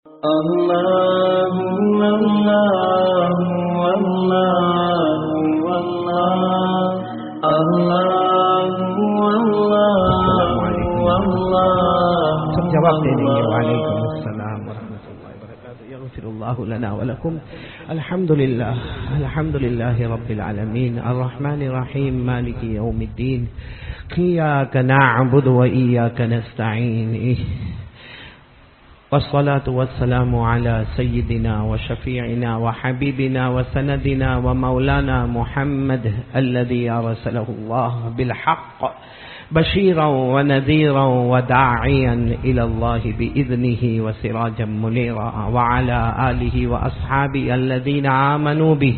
اللہ اللہ اللہ اللہ اللہ سب جواب دے دیں گے. وعلیکم السلام ورحمۃ اللہ وبرکاتہ. یغفر اللہ لنا ولکم. الحمد للہ رب العالمین الرحمن الرحیم مالک یوم الدین. ایاک نعبد و ایاک نستعین. والصلاة والسلام على سيدنا وشفيعنا وحبيبنا وسندنا ومولانا محمد الذي أرسله الله بالحق بشيرا ونذيرا وداعيا إلى الله بإذنه وسراجا منيرا، وعلى آله وأصحابه الذين آمنوا به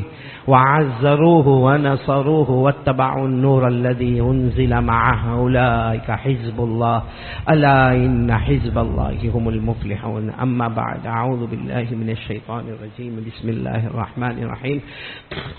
وعزروه ونصروه واتبعوا النور الذي أنزل معه. أولئك حزب الله، ألا إن حزب الله هم المفلحون. أما بعد، أعوذ بالله من الشيطان الرجيم. بسم الله الرحمن الرحيم.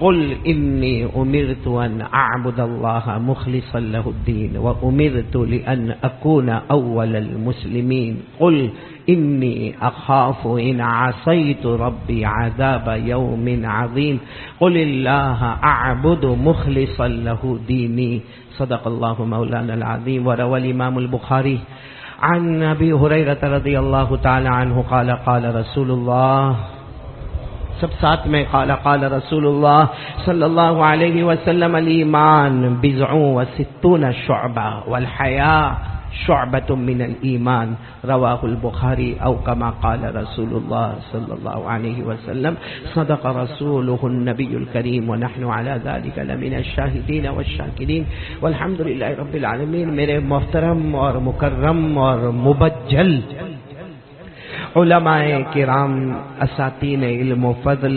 قل إني أمرت أن أعبد الله مخلصا له الدين وأمرت لأن أكون أول المسلمين. قل إني أخاف إن عصيت ربي عذاب يوم عظيم. قل الله أعبد مخلصا له ديني. صدق الله مولانا العظيم. وروى الإمام البخاري عن أبي هريرة رضي الله تعالى عنه قال قال رسول الله، سب ساتھ میں قال رسول اللہ صلی اللہ علیہ وسلم، الایمان بضع و ستون شعبہ والحیاء شعبۃ من الایمان. رواہ البخاری. او کما قال رسول اللہ صلی اللہ علیہ وسلم، صدق رسولہ النبی الکریم ونحن علی ذلک لمن الشاہدین والشاکرین والحمد للہ رب العالمین. میرے محترم اور مکرم اور مبجل علماء کرام، اساتین علم و فضل،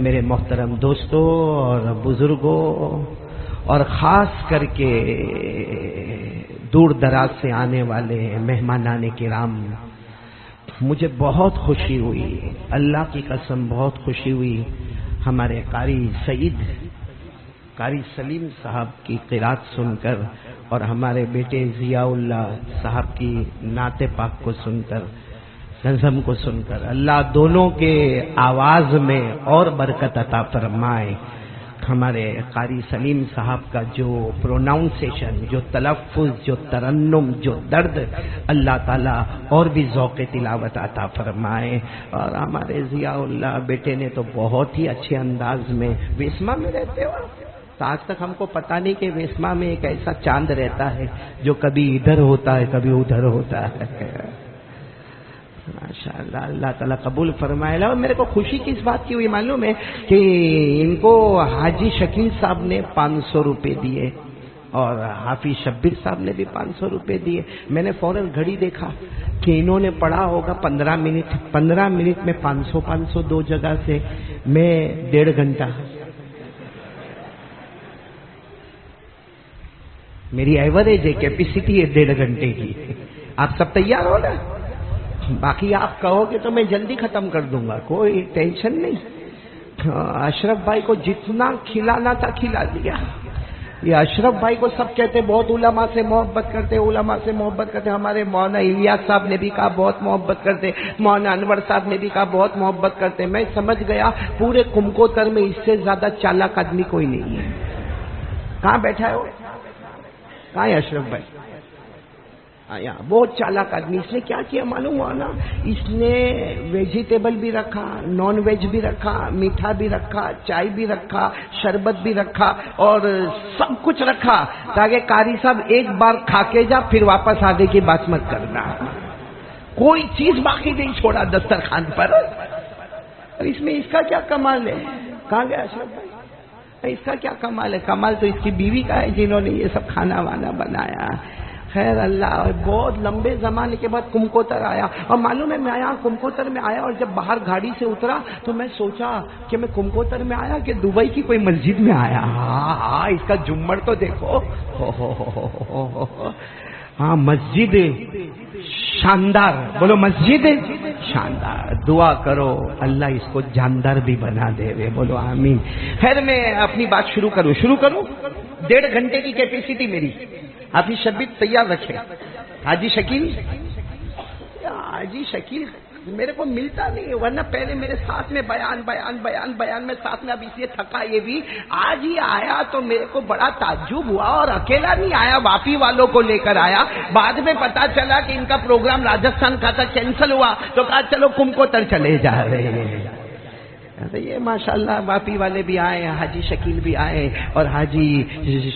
میرے محترم دوستوں اور بزرگوں، اور خاص کر کے دور دراز سے آنے والے مہمانان کرام، مجھے بہت خوشی ہوئی، اللہ کی قسم بہت خوشی ہوئی ہمارے قاری سلیم صاحب کی قرات سن کر اور ہمارے بیٹے ضیاء اللہ صاحب کی نعت پاک کو سن کر، نظم کو سن کر. اللہ دونوں کے آواز میں اور برکت عطا فرمائے. ہمارے قاری سلیم صاحب کا جو پروناؤنسیشن، جو تلفظ، جو ترنم، جو درد، اللہ تعالیٰ اور بھی ذوق تلاوت عطا فرمائے. اور ہمارے ضیاء اللہ بیٹے نے تو بہت ہی اچھے انداز میں، ویسما میں رہتے ہو تو آج تک ہم کو پتہ نہیں کہ ویسما میں ایک ایسا چاند رہتا ہے جو کبھی ادھر ہوتا ہے کبھی ادھر ہوتا ہے. ماشاء اللہ، اللہ تعالیٰ قبول فرمائے. اور میرے کو خوشی کس بات کی ہوئی معلوم ہے کہ ان کو حاجی شکیل صاحب نے 500 روپے دیے اور حافظ شبیر صاحب نے بھی 500 روپے دیے. میں نے فوراً گھڑی دیکھا کہ انہوں نے پڑھا ہوگا 15 منٹ میں 500 دو جگہ سے، میں 1.5 گھنٹہ. میری ایوریج ہے، کیپیسٹی ہے 1.5 گھنٹے کی. آپ سب تیار ہو نا؟ باقی آپ کہو گے تو میں جلدی ختم کر دوں گا، کوئی ٹینشن نہیں. اشرف بھائی کو جتنا کھلانا تھا کھلا دیا. یہ اشرف بھائی کو سب کہتے بہت علماء سے محبت کرتے. ہمارے مولانا الیاس صاحب نے بھی کہا بہت محبت کرتے، مولانا انور صاحب نے بھی کہا بہت محبت کرتے. میں سمجھ گیا پورے کمکوتر میں اس سے زیادہ چالاک آدمی کوئی نہیں ہے. کہاں بیٹھا ہے وہ؟ کہاں ہے اشرف بھائی؟ آیا بہت چالاک آدمی. اس نے کیا کیا معلوم ہوا نا؟ اس نے ویجیٹیبل بھی رکھا، نان ویج بھی رکھا، میٹھا بھی رکھا، چائے بھی رکھا، شربت بھی رکھا اور سب کچھ رکھا تاکہ قاری صاحب ایک بار کھا کے جا پھر واپس آنے کی بات مت کرنا. کوئی چیز باقی نہیں چھوڑا دسترخوان پر. اور اس میں اس کا کیا کمال ہے؟ کہاں گیا اشرف بھائی؟ اس کا کیا کمال ہے؟ کمال تو اس کی بیوی کا ہے جنہوں نے یہ سب کھانا وانا بنایا. خیر اللہ. بہت لمبے زمانے کے بعد کمکوتر آیا. اور معلوم ہے میں آیا کمکوتر میں آیا اور جب باہر گاڑی سے اترا تو میں سوچا کہ میں کمکوتر میں آیا کہ دبئی کی کوئی مسجد میں آیا. ہاں اس کا جمڑ تو دیکھو. ہاں مسجد شاندار. بولو مسجد شاندار. دعا کرو اللہ اس کو جاندار بھی بنا دے. بولو آمین. خیر میں اپنی بات شروع کروں. 1.5 گھنٹے کی کیپیسٹی میری. حافظ شبیر تیار رکھے. حاجی شکیل میرے کو ملتا نہیں، ورنہ پہلے میرے ساتھ میں بیان میں ساتھ میں، اب اس لیے تھکا یہ بھی، آج ہی آیا تو میرے کو بڑا تعجب ہوا، اور اکیلا نہیں آیا، واپی والوں کو لے کر آیا۔ بعد میں پتا چلا کہ ان کا پروگرام راجستھان کا تھا، کینسل ہوا، تو کہا چلو کمکوتر چلے جا رہے ہیں۔ یہ ماشاءاللہ واپی والے بھی آئے، حاجی شکیل بھی آئے، اور حاجی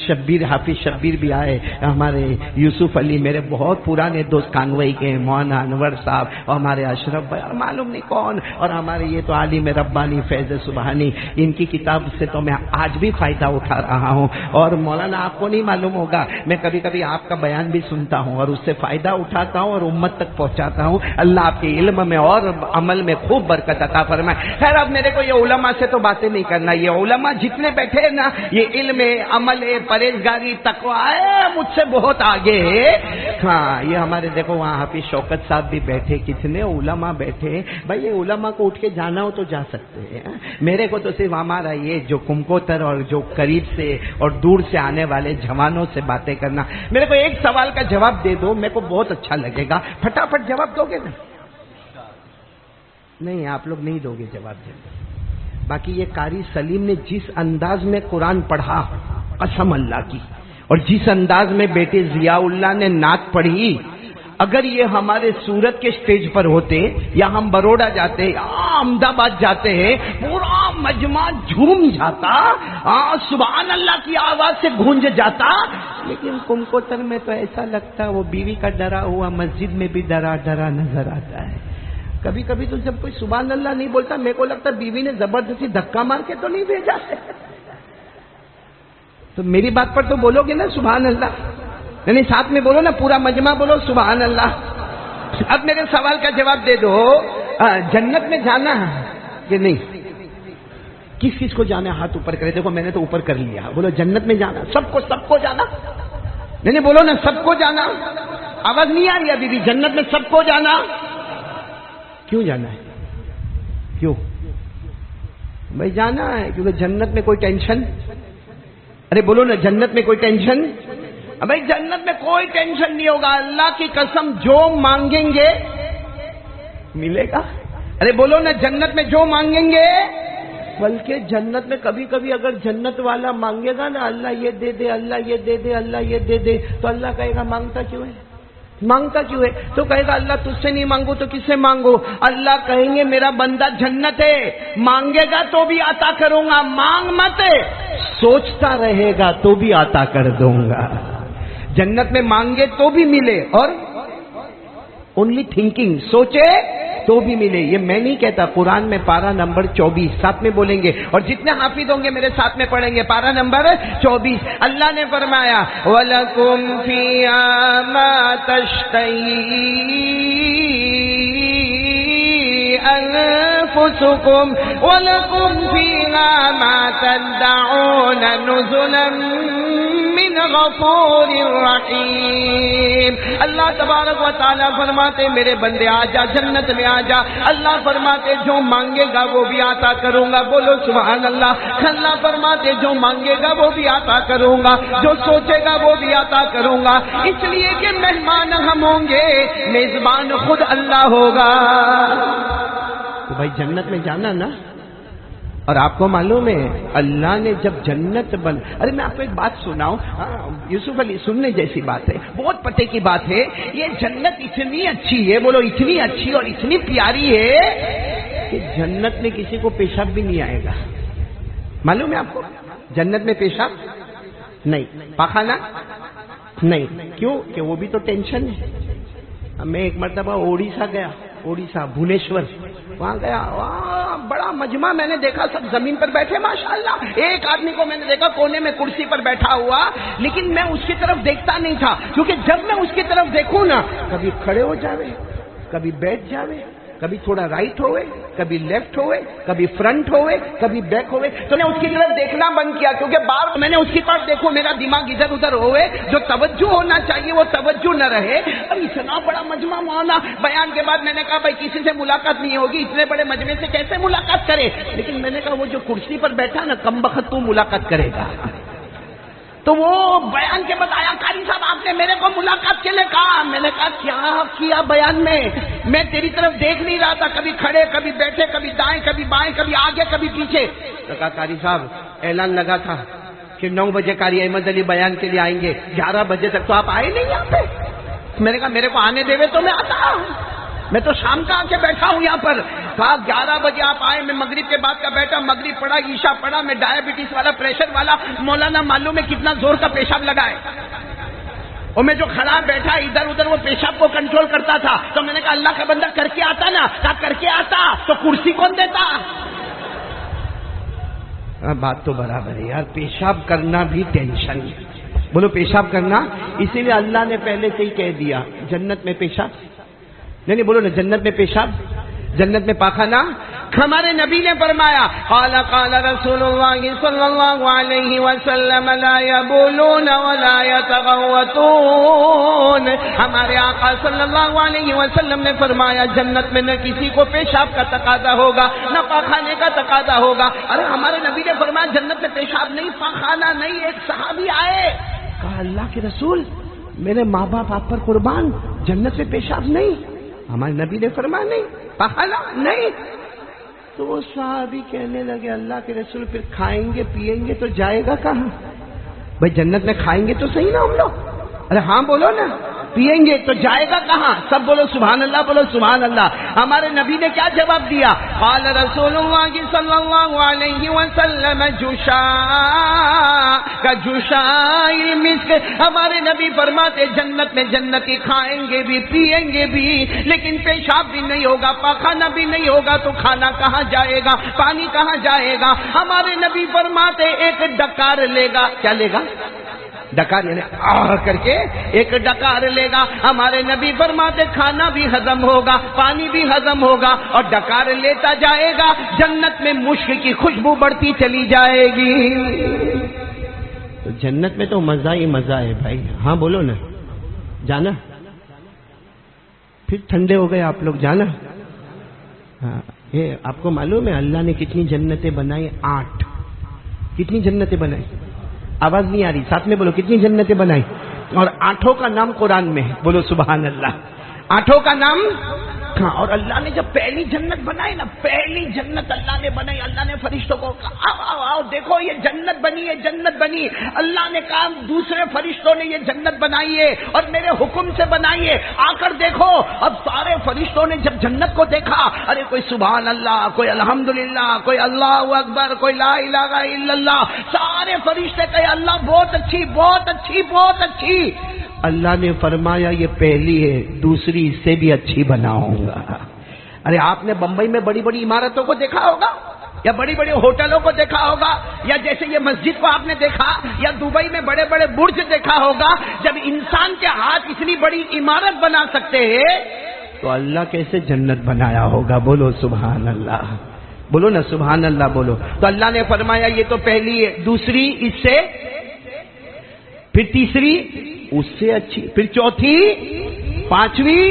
شبیر، حافظ شبیر بھی آئے، ہمارے یوسف علی میرے بہت پرانے دوست کانگوئی کے، مولانا انور صاحب، اور ہمارے اشرف بھائی، اور معلوم نہیں کون، اور ہمارے یہ تو عالم ربانی فیض سبحانی، ان کی کتاب سے تو میں آج بھی فائدہ اٹھا رہا ہوں۔ اور مولانا آپ کو نہیں معلوم ہوگا، میں کبھی کبھی آپ کا بیان بھی سنتا ہوں اور اس سے فائدہ اٹھاتا ہوں اور امت تک پہنچاتا ہوں۔ اللہ آپ کے علم میں اور عمل میں خوب برکت عطا فرمائے۔ خیر، اب میرے کو یہ علماء سے تو باتیں نہیں کرنا، یہ علماء جتنے بیٹھے ہیں نا، یہ علم ہے، عمل ہے، پرہیزگاری، تقویٰ ہے، مجھ سے بہت آگے ہے۔ ہاں، یہ ہمارے دیکھو وہاں حافظ شوکت صاحب بھی بیٹھے، کتنے علماء بیٹھے۔ بھائی یہ علماء کو اٹھ کے جانا ہو تو جا سکتے ہیں، میرے کو تو صرف ہمارا یہ جو کمکوتر اور جو قریب سے اور دور سے آنے والے جوانوں سے باتیں کرنا۔ میرے کو ایک سوال کا جواب دے دو، میرے کو بہت اچھا لگے گا، پھٹافٹ جواب دو گے نا؟ نہیں، آپ لوگ نہیں دو گے جواب دے دو۔ باقی یہ قاری سلیم نے جس انداز میں قرآن پڑھا، قسم اللہ کی، اور جس انداز میں بیٹے ضیاء اللہ نے نعت پڑھی، اگر یہ ہمارے سورت کے سٹیج پر ہوتے، یا ہم بروڑا جاتے یا احمد آباد جاتے ہیں، پورا مجمع جھوم جاتا، سبحان اللہ کی آواز سے گونج جاتا۔ لیکن کمکوتر میں تو ایسا لگتا وہ بیوی کا ڈرا ہوا مسجد میں بھی ڈرا ڈرا نظر آتا ہے۔ کبھی کبھی تو جب کوئی سبحان اللہ نہیں بولتا، میرے کو لگتا بیوی نے زبردستی دھکا مار کے تو نہیں بھیجا ہے۔ تو میری بات پر تو بولو گے نا سبحان اللہ؟ نہیں، ساتھ میں بولو نا، پورا مجمع بولو سبحان اللہ۔ اب میرے سوال کا جواب دے دو، جنت میں جانا ہے کہ نہیں؟ کس کس کو جانا ہے؟ ہاتھ اوپر کرے، دیکھو میں نے تو اوپر کر لیا۔ بولو جنت میں جانا، سب کو جانا؟ نہیں بولو نا، سب کو جانا۔ آواز نہیں آ رہی ابھی بھی؟ جنت میں سب کو جانا؟ کیوں جانا ہے؟ کیوں بھائی جانا ہے؟ کیونکہ جنت میں کوئی ٹینشن، ارے بولو نا، جنت میں کوئی ٹینشن؟ بھائی جنت میں کوئی ٹینشن نہیں ہوگا، اللہ کی قسم جو مانگیں گے ملے گا۔ ارے بولو نا، جنت میں جو مانگیں گے، بلکہ جنت میں کبھی کبھی اگر جنت والا مانگے گا نا، اللہ یہ دے دے، اللہ یہ دے دے، اللہ یہ دے دے، تو اللہ کہے گا مانگتا کیوں ہے؟ مانگتا کیوں ہے؟ تو کہے گا اللہ تجھ سے نہیں مانگو تو کس سے مانگو؟ اللہ کہیں گے میرا بندہ جنت ہے، مانگے گا تو بھی عطا کروں گا، مانگ مت، سوچتا رہے گا تو بھی عطا کر دوں گا۔ جنت میں مانگے تو بھی ملے، اور اونلی تھنکنگ، سوچے تو بھی ملے۔ یہ میں نہیں کہتا، قرآن میں پارہ نمبر 24، ساتھ میں بولیں گے، اور جتنے حافظ ہوں گے میرے ساتھ میں پڑھیں گے، پارہ نمبر 24، اللہ نے فرمایا وَلَكُمْ فِيهَا مَا تَشْتَهِي أَنفُسُكُمْ وَلَكُمْ فِيهَا مَا تَدَّعُونَ نُزُلًا مِّنْ غَفُورٍ رَحِيمٍ۔ اللہ تبارک و تعالیٰ فرماتے میرے بندے آ جا، جنت میں آ جا۔ اللہ فرماتے جو مانگے گا وہ بھی عطا کروں گا، بولو سبحان اللہ۔ اللہ فرماتے جو مانگے گا وہ بھی عطا کروں گا، جو سوچے گا وہ بھی عطا کروں گا، اس لیے کہ مہمان ہم ہوں گے، میزبان خود اللہ ہوگا۔ تو بھائی جنت میں جانا نا۔ اور آپ کو معلوم ہے اللہ نے جب جنت ارے میں آپ کو ایک بات سناؤں، یوسف علی، سننے جیسی بات ہے، بہت پتے کی بات ہے۔ یہ جنت اتنی اچھی ہے، بولو اتنی اچھی اور اتنی پیاری ہے کہ جنت میں کسی کو پیشاب بھی نہیں آئے گا۔ معلوم ہے آپ کو؟ جنت میں پیشاب نہیں، پاخانہ نہیں، کیوں کہ وہ بھی تو ٹینشن ہے۔ میں ایک مرتبہ اڑیسہ گیا، اڑیسہ بھونیشور، وہاں گیا، وہاں بڑا مجمع میں نے دیکھا، سب زمین پر بیٹھے ماشاءاللہ۔ ایک آدمی کو میں نے دیکھا کونے میں کرسی پر بیٹھا ہوا، لیکن میں اس کی طرف دیکھتا نہیں تھا، کیونکہ جب میں اس کی طرف دیکھوں نا، کبھی کھڑے ہو جاوے، کبھی بیٹھ جاوے، کبھی تھوڑا رائٹ ہوئے، کبھی لیفٹ ہوئے، کبھی فرنٹ ہوئے، کبھی بیک ہوئے، تو میں اس کی طرف دیکھنا بند کیا، کیونکہ بار میں نے اس کی طرف دیکھوں میرا دماغ ادھر ادھر ہوئے، جو توجہ ہونا چاہیے وہ توجہ نہ رہے۔ اب اتنا بڑا مجمع مولانا، بیان کے بعد میں نے کہا بھائی کسی سے ملاقات نہیں ہوگی، اتنے بڑے مجمع سے کیسے ملاقات کرے؟ لیکن میں نے کہا وہ جو کرسی پر بیٹھا نا، کم بخت تو ملاقات کرے گا۔ تو وہ بیان کے بعد آیا، قاری صاحب آپ نے میرے کو ملاقات کے لیے کہا. میں نے کہا کیا کیا بیان میں تیری طرف دیکھ نہیں رہا تھا، کبھی کھڑے کبھی بیٹھے، کبھی دائیں کبھی بائیں، کبھی آگے کبھی پیچھے. تو کہا قاری صاحب اعلان لگا تھا کہ 9 بجے قاری احمد علی بیان کے لیے آئیں گے، 11 بجے تک تو آپ آئے نہیں یہاں پہ. میں نے کہا میرے کو آنے دے تو میں آتا ہوں، میں تو شام کا آ کے بیٹھا ہوں یہاں پر. کہا 11 بجے آپ آئے، میں مغرب کے بعد کا بیٹھا، مغرب پڑھا، عشاء پڑھا، میں ڈائبٹیز والا پریشر والا، مولانا معلوم ہے کتنا زور کا پیشاب لگا ہے، اور میں جو کھڑا بیٹھا ادھر ادھر وہ پیشاب کو کنٹرول کرتا تھا. تو میں نے کہا اللہ کا بندہ کر کے آتا نا، کہا کر کے آتا تو کرسی کون دیتا. بات تو برابر ہے یار، پیشاب کرنا بھی ٹینشن. بولو پیشاب کرنا، اسی لیے اللہ نے پہلے سے ہی کہہ دیا جنت میں پیشاب نہیں بولو نا، جنت میں پیشاب، جنت میں پاخانہ. ہمارے نبی نے فرمایا قال قال رسول اللہ صلی اللہ علیہ وسلم لا یبولون ولا یتغوطون. ہمارے آقا صلی اللہ علیہ وسلم نے فرمایا جنت میں نہ کسی کو پیشاب کا تقاضا ہوگا نہ پاخانے کا تقاضا ہوگا. ارے ہمارے نبی نے فرمایا جنت میں پیشاب نہیں، پاخانہ نہیں. ایک صحابی آئے، کہا اللہ کے رسول میرے ماں باپ آپ پر قربان، جنت میں پیشاب نہیں. ہمارے نبی نے فرمایا نہیں، پاخانہ نہیں. تو وہ صحابی کہنے لگے اللہ کے رسول پھر کھائیں گے پیئیں گے تو جائے گا کہاں؟ بھائی جنت میں کھائیں گے تو صحیح نا ہم لوگ. ارے ہاں بولو نا، پیئیں گے تو جائے گا کہاں؟ سب بولو سبحان اللہ، بولو سبحان اللہ. ہمارے نبی نے کیا جواب دیا؟ قال رسول اللہ صلی اللہ علیہ وسلم جشاء کا جشاء المسک. ہمارے نبی فرماتے جنت میں جنتی کھائیں گے بھی پیئیں گے بھی، لیکن پیشاب بھی نہیں ہوگا، پاخانہ بھی نہیں ہوگا تو کھانا کہاں جائے گا، پانی کہاں جائے گا؟ ہمارے نبی فرماتے ایک ڈکار لے گا. کیا لے گا؟ ڈکار یعنی کر کے ایک ڈکار لے گا. ہمارے نبی فرماتے کھانا بھی ہضم ہوگا، پانی بھی ہضم ہوگا، اور ڈکار لیتا جائے گا. جنت میں مشک کی خوشبو بڑھتی چلی جائے گی. تو جنت میں تو مزہ ہی مزہ ہے بھائی. ہاں بولو نا، جانا پھر ٹھنڈے ہو گئے آپ لوگ، جانا. ہاں یہ آپ کو معلوم ہے اللہ نے کتنی جنتیں بنائی؟ 8. کتنی جنتیں بنائی؟ آواز نہیں آ رہی، ساتھ میں بولو کتنی جنتیں بنائی. اور 8 کا نام قرآن میں ہے، بولو سبحان اللہ. 8 کا نام. اور اللہ نے جب پہلی جنت بنائی نا، پہلی جنت اللہ نے بنائی، اللہ نے فرشتوں کو کہا آؤ آؤ آؤ دیکھو یہ جنت بنی ہے، جنت بنی. اللہ نے کہا دوسرے فرشتوں نے یہ جنت بنائی ہے اور میرے حکم سے بنائی ہے، آ کر دیکھو. اب سارے فرشتوں نے جب جنت کو دیکھا، ارے کوئی سبحان اللہ، کوئی الحمدللہ، کوئی اللہ اکبر، کوئی لا الہ الا اللہ. سارے فرشتے کہے اللہ بہت اچھی بہت اچھی بہت اچھی. اللہ نے فرمایا یہ پہلی ہے، دوسری اس سے بھی اچھی بناؤں گا. ارے آپ نے بمبئی میں بڑی بڑی عمارتوں کو دیکھا ہوگا، یا بڑی بڑی ہوٹلوں کو دیکھا ہوگا، یا جیسے یہ مسجد کو آپ نے دیکھا، یا دبئی میں بڑے بڑے برج دیکھا ہوگا. جب انسان کے ہاتھ اتنی بڑی عمارت بنا سکتے ہیں تو اللہ کیسے جنت بنایا ہوگا؟ بولو سبحان اللہ، بولو نا سبحان اللہ بولو. تو اللہ نے فرمایا یہ تو پہلی ہے، دوسری اس سے، پھر تیسری اس سے اچھی، پھر چوتھی، پانچویں،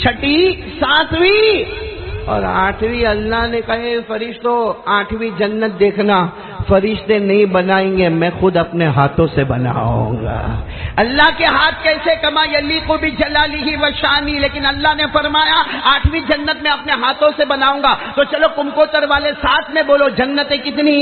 چھٹی، ساتویں اور آٹھویں. اللہ نے کہے فرشتوں 8ویں جنت دیکھنا، فرشتے نہیں بنائیں گے، میں خود اپنے ہاتھوں سے بناؤں گا. اللہ کے ہاتھ کیسے کما یلیق بجلالہ وشانی، لیکن اللہ نے فرمایا 8ویں جنت میں اپنے ہاتھوں سے بناؤں گا. تو چلو کمکوتر والے ساتھ میں بولو جنتیں کتنی؟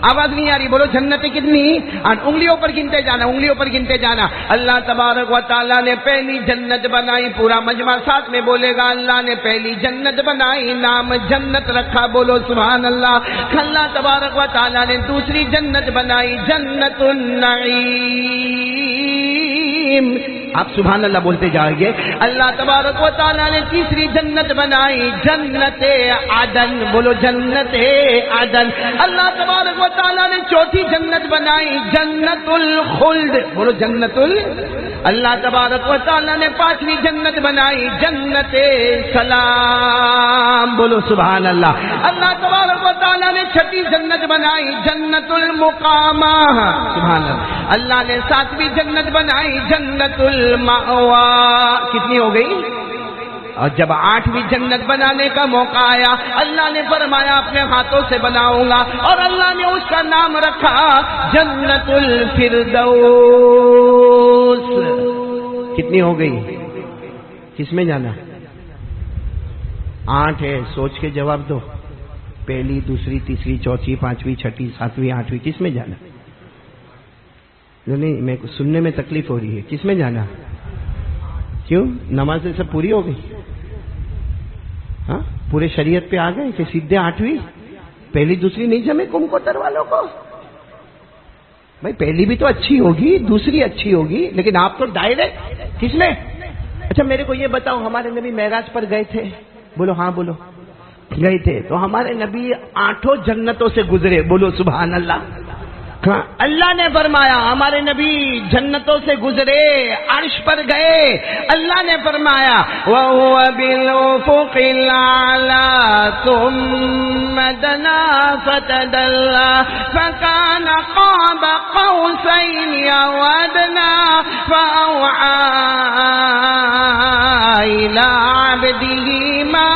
آواز نہیں آ رہی، بولو جنتیں کتنی؟ انگلیوں پر گنتے جانا، انگلیوں پر گنتے جانا. اللہ تبارک و تعالیٰ نے پہلی جنت بنائی، پورا مجمع ساتھ میں بولے گا اللہ نے پہلی جنت بنائی، نام جنت رکھا، بولو سبحان اللہ. اللہ تبارک و تعالیٰ نے دوسری جنت بنائی جنت النعیم. آپ سبحان اللہ بولتے جائیں گے. اللہ تبارک و تعالیٰ نے تیسری جنت بنائی جنت عدن، بولو جنت عدن. اللہ تبارک و تعالیٰ نے چوتھی جنت بنائی جنت الخلد، بولو جنت اللہ تبارک و تعالیٰ نے 5ویں جنت بنائی جنت سلام، بولو سبحان اللہ. اللہ تبارک و تعالیٰ نے 6ٹھی جنت بنائی جنت المقامہ، سبحان اللہ. اللہ نے 7ویں جنت بنائی جنت المأوا. کتنی ہو گئی؟ اور جب 8ویں جنت بنانے کا موقع آیا اللہ نے فرمایا اپنے ہاتھوں سے بناؤں گا، اور اللہ نے اس کا نام رکھا جنت الفردوس۔ کتنی ہو گئی؟ کس میں جانا؟ 8 ہے، سوچ کے جواب دو۔ پہلی، دوسری، تیسری، چوتھی، 5ویں، 6ویں، 7ویں، 8ویں، کس میں جانا؟ نہیں، میں سننے میں تکلیف ہو رہی ہے، کس میں جانا؟ کیوں؟ نمازیں سب پوری ہو گئی؟ ہاں، پورے شریعت پہ آ گئے کہ سیدھے 8ویں؟ پہلی دوسری نہیں جمے کم کوتر والوں کو؟ بھائی پہلی بھی تو اچھی ہوگی، دوسری اچھی ہوگی، لیکن آپ تو ڈائریکٹ کس میں؟ اچھا میرے کو یہ بتاؤ، ہمارے نبی معراج پر گئے تھے؟ بولو ہاں بولو، گئے تھے تو ہمارے نبی 8 جنتوں سے گزرے، بولو سبحان اللہ۔ اللہ نے فرمایا ہمارے نبی جنتوں سے گزرے، عرش پر گئے، اللہ نے فرمایا وَهُوَ بِالْأُفُقِ الْأَعْلَى ثُمَّ دَنَا فَتَدَلَّى فَكَانَ قَابَ قَوْسَيْنِ أَوْ أَدْنَى فَأَوْحَى إِلَىٰ عَبْدِهِ مَا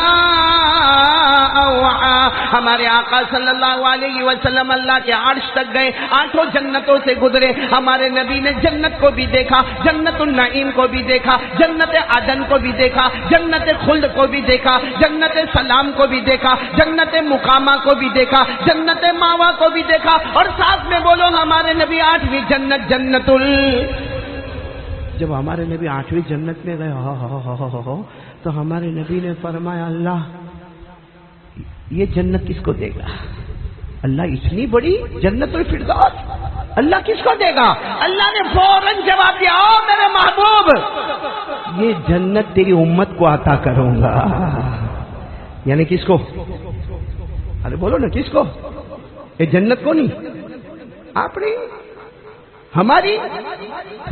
أَوْحَى۔ ہمارے آقا صلی اللہ علیہ وسلم اللہ کے عرش تک گئے، 8 جنتوں سے گزرے، ہمارے نبی نے جنت کو بھی دیکھا، جنت النعیم کو بھی دیکھا، جنت عدن کو بھی دیکھا، جنت خلد کو بھی دیکھا، جنت سلام کو بھی دیکھا، جنت مقامہ کو بھی دیکھا، جنت ماوا کو بھی دیکھا، اور ساتھ میں بولو ہمارے نبی 8ویں جنت جب ہمارے نبی 8ویں جنت میں گئے تو ہمارے نبی نے فرمایا اللہ یہ جنت کس کو دے گا؟ اللہ اتنی بڑی جنت الفردوس اللہ کس کو دے گا؟ اللہ نے فوراً جواب دیا او میرے محبوب یہ جنت تیری امت کو عطا کروں گا۔ یعنی کس کو؟ ارے بولو نا کس کو؟ یہ جنت کو نہیں، آپ نہیں، ہماری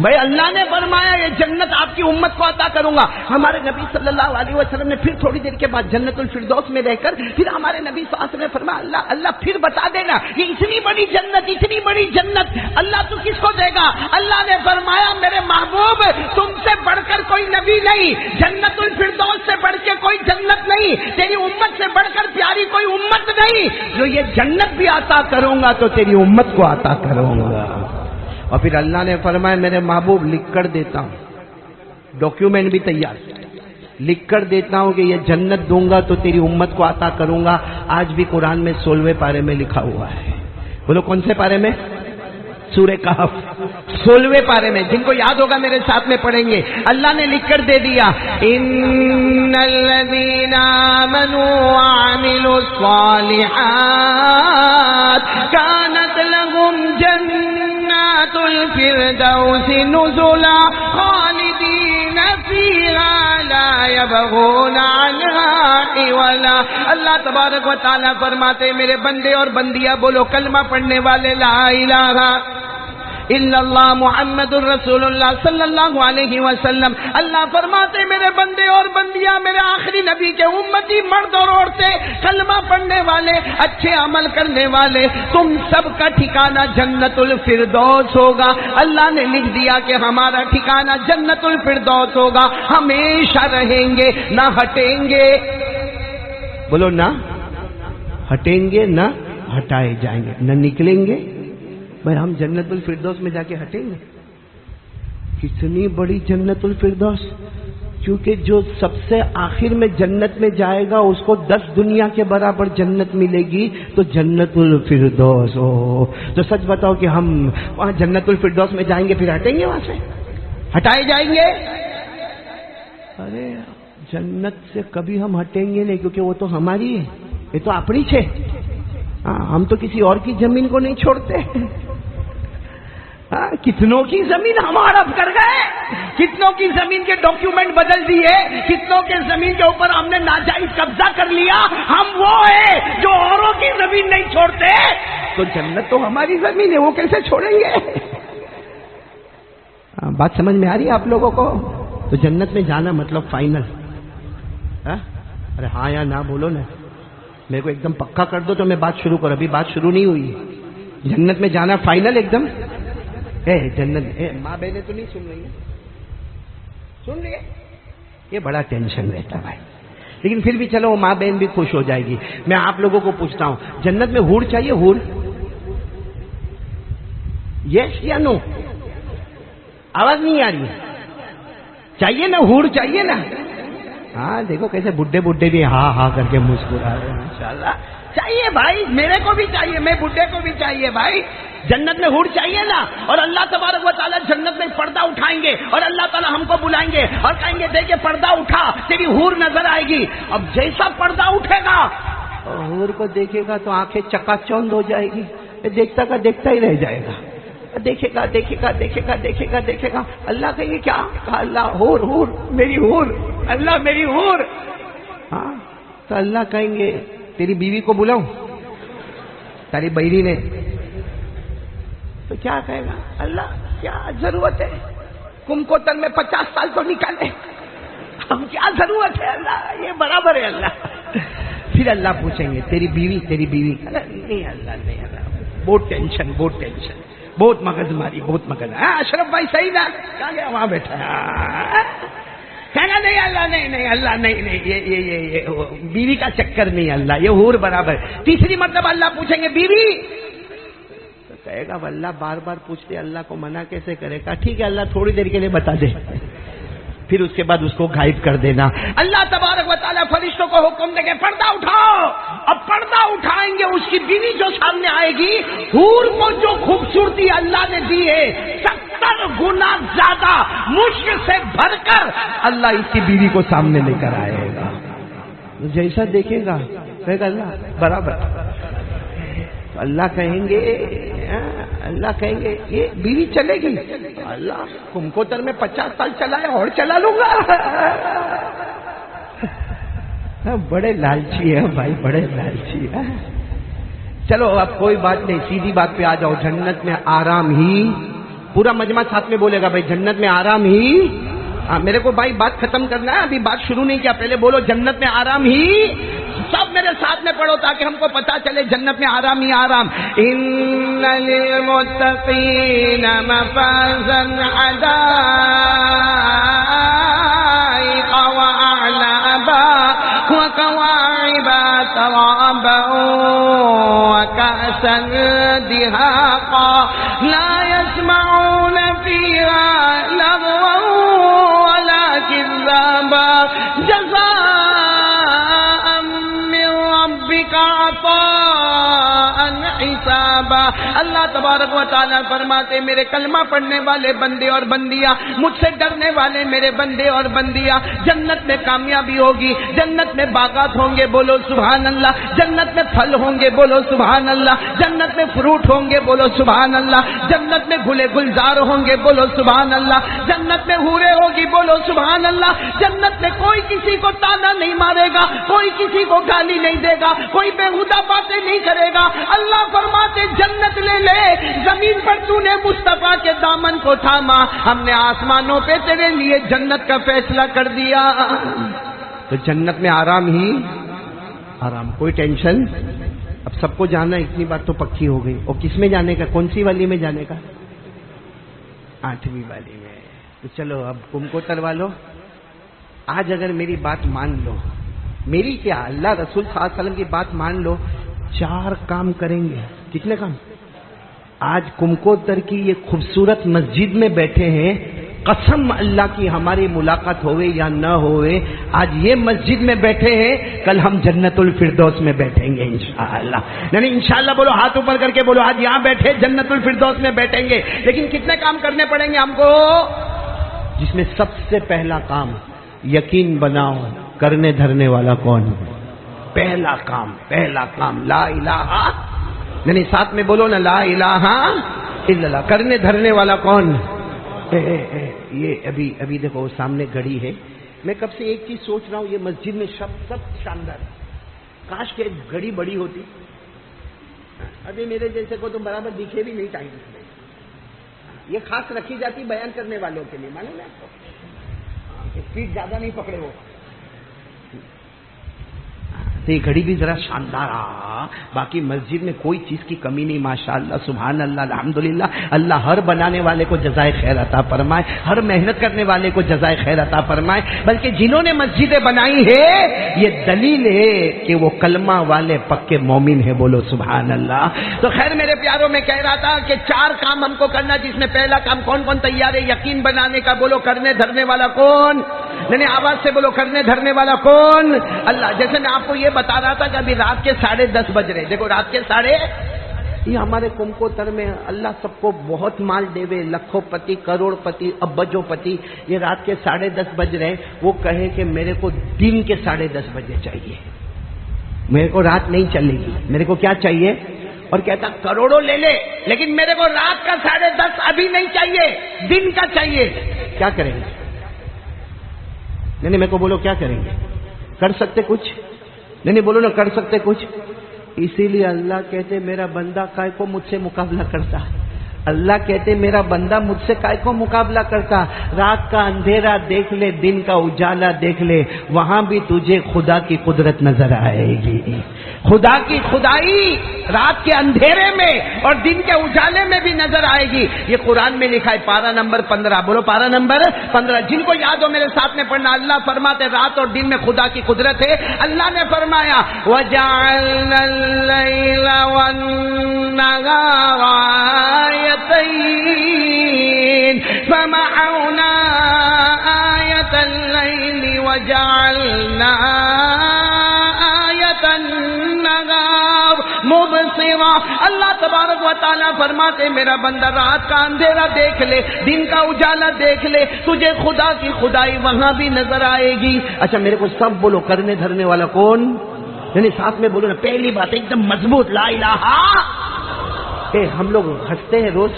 بھائی اللہ نے فرمایا یہ جنت آپ کی امت کو عطا کروں گا۔ ہمارے نبی صلی اللہ علیہ وسلم نے پھر تھوڑی دیر کے بعد جنت الفردوس میں رہ کر پھر ہمارے نبی صلی اللہ علیہ وسلم نے فرمایا اللہ پھر بتا دینا یہ اتنی بڑی جنت اللہ تو کس کو دے گا؟ اللہ نے فرمایا میرے محبوب تم سے بڑھ کر کوئی نبی نہیں، جنت الفردوس سے بڑھ کے کوئی جنت نہیں، تیری امت سے بڑھ کر پیاری کوئی امت نہیں، جو یہ جنت بھی عطا کروں گا تو تیری امت کو عطا کروں گا۔ اور پھر اللہ نے فرمایا میرے محبوب لکھ کر دیتا ہوں، ڈاکیومنٹ بھی تیار، لکھ کر دیتا ہوں کہ یہ جنت دوں گا تو تیری امت کو عطا کروں گا۔ آج بھی قرآن میں 16ویں پارے میں لکھا ہوا ہے، بولو کون سے پارے میں؟ سورہ کہف 16ویں پارے میں، جن کو یاد ہوگا میرے ساتھ میں پڑھیں گے۔ اللہ نے لکھ کر دے دیا ان الذین آمنوا وعملوا الصالحات كانت لهم جنات الفردوس نزلا خالدین فیہا لا يبغون عنها حولا۔ اللہ تبارک و تعالیٰ فرماتے میرے بندے اور بندیاں بولو کلمہ پڑھنے والے لا الہ الا اللہ محمد الرسول اللہ صلی اللہ علیہ وسلم، اللہ فرماتے میرے بندے اور بندیاں میرے آخری نبی کے امتی مرد اور عورتیں کلمہ پڑھنے والے اچھے عمل کرنے والے تم سب کا ٹھکانہ جنت الفردوس ہوگا۔ اللہ نے لکھ دیا کہ ہمارا ٹھکانہ جنت الفردوس ہوگا، ہمیشہ رہیں گے نہ ہٹیں گے، بولو نہ ہٹیں گے نہ ہٹائے جائیں گے، نہ نکلیں گے۔ بھائی ہم جنت الفردوس میں جا کے ہٹیں گے؟ کتنی بڑی جنت الفردوس، کیونکہ جو سب سے آخر میں جنت میں جائے گا اس کو 10 دنیا کے برابر جنت ملے گی، تو جنت الفردوس ہو تو سچ بتاؤ کہ ہم وہاں جنت الفردوس میں جائیں گے پھر ہٹیں گے؟ وہاں سے ہٹائے جائیں گے؟ ارے جنت سے کبھی ہم ہٹیں گے نہیں، کیونکہ وہ تو ہماری ہے، یہ تو اپنی ہے، ہم تو کسی اور کی زمین کو نہیں چھوڑتے۔ کتنوں کی زمین ہم ہڑپ کر گئے، کتنوں کی زمین کے ڈاکیومنٹ بدل دیے، کتنوں کے زمین کے اوپر ہم نے ناجائز قبضہ کر لیا۔ ہم وہ ہیں جو اوروں کی زمین نہیں چھوڑتے، تو جنت تو ہماری زمین ہے، وہ کیسے چھوڑیں گے؟ بات سمجھ میں آ رہی ہے آپ لوگوں کو؟ تو جنت میں جانا مطلب فائنل؟ ارے ہاں یا نہ بولو نا، میرے کو ایک دم پکا کر دو تو میں بات شروع کروں، ابھی بات شروع نہیں ہوئی۔ جنت میں جانا فائنل ایک دم؟ جنت ماں بہنیں تو نہیں سن رہی ہیں؟ سن لیے؟ یہ بڑا ٹینشن رہتا ہے بھائی۔ لیکن پھر بھی چلو ماں بہن بھی خوش ہو جائے گی. میں آپ لوگوں کو پوچھتا ہوں, جنت میں حور چاہیے؟ حور یس یا نو؟ آواز نہیں آ رہی ہے. چاہیے نا حور؟ چاہیے نا. ہاں دیکھو کیسے بڈھے بڈھے بھی ہاں ہاں کر کے مسکرا رہے ہیں. ماشاءاللہ چاہیے بھائی, میرے کو بھی چاہیے, میں بڈھے کو بھی چاہیے بھائی. جنت میں حور چاہیے نا. اور اللہ تبارک و تعالیٰ جنت میں پردہ اٹھائیں گے اور اللہ تعالیٰ ہم کو بلائیں گے اور کہیں گے دیکھیں پردہ اٹھا, تیری حور نظر آئے گی. اب جیسا پردہ اٹھے گا حور کو دیکھے گا تو آنکھیں چکا چوند ہو جائے گی, دیکھتا کا دیکھتا ہی رہ جائے گا. دیکھے گا دیکھے گا دیکھے گا دیکھے گا دیکھے گا. اللہ کہیں گے کیا؟ کہا اللہ حور حور میری حور, اللہ میری حور. ہاں تو اللہ کہیں گے تیری بیوی کو بلاؤں, تیری بہری نے. تو کیا کہے گا اللہ کیا ضرورت ہے, کم کو تن میں 50 سال تو نکالے, ہم کیا ضرورت ہے اللہ, یہ برابر ہے اللہ. پھر اللہ پوچھیں گے تیری بیوی نہیں اللہ نہیں اللہ, بہت ٹینشن بہت ٹینشن, بہت مغز ماری بہت مغز. اشرف بھائی صحیح نا, کہاں گیا؟ وہاں بیٹھا ہے. کہنا نہیں اللہ نہیں اللہ نہیں یہ بیوی کا چکر نہیں اللہ, یہ حور برابر. تیسری مرتبہ اللہ پوچھیں گے بیوی, تو کہے گا اللہ بار بار پوچھتے اللہ کو منع کیسے کرے گا. ٹھیک ہے اللہ تھوڑی دیر کے لیے بتا دے, پھر اس کے بعد اس کو غائب کر دینا. اللہ تبارک و تعالیٰ فرشتوں کو حکم دے کے پردہ اٹھاؤ. اب پردہ اٹھائیں گے, اس کی بیوی جو سامنے آئے گی, حور کو جو خوبصورتی اللہ نے دی ہے 70 گنا زیادہ مشک سے بھر کر اللہ اس کی بیوی کو سامنے لے کر آئے گا. جیسا دیکھے گا کہے گا اللہ برابر. تو اللہ کہیں گے یہ بیوی چلے گی, اللہ تم کو تر میں 50 سال چلائے اور چلا لوں گا. بڑے لالچی ہے بھائی, بڑے لالچی ہے. چلو اب کوئی بات نہیں, سیدھی بات پہ آ جاؤ. جنت میں آرام ہی, پورا مجمع ساتھ میں بولے گا بھائی جنت میں آرام ہی. میرے کو بھائی بات ختم کرنا ہے, ابھی بات شروع نہیں کیا, پہلے بولو جنت میں آرام ہی. سب میرے ساتھ میں پڑھو تاکہ ہم کو پتا چلے جنت میں آرام ہی آرام. ان للمتقین مفازا حدائق واعنابا وكواعب ترابا وكأسا دهاقا لا يسمعون فيها لغوا ولا كذابا جزاء من ربك عطاء حسابا. اللہ تبارک و تعالیٰ فرماتے میرے کلمہ پڑھنے والے بندے اور بندیاں, مجھ سے ڈرنے والے میرے بندے اور بندیاں, جنت میں کامیابی ہوگی, جنت میں باغات ہوں گے بولو سبحان اللہ, جنت میں پھل ہوں گے بولو سبحان اللہ, جنت میں فروٹ ہوں گے بولو سبحان اللہ, جنت میں گلے گلزار ہوں گے بولو سبحان اللہ, جنت میں حوریں ہوگی بولو سبحان اللہ, جنت میں کوئی کسی کو تانا نہیں مارے گا, کوئی کسی کو گالی نہیں دے گا, کوئی بےہودہ باتیں نہیں کرے گا. اللہ فرماتے جنت لے لے, زمین پر تو نے مصطفیٰ کے دامن کو تھاما, ہم نے آسمانوں پہ تیرے لیے جنت کا فیصلہ کر دیا. تو جنت میں آرام ہی آرام, کوئی ٹینشن. اب سب کو جانا, اتنی بات تو پکی ہو گئی. اور کس میں جانے کا, کون سی والی میں جانے کا؟ 8ویں والی میں. تو چلو اب کم کو تروا لو. آج اگر میری بات مان لو, میری کیا اللہ رسول صلی اللہ علیہ وسلم کی بات مان لو, 4 کام کریں گے. کتنے کام؟ آج کمکوتر کی یہ خوبصورت مسجد میں بیٹھے ہیں, قسم اللہ کی ہماری ملاقات ہوئے یا نہ ہوئے, آج یہ مسجد میں بیٹھے ہیں, کل ہم جنت الفردوس میں بیٹھیں گے انشاءاللہ. یعنی انشاءاللہ بولو, ہاتھ اوپر کر کے بولو, آج یہاں بیٹھے جنت الفردوس میں بیٹھیں گے. لیکن کتنے کام کرنے پڑیں گے ہم کو, جس میں سب سے پہلا کام یقین بناؤ کرنے دھرنے والا کون. پہلا کام لا الہ, یعنی ساتھ میں بولو نا لا الہ الا اللہ. کرنے دھرنے والا کون؟ یہ ابھی دیکھو سامنے گھڑی ہے, میں کب سے ایک چیز سوچ رہا ہوں, یہ مسجد میں سب شاندار, کاش کہ گھڑی بڑی ہوتی. ابھی میرے جیسے کو تو برابر دکھے بھی نہیں ٹائم میں. یہ خاص رکھی جاتی بیان کرنے والوں کے لیے, معلوم ہے آپ کو, اسپیڈ زیادہ نہیں پکڑے وہ. تو یہ گھڑی بھی ذرا شاندار باقی مسجد میں کوئی چیز کی کمی نہیں، ماشاءاللہ سبحان اللہ الحمدللہ. اللہ ہر بنانے والے کو جزائے خیر عطا فرمائے، ہر محنت کرنے والے کو جزائے خیر عطا فرمائے. بلکہ جنہوں نے مسجدیں بنائی ہے یہ دلیل ہے کہ وہ کلمہ والے پکے مومن ہیں، بولو سبحان اللہ. تو خیر میرے پیاروں، میں کہہ رہا تھا کہ 4 کام ہم کو کرنا، جس میں پہلا کام کون کون تیار ہے یقین بنانے کا؟ بولو کرنے دھرنے والا کون؟ نہیں آواز سے بولو، کرنے دھرنے والا کون؟ اللہ. جیسے میں آپ کو یہ بتا رہا تھا کہ ابھی رات کے 10:30 بج رہے. دیکھو رات کے یہ ہمارے کمکوتر میں اللہ سب کو بہت مال دے وے، لکھوں پتی کروڑ پتی ابجوں پتی. یہ رات کے 10:30 بج رہے، وہ کہے کہ میرے کو دن کے 10:30 بجے چاہیے، میرے کو رات نہیں چلے گی، میرے کو کیا چاہیے؟ اور کہتا کروڑوں لے لے لیکن میرے کو رات کا 10:30 ابھی نہیں چاہیے، دن کا چاہیے. کیا کریں گے؟ نہیں میرے کو بولو کیا کریں گے؟ کر سکتے کچھ؟ نہیں بولو نا، کر سکتے کچھ؟ اسی لیے اللہ کہتے میرا بندہ کائے کو مجھ سے مقابلہ کرتا. اللہ کہتے میرا بندہ مجھ سے کائے کو مقابلہ کرتا. رات کا اندھیرا دیکھ لے، دن کا اجالا دیکھ لے، وہاں بھی تجھے خدا کی قدرت نظر آئے گی. خدا کی خدائی رات کے اندھیرے میں اور دن کے اجالے میں بھی نظر آئے گی. یہ قرآن میں لکھا ہے، پارہ نمبر 15. بولو پارہ نمبر 15. جن کو یاد ہو میرے ساتھ میں پڑھنا. اللہ فرماتے رات اور دن میں خدا کی قدرت ہے. اللہ نے فرمایا وَجَعَلْنَا اللَّيْلَ وَالنَّهَارَ آيَتَيْنِ فَمَحَوْنَا آيَةَ اللَّيْلِ وَجَعَلْنَا آيَةَ النَّهَارِ مُبْصِرَةً. اللہ تبارک و تعالیٰ فرماتے میرا بندہ رات کا اندھیرا دیکھ لے، دن کا اجالا دیکھ لے، تجھے خدا کی خدائی وہاں بھی نظر آئے گی. اچھا میرے کو سب بولو کرنے دھرنے والا کون؟ یعنی ساتھ میں بولو نا. پہلی بات ایک دم مضبوط، لا الہ. ہم لوگ ہنستے ہیں روز،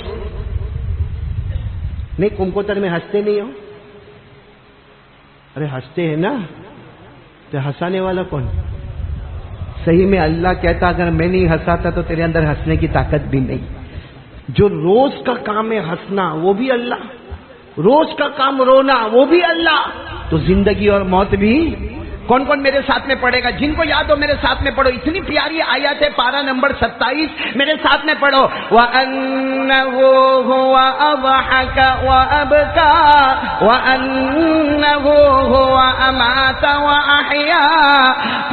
نہیں کمکوتر میں ہنستے نہیں ہو؟ ارے ہنستے ہیں نا، تو ہنسانے والا کون؟ صحیح میں اللہ کہتا اگر میں نہیں ہنساتا تو تیرے اندر ہنسنے کی طاقت بھی نہیں. جو روز کا کام ہے ہنسنا وہ بھی اللہ، روز کا کام رونا وہ بھی اللہ. تو زندگی اور موت بھی کون کون میرے ساتھ میں پڑھے گا؟ جن کو یاد ہو میرے ساتھ میں پڑھو. اتنی پیاری آیت ہے، پارہ نمبر 27 میرے ساتھ میں پڑھو. وَأَنَّهُ هُوَ أَضْحَكَ وَأَبْكَى وَأَنَّهُ هُوَ أَمَاتَ وَأَحْيَا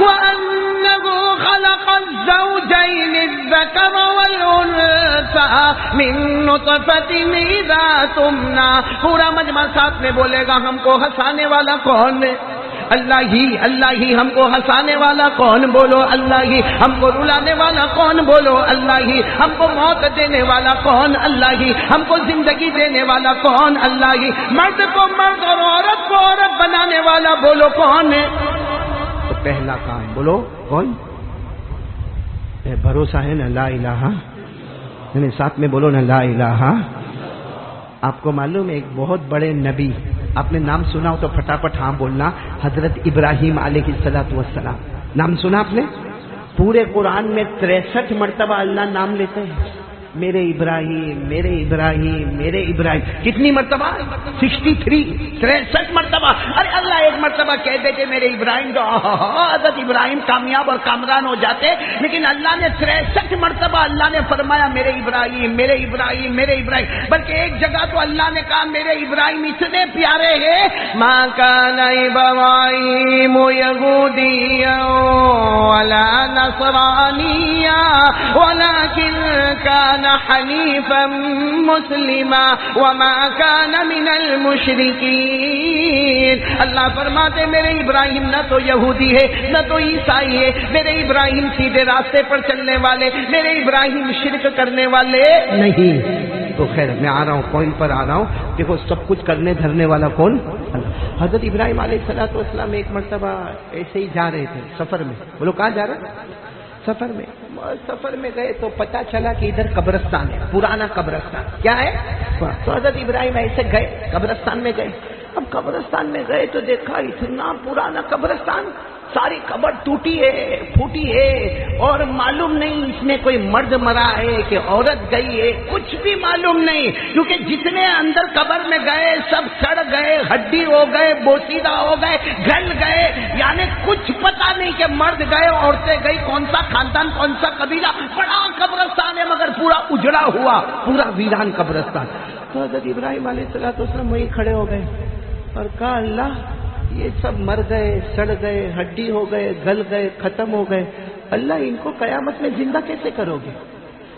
وَأَنَّهُ خَلَقَ الزَّوْجَيْنِ الذَّكَرَ وَالْأُنثَى مِن نُطْفَةٍ إِذَا تُمْنَى. پورا مجمع ساتھ میں بولے گا ہم کو ہنسانے والا کون ہے؟ اللہ ہی. اللہ ہی. ہم کو ہنسانے والا کون؟ بولو اللہ ہی. ہم کو رلانے والا کون؟ بولو اللہ ہی. ہم کو موت دینے والا کون؟ اللہ ہی. ہم کو زندگی دینے والا کون؟ اللہ ہی. مرد کو مرد اور عورت کو عورت بنانے والا بولو کون ہے؟ تو پہلا کام بولو کون؟ بھروسہ ہے نا لا الہ. یعنی ساتھ میں بولو نا لا الہ. آپ کو معلوم ہے ایک بہت بڑے نبی، آپ نے نام سنا ہو تو پھٹافٹ ہاں بولنا، حضرت ابراہیم علیہ السلام. نام سنا آپ نے؟ پورے قرآن میں 63 مرتبہ اللہ نام لیتے ہیں، میرے ابراہیم میرے ابراہیم میرے ابراہیم. کتنی مرتبہ؟ 63. 63 مرتبہ. ارے اللہ ایک مرتبہ کہہ دیتے میرے ابراہیم تو حضرت ابراہیم کامیاب اور کامران ہو جاتے، لیکن اللہ نے 63 مرتبہ اللہ نے فرمایا میرے ابراہیم میرے ابراہیم میرے ابراہیم. بلکہ ایک جگہ تو اللہ نے کہا میرے ابراہیم اتنے پیارے ہیں، ما کان ابراہیم یہودیا ولا نصرانیا ولکن کان حنیفا مسلما وما کان من المشرکین. اللہ فرماتے میرے ابراہیم نہ تو یہودی ہے نہ تو عیسائی ہے، میرے ابراہیم سیدھے راستے پر چلنے والے، میرے ابراہیم شرک کرنے والے نہیں. تو خیر میں آ رہا ہوں، پوائنٹ پر آ رہا ہوں. دیکھو سب کچھ کرنے دھرنے والا کون؟ اللہ. حضرت ابراہیم علیہ السلام ایک مرتبہ ایسے ہی جا رہے تھے سفر میں. بولو کہاں جا رہے؟ سفر میں گئے تو پتا چلا کہ ادھر قبرستان ہے، پرانا قبرستان. کیا ہے؟ تو حضرت ابراہیم ایسے گئے قبرستان میں گئے. اب قبرستان میں گئے تو دیکھا اتنا پرانا قبرستان، ساری قبر ٹوٹی ہے پھوٹی ہے، اور معلوم نہیں اس میں کوئی مرد مرا ہے کہ عورت گئی ہے، کچھ بھی معلوم نہیں. کیونکہ جتنے اندر قبر میں گئے سب سڑ گئے، ہڈی ہو گئے، بوسیدہ ہو گئے، گل گئے، یعنی کچھ کچھ پتا نہیں کہ مرد گئے عورتیں گئی، کون سا خاندان کون سا قبیلہ، بڑا قبرستان ہے مگر پورا اجڑا ہوا، پورا ویران قبرستان۔ تو حضرت ابراہیم علیہ السلام وہیں کھڑے ہو گئے اور کہا اللہ یہ سب مر گئے، سڑ گئے، ہڈی ہو گئے، گل گئے، ختم ہو گئے، اللہ ان کو قیامت میں زندہ کیسے کرو گے؟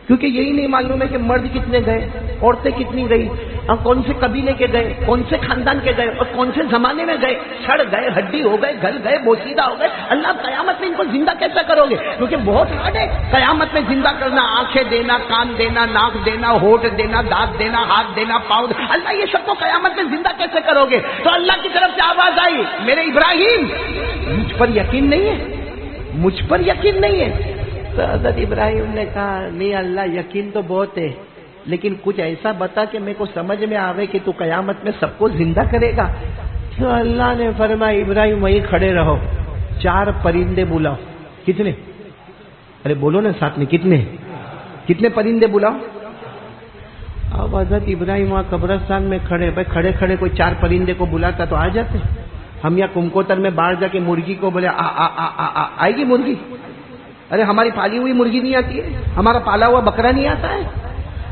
کیونکہ یہی نہیں معلوم ہے کہ مرد کتنے گئے، عورتیں کتنی گئی، اور کون سے قبیلے کے گئے، کون سے خاندان کے گئے اور کون سے زمانے میں گئے، سڑ گئے، ہڈی ہو گئے، گل گئے، بوسیدہ ہو گئے، اللہ قیامت میں ان کو زندہ کیسے کرو گے؟ کیونکہ بہت ہارڈ ہے قیامت میں زندہ کرنا، آنکھیں دینا، کان دینا، ناک دینا، ہونٹ دینا، دانت دینا، ہاتھ دینا، پاؤں دینا، اللہ یہ سب کو قیامت میں زندہ کیسے کرو گے؟ تو اللہ کی طرف سے آواز آئی، میرے ابراہیم مجھ پر یقین نہیں ہے، مجھ پر یقین نہیں ہے؟ تو حضرت ابراہیم نے کہا نہیں اللہ یقین تو بہت ہے، لیکن کچھ ایسا بتا کہ میرے کو سمجھ میں آوے کہ تو قیامت میں سب کو زندہ کرے گا۔ تو اللہ نے فرمایا ابراہیم وہیں کھڑے رہو، 4 پرندے بلاؤ۔ کتنے؟ ارے بولو نا ساتھ میں، کتنے پرندے بلاؤ؟ اب حضرت ابراہیم وہاں قبرستان میں کھڑے، بھائی کھڑے کھڑے کوئی 4 پرندے کو بلاتا تو آ جاتے۔ ہم یا کمکوتر میں باہر جا کے مرغی کو بولے آئے گی مرغی؟ ارے ہماری پالی ہوئی مرغی نہیں آتی ہے، ہمارا پالا ہوا بکرا نہیں آتا ہے؟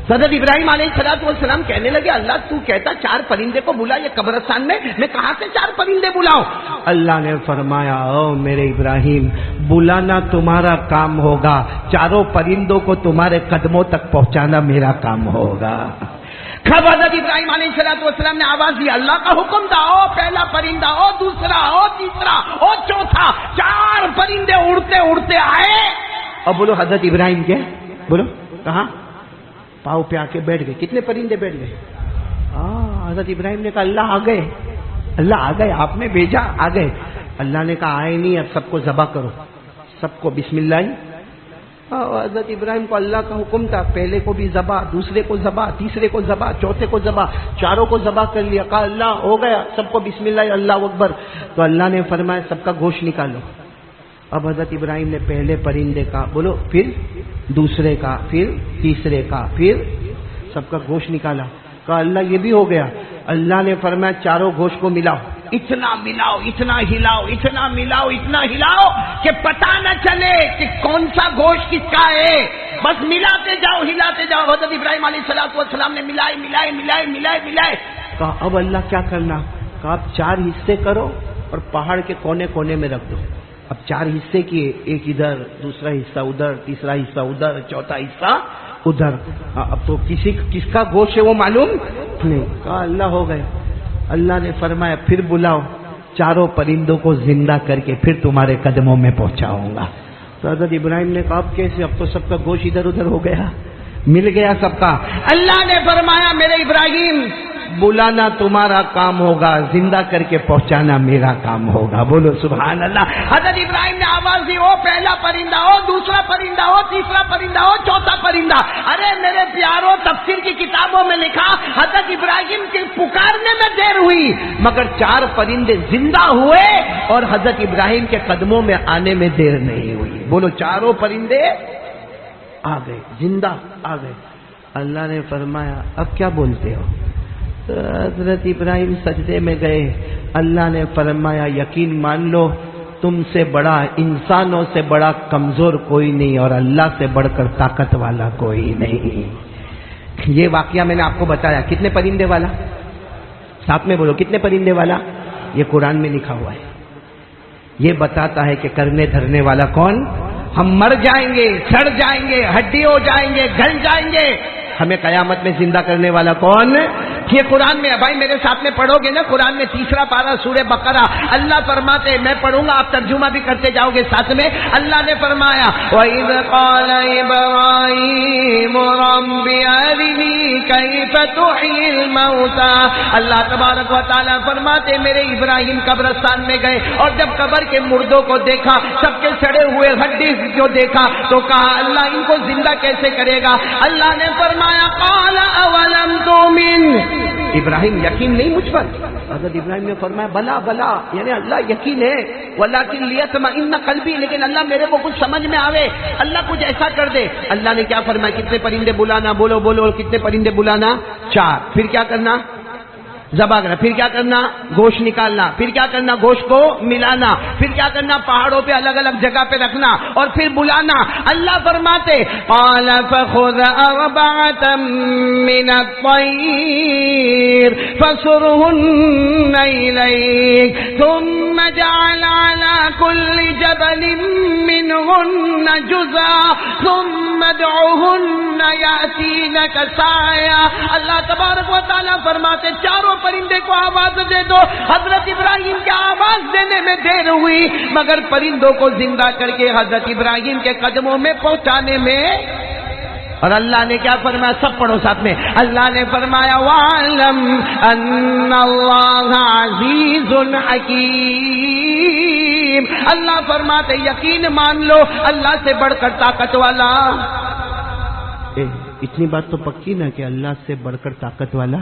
حضرت ابراہیم علیہ السلام کہنے لگے اللہ تو کہتا 4 پرندے کو بلا یہ قبرستان میں کہاں سے 4 پرندے بلاؤں؟ اللہ نے فرمایا او میرے ابراہیم بلانا تمہارا کام ہوگا، 4 پرندوں کو تمہارے قدموں تک پہنچانا میرا کام ہوگا۔ کب حضرت ابراہیم علیہ السلام نے آواز دی، اللہ کا حکم تھا، او پہلا پرندہ، او دوسرا، او تیسرا، او چوتھا، 4 پرندے اڑتے اڑتے آئے اور بولو حضرت ابراہیم کے بولو کہاں پاؤں پہ آ کے بیٹھ گئے۔ کتنے پرندے بیٹھ گئے؟ حضرت ابراہیم نے کہا اللہ آ گئے، اللہ آ گئے، آپ نے بھیجا آ گئے۔ اللہ نے کہا آئے نہیں، اب سب کو ذبح کرو، سب کو بسم اللہ۔ حضرت ابراہیم کو اللہ کا حکم تھا، پہلے کو بھی ذبح، دوسرے کو ذبح، تیسرے کو ذبح، چوتھے کو ذبح، 4 کو ذبح کر لیا۔ کہا اللہ ہو گیا، سب کو بسم اللہ اللہ اکبر۔ تو اللہ نے فرمایا سب کا گوشت نکالو۔ اب حضرت ابراہیم نے پہلے پرندے کا بولو، پھر دوسرے کا، پھر تیسرے کا، پھر سب کا گوشت نکالا۔ کہا اللہ یہ بھی ہو گیا۔ اللہ نے فرمایا 4 گوشت کو ملاؤ، اتنا ملاؤ، اتنا ہلاؤ، اتنا ملاؤ، اتنا ہلاؤ کہ پتہ نہ چلے کہ کون سا گوشت کس کا ہے، بس ملاتے جاؤ، ہلاتے جاؤ۔ حضرت ابراہیم علیہ السلام نے ملائے۔ کہا اب اللہ کیا کرنا؟ کہا اب 4 حصے کرو اور پہاڑ کے کونے کونے میں رکھ دو۔ اب 4 حصے کیے، ایک ادھر، دوسرا حصہ ادھر، تیسرا حصہ ادھر، چوتھا حصہ ادھر۔ اب تو کس کا گوشت ہے وہ معلوم نہیں۔ کہا اللہ ہو گئے۔ اللہ نے فرمایا پھر بلاؤ، 4 پرندوں کو زندہ کر کے پھر تمہارے قدموں میں پہنچاؤں گا۔ تو حضرت ابراہیم نے کہا اب کیسے؟ اب تو سب کا گوشت ادھر ادھر ہو گیا، مل گیا سب کا۔ اللہ نے فرمایا میرے ابراہیم بلانا تمہارا کام ہوگا، زندہ کر کے پہنچانا میرا کام ہوگا۔ بولو سبحان اللہ۔ حضرت ابراہیم نے آواز دی، او پہلا پرندہ، او دوسرا پرندہ، او تیسرا پرندہ، او چوتھا پرندہ۔ ارے میرے پیاروں تفسیر کی کتابوں میں لکھا حضرت ابراہیم کے پکارنے میں دیر ہوئی مگر 4 پرندے زندہ ہوئے اور حضرت ابراہیم کے قدموں میں آنے میں دیر نہیں ہوئی۔ بولو 4 پرندے آ گئے، زندہ آ گئے۔ اللہ نے فرمایا اب کیا بولتے ہو؟ حضرت ابراہیم سجدے میں گئے۔ اللہ نے فرمایا یقین مان لو تم سے بڑا، انسانوں سے بڑا کمزور کوئی نہیں اور اللہ سے بڑھ کر طاقت والا کوئی نہیں۔ یہ واقعہ میں نے آپ کو بتایا کتنے پرندے والا، ساتھ میں بولو کتنے پرندے والا؟ یہ قرآن میں لکھا ہوا ہے۔ یہ بتاتا ہے کہ کرنے دھرنے والا کون؟ ہم مر جائیں گے، سڑ جائیں گے، ہڈی ہو جائیں گے، گل جائیں گے، ہمیں قیامت میں زندہ کرنے والا کون؟ یہ قرآن میں بھائی میرے ساتھ میں پڑھو گے نا، قرآن میں 3 پارہ سورہ بقرہ، اللہ فرماتے، میں پڑھوں گا آپ ترجمہ بھی کرتے جاؤ گے ساتھ میں۔ اللہ نے فرمایا وَإِذْ قَالَ إِبْرَاهِيمُ رَبِّ أَرِنِي كَيْفَ تُحْيِي الْمَوْتَى۔ اللہ تبارک و تعالیٰ فرماتے میرے ابراہیم قبرستان میں گئے اور جب قبر کے مردوں کو دیکھا، سب کے سڑے ہوئے ہڈی کو دیکھا تو کہا اللہ ان کو زندہ کیسے کرے گا؟ اللہ نے فرمایا قَالَ أَوَلَمْ تُؤْمِنْ، ابراہیم یقین نہیں مجھ پر؟ حضرت ابراہیم نے فرمایا بلا بلا، یعنی اللہ یقین ہے، وَلَٰكِن لِيَطْمَئِنَّ قَلْبِي، لیکن اللہ میرے کو کچھ سمجھ میں آوے، اللہ کچھ ایسا کر دے۔ اللہ نے کیا فرمایا؟ کتنے پرندے بلانا؟ بولو بولو کتنے پرندے بلانا؟ 4۔ پھر کیا کرنا؟ ذبح کرنا۔ پھر کیا کرنا؟ گوشت نکالنا۔ پھر کیا کرنا؟ گوشت کو ملانا۔ پھر پھر کیا کرنا؟ پہاڑوں پہ الگ الگ جگہ پہ رکھنا اور پھر بلانا. اللہ فرماتے قال فخذ أربعة من الطير فصرهن إليك ثم اجعل على كل جبل منهن جزءا ثم ادعهن يأتينك سعيا. اللہ تبارک و تعالیٰ فرماتے چاروں پرندے کو آواز دے دو. حضرت ابراہیم کے آواز دینے میں دیر ہوئی مگر پرندوں کو زندہ کر کے حضرت ابراہیم کے قدموں میں پہنچانے میں. اور اللہ نے کیا فرمایا؟ سب پڑھو ساتھ میں. اللہ نے فرمایا وَاعْلَمْ أَنَّ اللَّهَ عَزِيزٌ حَكِيمٌ. اللہ فرماتے یقین مان لو اللہ سے بڑھ کر طاقت والا. اتنی بات تو پکی نا کہ اللہ سے بڑھ کر طاقت والا.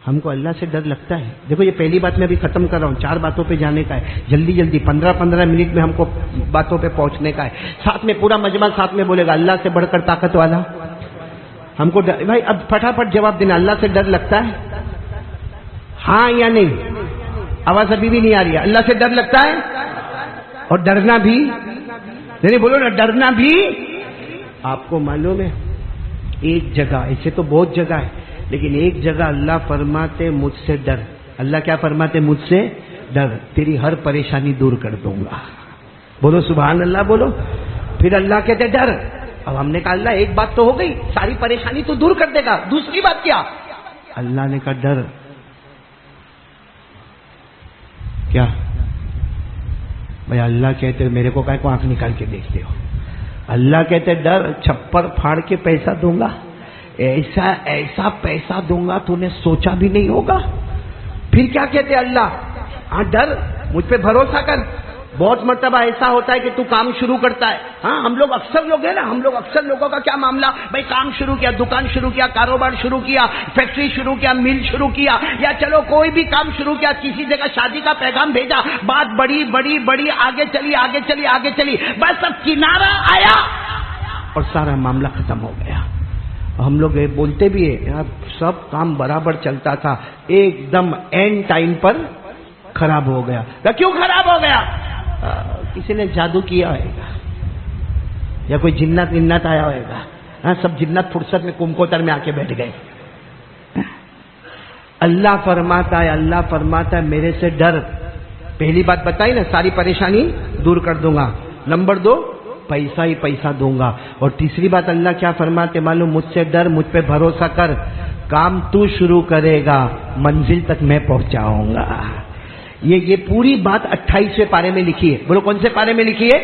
ہم کو اللہ سے ڈر لگتا ہے. دیکھو یہ پہلی بات میں ابھی ختم کر رہا ہوں. 4 باتوں پہ جانے کا ہے. جلدی جلدی 15 منٹ میں ہم کو باتوں پہ پہنچنے کا ہے. ساتھ میں پورا مجمع ساتھ میں بولے گا اللہ سے بڑھ کر طاقت والا. ہم کو بھائی اب پھٹافٹ جواب دینا. اللہ سے ڈر لگتا ہے ہاں یا نہیں؟ آواز ابھی بھی نہیں آ رہی ہے. اللہ سے ڈر لگتا ہے اور ڈرنا بھی نہیں. بولو نا ڈرنا بھی. آپ کو معلوم ہے ایک جگہ, ایسے تو بہت جگہ ہے لیکن ایک جگہ اللہ فرماتے مجھ سے ڈر. اللہ کیا فرماتے؟ مجھ سے ڈر, تیری ہر پریشانی دور کر دوں گا. بولو سبحان اللہ بولو. پھر اللہ کہتے ڈر. اب ہم نے کہا اللہ ایک بات تو ہو گئی, ساری پریشانی تو دور کر دے گا, دوسری بات کیا؟ اللہ نے کہا ڈر. کیا بھائی اللہ کہتے میرے کو کہے کو آنکھ نکال کے دیکھتے ہو؟ اللہ کہتے ڈر, چھپر پھاڑ کے پیسہ دوں گا, ایسا ایسا پیسہ دوں گا تو نے سوچا بھی نہیں ہوگا. پھر کیا کہتے اللہ؟ ہاں ڈر, مجھ پہ بھروسہ کر. بہت مرتبہ ایسا ہوتا ہے کہ تو کام شروع کرتا ہے. ہاں ہم لوگ اکثر لوگ ہیں نا, ہم لوگ اکثر لوگوں کا کیا معاملہ بھائی, کام شروع کیا, دکان شروع کیا, کاروبار شروع کیا, فیکٹری شروع کیا, مل شروع کیا, یا چلو کوئی بھی کام شروع کیا, کسی جگہ شادی کا پیغام بھیجا, بات بڑی بڑی بڑی آگے چلی آگے چلی آگے چلی, بس اب کنارہ آیا اور سارا معاملہ ختم ہو گیا. ہم لوگ بولتے بھی ہیں سب کام برابر چلتا تھا, ایک دم اینڈ ٹائم پر خراب ہو گیا. کیوں خراب ہو گیا؟ کسی نے جادو کیا ہوئے گا یا کوئی جنات منت آیا ہوئے گا. سب جنات فرصت میں کمکوتر میں آ کے بیٹھ گئے. اللہ فرماتا ہے میرے سے ڈر. پہلی بات بتائی نا, ساری پریشانی دور کر دوں گا. نمبر 2 پیسہ ہی پیسہ دوں گا. اور تیسری بات اللہ کیا فرماتے معلوم؟ مجھ سے ڈر, مجھ پہ بھروسہ کر, کام تو شروع کرے گا, منزل تک میں پہنچاؤں گا. یہ پوری بات 28ویں پارے میں لکھی ہے. بولو کون سے پارے میں لکھی ہے؟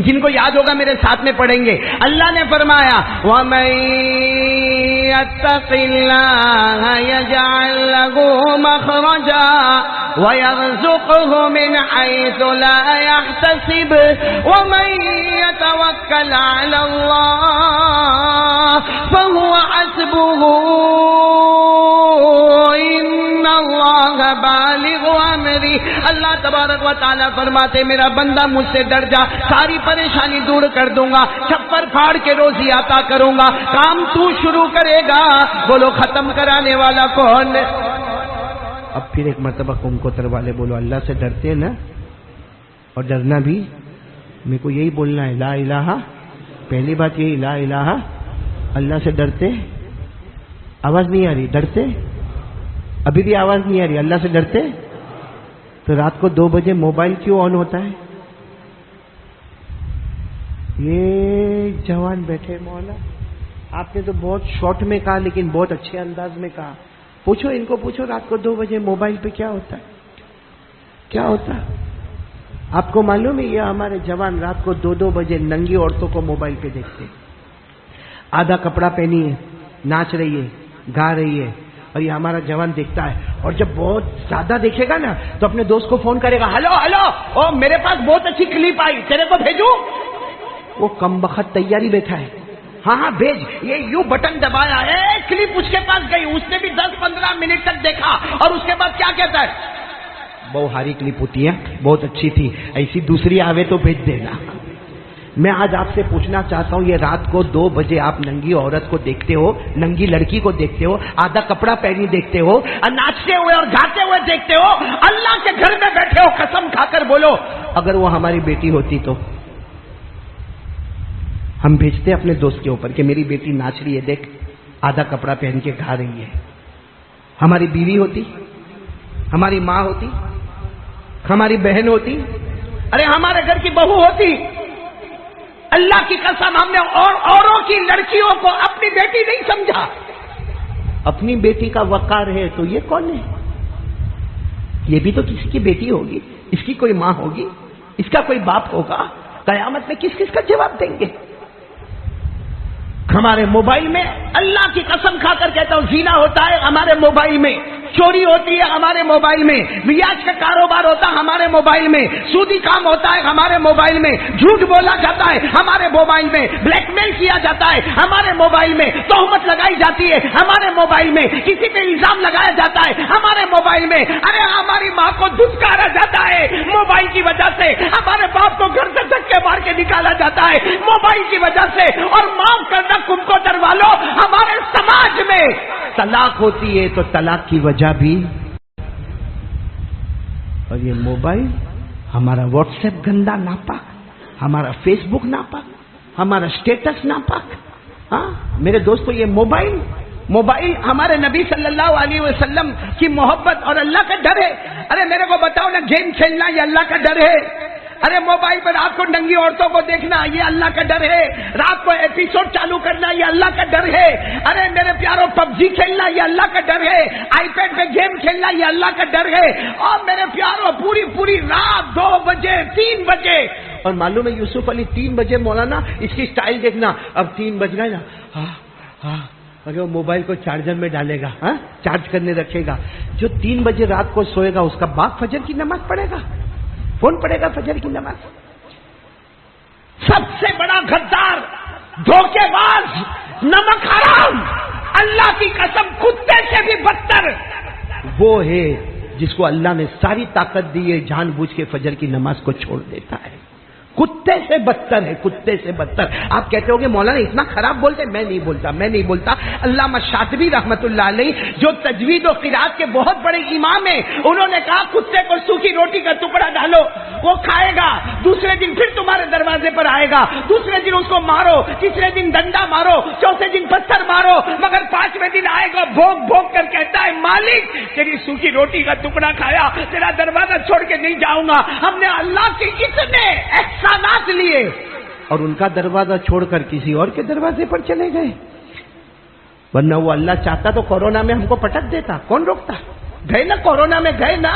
جن کو یاد ہوگا میرے ساتھ میں پڑھیں گے. اللہ نے فرمایا وَمَن يَتَّقِ اللَّهَ يَجْعَل لَّهُ مَخْرَجًا وَيَرْزُقْهُ مِنْ حَيْثُ لَا يَحْتَسِبُ وَمَن يَتَوَكَّلْ عَلَى اللَّهِ فَهُوَ حَسْبُهُ إِنَّ اللَّهَ بَالِغُ أَمْرِهِ. اللہ تبارک و تعالیٰ فرماتے میرا بندہ مجھ سے ڈر جا, ساری پریشانی دور کر دوں گا, چھپر پھاڑ کے روزی عطا کروں گا, کام تو شروع کرے گا. بولو ختم کرانے والا کون؟ اب پھر ایک مرتبہ قوم کو والے بولو اللہ سے ڈرتے ہیں نا, اور ڈرنا بھی میرے کو یہی بولنا ہے لا الہ. پہلی بات یہی لا الہ. اللہ سے ڈرتے, آواز نہیں آ رہی, ڈرتے ابھی بھی آواز نہیں آ رہی, اللہ سے ڈرتے. تو رات کو 2 بجے موبائل کیوں آن ہوتا ہے؟ یہ جوان بیٹھے مولا, آپ نے تو بہت شارٹ میں کہا لیکن بہت اچھے انداز میں کہا. پوچھو ان کو, پوچھو رات کو 2 بجے موبائل پہ کیا ہوتا ہے, کیا ہوتا ہے؟ آپ کو معلوم ہے یہ ہمارے جوان رات کو 2 بجے ننگی عورتوں کو موبائل پہ دیکھتے, آدھا کپڑا پہنی ہے, ناچ رہی ہے, گا رہی ہے, اور یہ ہمارا جوان دیکھتا ہے. اور جب بہت زیادہ دیکھے گا نا تو اپنے دوست کو فون کرے گا, ہلو او میرے پاس بہت اچھی کلپ آئی, تیرے کو بھیجوں؟ وہ کم بخت تیاری بیٹھا ہے, ہاں بھیج, یہ یوں بٹن دبایا ہے, کلپ اس کے پاس گئی, اس نے بھی 10-15 منٹ تک دیکھا, اور اس کے بعد کیا کہتا ہے؟ بہت ہاری کلپ ہوتی ہے, بہت اچھی تھی, ایسی دوسری آوے تو بھیج دینا. میں آج آپ سے پوچھنا چاہتا ہوں, یہ رات کو 2 بجے آپ ننگی عورت کو دیکھتے ہو, ننگی لڑکی کو دیکھتے ہو, آدھا کپڑا پہنی دیکھتے ہو, ناچتے ہوئے اور گاتے ہوئے دیکھتے ہو, اللہ کے گھر میں بیٹھے ہو, قسم کھا کر بولو اگر وہ ہماری بیٹی ہوتی تو ہم بھیجتے اپنے دوست کے اوپر کہ میری بیٹی ناچ رہی ہے، دیکھ آدھا کپڑا پہن کے گا رہی ہے. ہماری بیوی ہوتی، ہماری ماں ہوتی، ہماری بہن ہوتی، ارے ہمارے گھر کی بہو ہوتی. اللہ کی قسم ہم نے اوروں کی لڑکیوں کو اپنی بیٹی نہیں سمجھا. اپنی بیٹی کا وقار ہے تو یہ کون ہے؟ یہ بھی تو کسی کی بیٹی ہوگی، اس کی کوئی ماں ہوگی، اس کا کوئی باپ ہوگا. قیامت میں کس کس کا جواب دیں گے؟ ہمارے موبائل میں اللہ کی قسم کھا کر کہتا ہوں زنا ہوتا ہے ہمارے موبائل میں، چوری ہوتی ہے ہمارے موبائل میں، ریاض کا کاروبار ہوتا ہے ہمارے موبائل میں، سودی کام ہوتا ہے ہمارے موبائل میں، جھوٹ بولا جاتا ہے ہمارے موبائل میں، بلیک میل کیا جاتا ہے ہمارے موبائل میں، تہمت لگائی جاتی ہے ہمارے موبائل میں، کسی پہ الزام لگایا جاتا ہے ہمارے موبائل میں. ارے ہماری ماں کو دھتکارا جاتا ہے موبائل کی وجہ سے، ہمارے باپ کو گھر سے دھکے مار کے نکالا جاتا ہے موبائل کی وجہ سے. اور معاف کرنا کم کو در والوں، ہمارے سماج میں طلاق ہوتی ہے تو طلاق کی وجہ بھی، اور یہ موبائل ہمارا واٹس ایپ گندا ناپاک، ہمارا فیس بک ناپاک، ہمارا اسٹیٹس ناپاک. ہاں میرے دوستو، یہ موبائل ہمارے نبی صلی اللہ علیہ وسلم کی محبت اور اللہ کا ڈر ہے. ارے میرے کو بتاؤ نا، گیم کھیلنا یہ اللہ کا ڈر ہے. ارے موبائل پر رات کو ننگی عورتوں کو دیکھنا یہ اللہ کا ڈر ہے. رات کو ایپیسوڈ چالو کرنا یہ اللہ کا ڈر ہے. ارے میرے پیاروں، پب جی کھیلنا یہ اللہ کا ڈر ہے. آئی پیڈ پہ گیم کھیلنا یہ اللہ کا ڈر ہے. اور میرے پیاروں، پوری رات 2 بجے 3 بجے، اور معلوم ہے یوسف علی 3 بجے، مولانا اس کی سٹائل دیکھنا، اب 3 بج گئے نا، اگر وہ موبائل کو چارجر میں ڈالے گا، چارج کرنے رکھے گا. جو 3 بجے رات کو سوئے گا اس کا باپ فجر کی نماز پڑھے گا، کون پڑھے گا فجر کی نماز؟ سب سے بڑا غدار، دھوکے باز، نمک حرام، اللہ کی قسم کتے سے بھی بدتر وہ ہے جس کو اللہ نے ساری طاقت دی ہے، جان بوجھ کے فجر کی نماز کو چھوڑ دیتا ہے. کتے سے بدتر ہے، کتے سے بدتر. آپ کہتے ہو کہ مولانا اتنا خراب بولتے؟ میں نہیں بولتا. علامہ شاطبی رحمت اللہ علیہ جو تجوید و قرات کے بہت بڑے امام ہیں، انہوں نے کہا کتے کو سوکھی روٹی کا ٹکڑا ڈالو، وہ کھائے گا، دوسرے دن پھر تمہارے دروازے پر آئے گا، دوسرے دن اس کو مارو، تیسرے دن ڈنڈا مارو، چوتھے دن پتھر مارو، مگر 5ویں دن آئے گا بھوک کر کہتا ہے مالک تیری سوکھی روٹی کا ٹکڑا کھایا، تیرا دروازہ چھوڑ کے نہیں جاؤں گا. ہم نے اللہ کے اتنے احسانات لیے اور ان کا دروازہ چھوڑ کر کسی اور کے دروازے پر چلے گئے. ورنہ وہ اللہ چاہتا تو کورونا میں ہم کو پٹک دیتا، کون روکتا؟ گئے نا کورونا میں، گئے نا.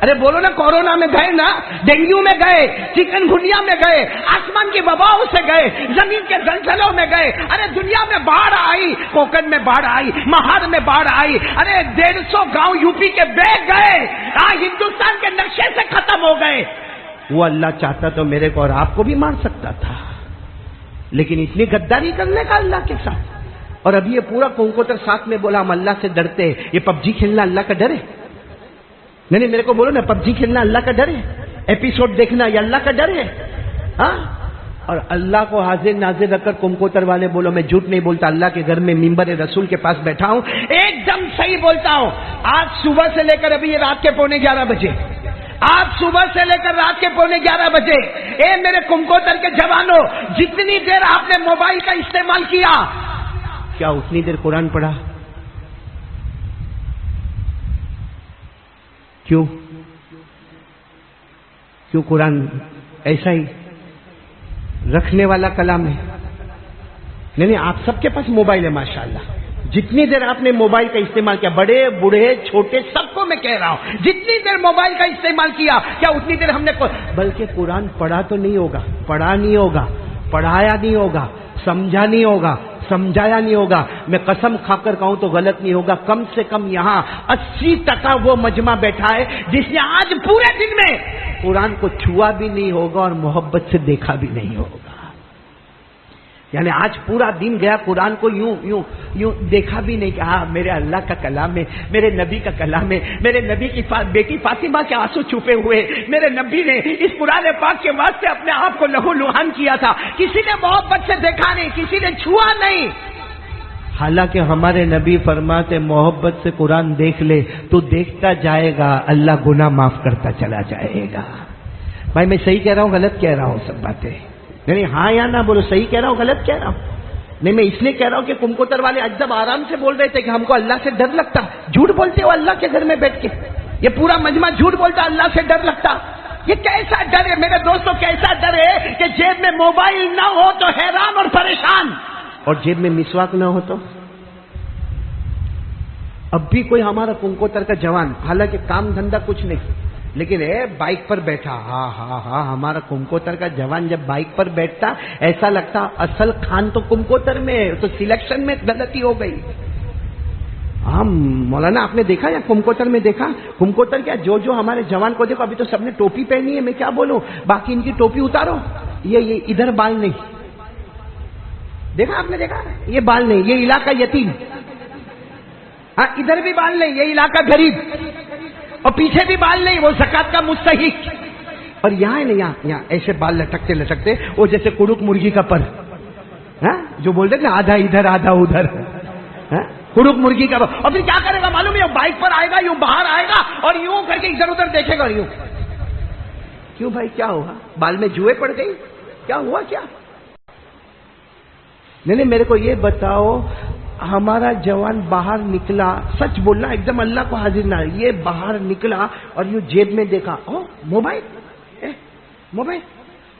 ارے بولو نا، کورونا میں گئے نا، ڈینگیو میں گئے، چکن گنیا میں گئے، آسمان کی وباؤں سے گئے، زمین کے زلزلوں میں گئے. ارے دنیا میں باڑھ آئی، کوکن میں باڑھ آئی، مہاڑ میں باڑھ آئی. ارے 150 گاؤں یوپی کے بہ گئے، ہندوستان کے نقشے سے ختم ہو گئے. وہ اللہ چاہتا تو میرے کو اور آپ کو بھی مار سکتا تھا، لیکن اتنی غداری کرنے کا اللہ کے ساتھ. اور ابھی یہ پورا کنکوٹر ساتھ میں بولا ہم اللہ سے ڈرتے ہیں. یہ پب جی کھیلنا اللہ کا ڈر ہے؟ نہیں میرے کو بولو نا، پب جی کھیلنا اللہ کا ڈر ہے؟ ایپیسوڈ دیکھنا یہ اللہ کا ڈر ہے؟ ہاں. اور اللہ کو حاضر ناظر رکھ کر کنکوٹر والے بولو میں جھوٹ نہیں بولتا، اللہ کے گھر میں ممبر رسول کے پاس بیٹھا ہوں، ایک دم صحیح بولتا ہوں. آج صبح سے لے کر ابھی یہ رات کے 11:45 بجے، آج صبح سے لے کر رات کے 11:45 بجے، اے میرے کنکوٹر کے جوانوں، جتنی دیر آپ نے موبائل کا استعمال کیا، کیا اتنی دیر قرآن پڑھا؟ کیوں قرآن ایسا ہی رکھنے والا کلام ہے؟ نہیں آپ سب کے پاس موبائل ہے ماشاءاللہ. جتنی دیر آپ نے موبائل کا استعمال کیا، بڑے بوڑھے چھوٹے سب کو میں کہہ رہا ہوں، جتنی دیر موبائل کا استعمال کیا، کیا اتنی دیر ہم نے بلکہ قرآن پڑھا تو نہیں ہوگا، پڑھا نہیں ہوگا، پڑھایا نہیں ہوگا، سمجھا نہیں ہوگا، سمجھایا نہیں ہوگا. میں قسم کھا کر کہوں تو غلط نہیں ہوگا، کم سے کم یہاں 80% وہ مجمع بیٹھا ہے جس نے آج پورے دن میں قرآن کو چھوا بھی نہیں ہوگا اور محبت سے دیکھا بھی نہیں ہوگا. یعنی آج پورا دن گیا قرآن کو یوں دیکھا بھی نہیں کہ ہاں میرے اللہ کا کلام ہے، میرے نبی کا کلام ہے، میرے نبی کی بیٹی فاطمہ کے آنسو چھپے ہوئے، میرے نبی نے اس قرآن پاک کے واسطے اپنے آپ کو لہو لہان کیا تھا. کسی نے محبت سے دیکھا نہیں، کسی نے چھوا نہیں. حالانکہ ہمارے نبی فرماتے محبت سے قرآن دیکھ لے تو دیکھتا جائے گا، اللہ گناہ معاف کرتا چلا جائے گا. بھائی میں صحیح کہہ رہا ہوں غلط کہہ رہا ہوں سب باتیں؟ نہیں ہاں یا نہ بولو، صحیح کہہ رہا ہوں غلط کہہ رہا ہوں؟ نہیں میں اس لیے کہہ رہا ہوں کہ کمکوتر والے اجزب آرام سے بول رہے تھے کہ ہم کو اللہ سے ڈر لگتا. جھوٹ بولتے ہو اللہ کے گھر میں بیٹھ کے، یہ پورا مجمع جھوٹ بولتا اللہ سے ڈر لگتا. یہ کیسا ڈر ہے میرے دوستوں؟ کیسا ڈر ہے کہ جیب میں موبائل نہ ہو تو حیران اور پریشان، اور جیب میں مسواک نہ ہو تو؟ اب بھی کوئی ہمارا کمکوتر کا جوان، حالانکہ کام دھندا کچھ نہیں، لیکن بائک پر بیٹھا، ہاں ہاں ہاں ہمارا کمکوتر کا جوان جب بائک پر بیٹھتا ایسا لگتا اصل خان تو کمکوتر میں، تو سلیکشن میں غلطی ہو گئی. ہاں مولانا آپ نے دیکھا یا کمکوتر میں دیکھا؟ کمکوتر کیا جو ہمارے جوان کو دیکھو، ابھی تو سب نے ٹوپی پہنی ہے، میں کیا بولوں، باقی ان کی ٹوپی اتارو، یہ ادھر بال نہیں، دیکھا آپ نے؟ دیکھا یہ بال نہیں، یہ علاقہ یتیم، ہاں ادھر بھی بال نہیں، یہ علاقہ غریب، اور پیچھے بھی بال نہیں، وہ زکات کا مستحق. اور یہاں ہے نا، یہاں ایسے بال لٹکتے لٹکتے وہ جیسے کڑک مرغی کا پر، ہاں جو بولتے نا آدھا ادھر آدھا ادھر، کڑک مرغی کا. اور پھر کیا کرے گا معلوم ہے؟ بائک پر آئے گا، یوں باہر آئے گا اور یوں کر کے ادھر ادھر دیکھے گا، یوں. کیوں بھائی کیا ہوا؟ بال میں جوئے پڑ گئی؟ کیا ہوا کیا؟ نہیں میرے کو یہ بتاؤ، ہمارا جوان باہر نکلا، سچ بولنا ایک دم اللہ کو حاضر نہ، یہ باہر نکلا اور یوں جیب میں دیکھا، او موبائل، موبائل،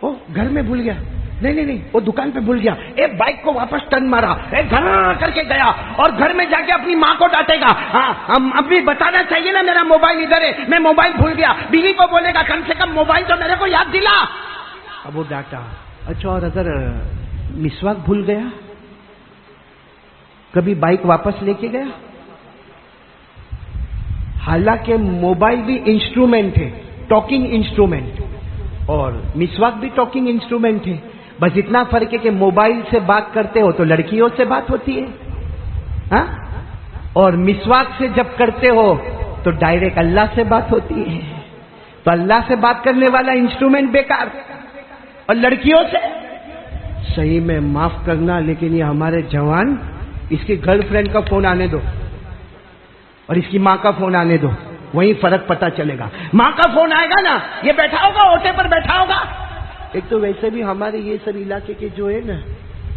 او گھر میں بھول گیا، نہیں وہ دکان پہ بھول گیا، بائک کو واپس ٹرن مارا، گھر کر کے گیا اور گھر میں جا کے اپنی ماں کو ڈانٹے گا، ہاں ابھی بتانا چاہیے نا میرا موبائل ادھر ہے، میں موبائل بھول گیا. بیوی کو بولے گا کم سے کم موبائل تو میرے کو یاد دلا. اب وہ ڈانٹا. اچھا اور اگر مسواک بھول گیا، کبھی بائک واپس لے کے گیا؟ حالانکہ موبائل بھی انسٹرومنٹ ہے، ٹاکنگ انسٹرومنٹ، اور مسواک بھی ٹاکنگ انسٹرومنٹ ہے. بس اتنا فرق ہے کہ موبائل سے بات کرتے ہو تو لڑکیوں سے بات ہوتی ہے، ہاں، اور مسواک سے جب کرتے ہو تو ڈائریکٹ اللہ سے بات ہوتی ہے. تو اللہ سے بات کرنے والا انسٹرومنٹ بیکار، اور لڑکیوں سے. صحیح میں معاف کرنا، لیکن یہ ہمارے جوان، اس کی گرل فرینڈ کا فون آنے دو اور اس کی ماں کا فون آنے دو، وہیں فرق پتا چلے گا. ماں کا فون آئے گا نا، یہ بیٹھا ہوگا اوٹے پر بیٹھا ہوگا. ایک تو ویسے بھی ہمارے یہ سب علاقے کے جو ہے نا،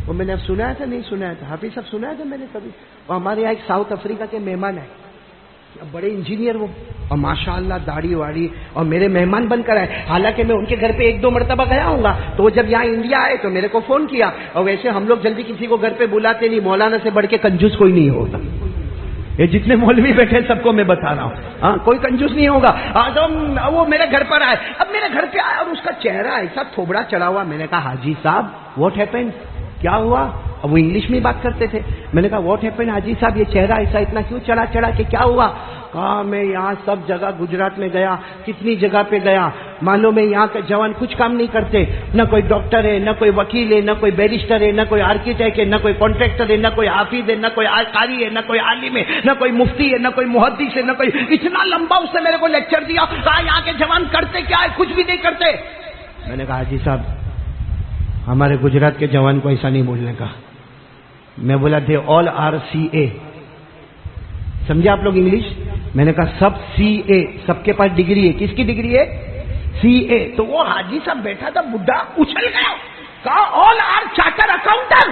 وہ میں نے اب سنایا تھا نہیں سنایا تھا، حافظ صاحب سنایا تھا میں نے کبھی. وہ ہمارے یہاں ایک ساؤتھ افریقہ کے مہمان آئے، بڑے انجینئر وہ، اور ماشاء اللہ داڑھی واڑی، اور میرے مہمان بن کر آئے. حالانکہ میں ان کے گھر پہ 1-2 مرتبہ گیا ہوں گا، تو وہ جب یہاں انڈیا آئے تو میرے کو فون کیا. اور ویسے ہم لوگ جلدی کسی کو گھر پہ بلاتے نہیں، مولانا سے بڑھ کے کنجوس کوئی نہیں ہوتا. یہ جتنے مولوی بیٹھے سب کو میں بتا رہا ہوں، ہاں کوئی کنجوس نہیں ہوگا. وہ میرے گھر پر آئے، اب میرے گھر پہ آیا اور اس کا چہرہ ایسا تھوبڑا چڑھا ہوا. میں نے کہا حاجی صاحب واٹ ہیپن، کیا ہوا؟ اب وہ انگلش میں بات کرتے تھے. میں نے کہا واٹ ہیپن حاجی صاحب، یہ چہرہ ایسا اتنا کیوں چڑھا کہ کیا ہوا؟ کہا میں یہاں سب جگہ گجرات میں گیا، کتنی جگہ پہ گیا، معلوم ہے یہاں کے جوان کچھ کام نہیں کرتے، نہ کوئی ڈاکٹر ہے، نہ کوئی وکیل ہے، نہ کوئی بیرسٹر ہے، نہ کوئی آرکیٹیکٹ ہے، نہ کوئی کانٹریکٹر ہے، نہ کوئی حافظ ہے، نہ کوئی قاری ہے، نہ کوئی عالم ہے، نہ کوئی مفتی ہے، نہ کوئی محدث ہے، نہ کوئی. اتنا لمبا اس نے میرے کو لیکچر دیا. کہا یہاں کے جوان کرتے کیا ہے؟ کچھ بھی نہیں کرتے. میں نے کہا حاجی صاحب ہمارے گجرات کے جوان کو ایسا نہیں بولنے کا. میں بولا دے آل آر CA، سمجھے آپ لوگ انگلش؟ میں نے کہا سب CA، سب کے پاس ڈگری ہے. کس کی ڈگری ہے؟ CA. تو وہ حاجی صاحب بیٹھا تھا بڈھا، اچھل گیا، کہا آل آر چارٹر اکاؤنٹر.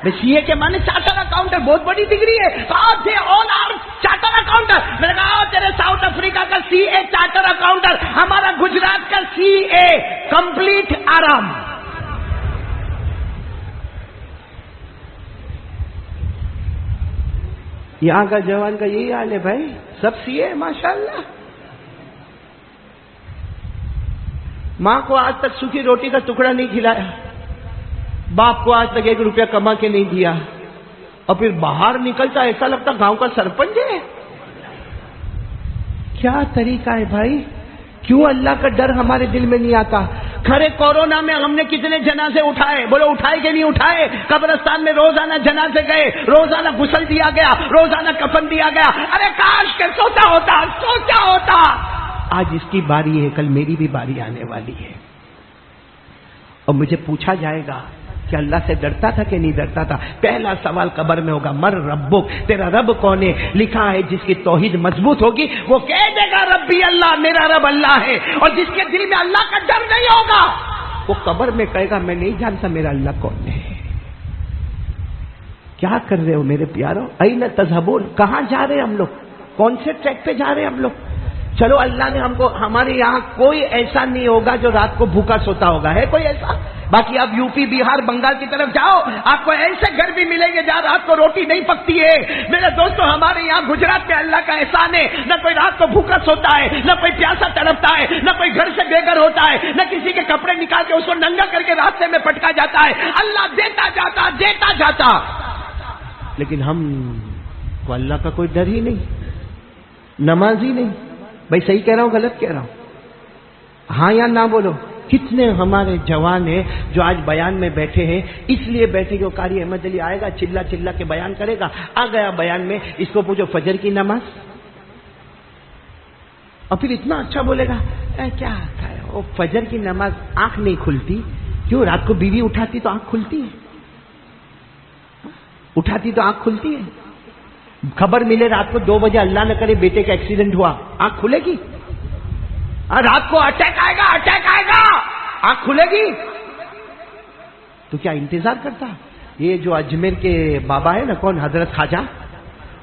میں CA کے معنی چارٹر اکاؤنٹر، بہت بڑی ڈگری ہے. کہا تھے آل آر چارٹر اکاؤنٹر. میں نے کہا تیرے ساؤتھ افریقہ کا CA چارٹر اکاؤنٹر، ہمارا گجرات کا CA کمپلیٹ آرام. یہاں کا جوان کا یہی حال ہے بھائی، سب CA ماشاءاللہ. ماں کو آج تک سوکھی روٹی کا ٹکڑا نہیں کھلایا، باپ کو آج تک 1 روپیہ کما کے نہیں دیا، اور پھر باہر نکلتا ایسا لگتا گاؤں کا سرپنچ ہے. کیا طریقہ ہے بھائی؟ کیوں اللہ کا ڈر ہمارے دل میں نہیں آتا؟ کھڑے کورونا میں ہم نے کتنے جنازے اٹھائے، بولو اٹھائے کہ نہیں اٹھائے؟ قبرستان میں روزانہ جنازے گئے، روزانہ غسل دیا گیا، روزانہ کفن دیا گیا. ارے کاش کہ سوچا ہوتا. آج اس کی باری ہے، کل میری بھی باری آنے والی ہے، اور مجھے پوچھا جائے گا کہ اللہ سے ڈرتا تھا کہ نہیں ڈرتا تھا؟ پہلا سوال قبر میں ہوگا، مر ربک، تیرا رب کون ہے؟ لکھا ہے جس کی توحید مضبوط ہوگی وہ کہہ دے گا ربی اللہ، میرا رب اللہ ہے، اور جس کے دل میں اللہ کا ڈر نہیں ہوگا وہ قبر میں کہے گا میں نہیں جانتا میرا اللہ کون ہے۔ کیا کر رہے ہو میرے پیارو؟ این تذہبون، کہاں جا رہے ہیں ہم لوگ؟ کون سے ٹریک پہ جا رہے ہیں ہم لوگ؟ چلو اللہ نے ہم کو، ہمارے یہاں کوئی ایسا نہیں ہوگا جو رات کو بھوکا سوتا ہوگا، ہے کوئی ایسا؟ باقی آپ یو پی، بہار، بنگال کی طرف جاؤ، آپ کو ایسے گھر بھی ملیں گے جہاں رات کو روٹی نہیں پکتی ہے۔ میرے دوستو ہمارے یہاں گجرات میں اللہ کا احسان ہے، نہ کوئی رات کو بھوکا سوتا ہے، نہ کوئی پیاسا تڑپتا ہے، نہ کوئی گھر سے بے گھر ہوتا ہے، نہ کسی کے کپڑے نکال کے اس کو ننگا کر کے راستے میں پٹکا جاتا ہے۔ اللہ دیتا جاتا دیتا جاتا، لیکن ہم کو اللہ کا کوئی ڈر ہی نہیں، نماز ہی نہیں۔ بھائی صحیح کہہ رہا ہوں غلط کہہ رہا ہوں؟ ہاں یا نہ بولو۔ کتنے ہمارے جوان ہیں جو آج بیان میں بیٹھے ہیں، اس لیے بیٹھے کہ قاری احمد علی آئے گا، چلا چلا کے بیان کرے گا، آ گیا بیان میں، اس کو پوچھو فجر کی نماز، اور پھر اتنا اچھا بولے گا کیا وہ فجر کی نماز آنکھ نہیں کھلتی، کیوں؟ رات کو بیوی اٹھاتی تو آنکھ کھلتی ہے، اٹھاتی تو آنکھ کھلتی ہے۔ خبر ملے رات کو 2 بجے اللہ نہ کرے بیٹے کا ایکسیڈنٹ ہوا، آنکھ کھلے گی؟ رات کو اٹیک آئے گا، اٹیک آئے گا، آنکھ کھلے گی؟ تو کیا انتظار کرتا؟ یہ جو اجمیر کے بابا ہے نا، کون؟ حضرت خواجہ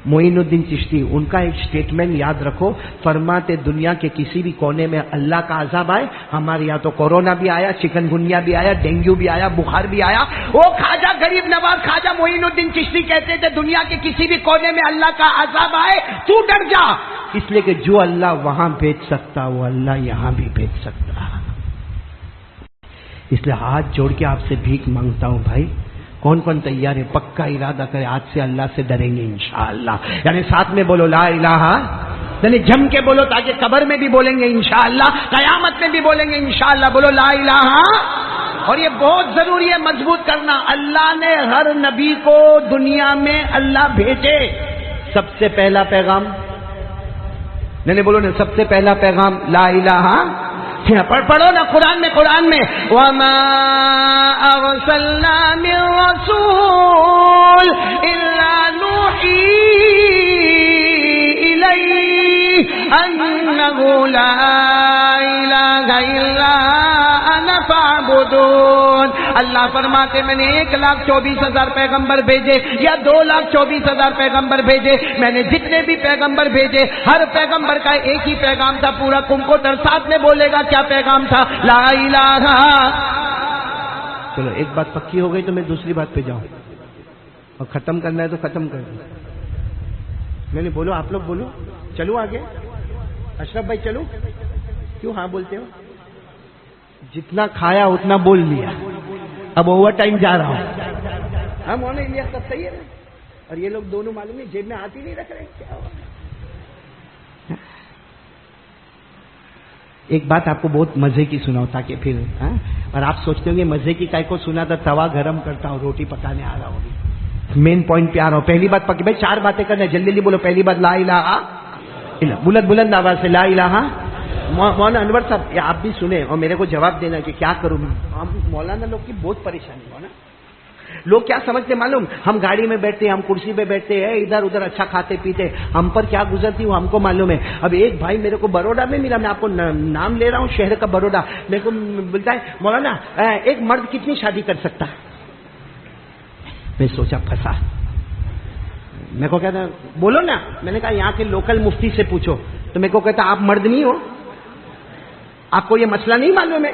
معین الدین چشتی، ان کا ایک سٹیٹمنٹ یاد رکھو، فرماتے دنیا کے کسی بھی کونے میں اللہ کا عذاب آئے، ہمارے یہاں تو کورونا بھی آیا، چکن گنیا بھی آیا، ڈینگو بھی آیا، بخار بھی آیا، وہ خواجہ غریب نواز خواجہ معین الدین چشتی کہتے تھے دنیا کے کسی بھی کونے میں اللہ کا عذاب آئے تو ڈر جا، اس لیے کہ جو اللہ وہاں بھیج سکتا وہ اللہ یہاں بھی بھیج سکتا۔ اس لیے ہاتھ جوڑ کے آپ سے بھیک مانگتا ہوں بھائی، کون کون تیار ہے؟ پکا ارادہ کرے آج سے اللہ سے ڈریں گے انشاءاللہ، یعنی ساتھ میں بولو لا الہ، یعنی جم کے بولو، تاکہ قبر میں بھی بولیں گے انشاءاللہ، قیامت میں بھی بولیں گے انشاءاللہ، بولو لا الہ۔ اور یہ بہت ضروری ہے مضبوط کرنا، اللہ نے ہر نبی کو دنیا میں اللہ بھیجے، سب سے پہلا پیغام، نہیں بولو نا، سب سے پہلا پیغام لا الہ۔ پڑھو نا قرآن میں وَمَا أَرْسَلْنَا مِن رَّسُولٍ إِلَّا نُوحِي إِلَيْهِ أَنَّهُ لَا إِلَٰهَ إِلَّا أَنَا فَاعْبُدُونِ۔ اللہ فرماتے میں نے 1,24,000 پیغمبر بھیجے یا 2,24,000 پیغمبر بھیجے، میں نے جتنے بھی پیغمبر بھیجے ہر پیغمبر کا ایک ہی پیغام تھا، پورا کمکوتر ساتھ میں بولے گا کیا پیغام تھا؟ لا الہ۔ چلو ایک بات پکی ہو گئی تو میں دوسری بات پہ جاؤں، اور ختم کرنا ہے تو ختم کر دوں۔ میں نے بولو، آپ لوگ بولو، چلو آگے، اشرف بھائی چلو، کیوں ہاں بولتے ہو؟ جتنا کھایا اتنا بول لیا، اب اوور ٹائم جا رہا ہوں۔ ہم ہونے لیا سب صحیح ہے نا؟ اور یہ لوگ دونوں معلوم نہیں جیب میں ہاتھ ہی نہیں رکھ رہے، کیا ہوا؟ ایک بات آپ کو بہت مزے کی سناؤ تاکہ پھر اور آپ سوچتے ہوں گے مزے کی کائے کو سنا تھا، توا گرم کرتا ہوں، روٹی پکانے آ رہا ہوگی، مین پوائنٹ پہ آ رہا ہوں۔ پہلی بات پکی بھائی، 4 باتیں کرنا، جلدی جلدی بولو۔ پہلی بات لا الہ، بلند آواز سے لا الہ۔ مولانا انور صاحب یہ آپ بھی سنیں اور میرے کو جواب دینا کہ کیا کروں۔ ہم مولانا لوگ کی بہت پریشانی ہو نا، لوگ کیا سمجھتے معلوم؟ ہم گاڑی میں بیٹھتے ہیں، ہم کرسی پہ بیٹھتے ہیں، ادھر ادھر اچھا کھاتے پیتے، ہم پر کیا گزرتی وہ ہم کو معلوم ہے۔ اب ایک بھائی میرے کو بروڈا میں ملا، میں آپ کو نام لے رہا ہوں شہر کا، بروڈا، میرے کو بولتا ہے مولانا ایک مرد کتنی شادی کر سکتا؟ میں سوچا پھنسا، میرے کو کہتا بولو نا، میں نے کہا یہاں کے لوکل مفتی سے پوچھو، تو میرے کو کہتا آپ مرد نہیں ہو، آپ کو یہ مسئلہ نہیں معلوم ہے؟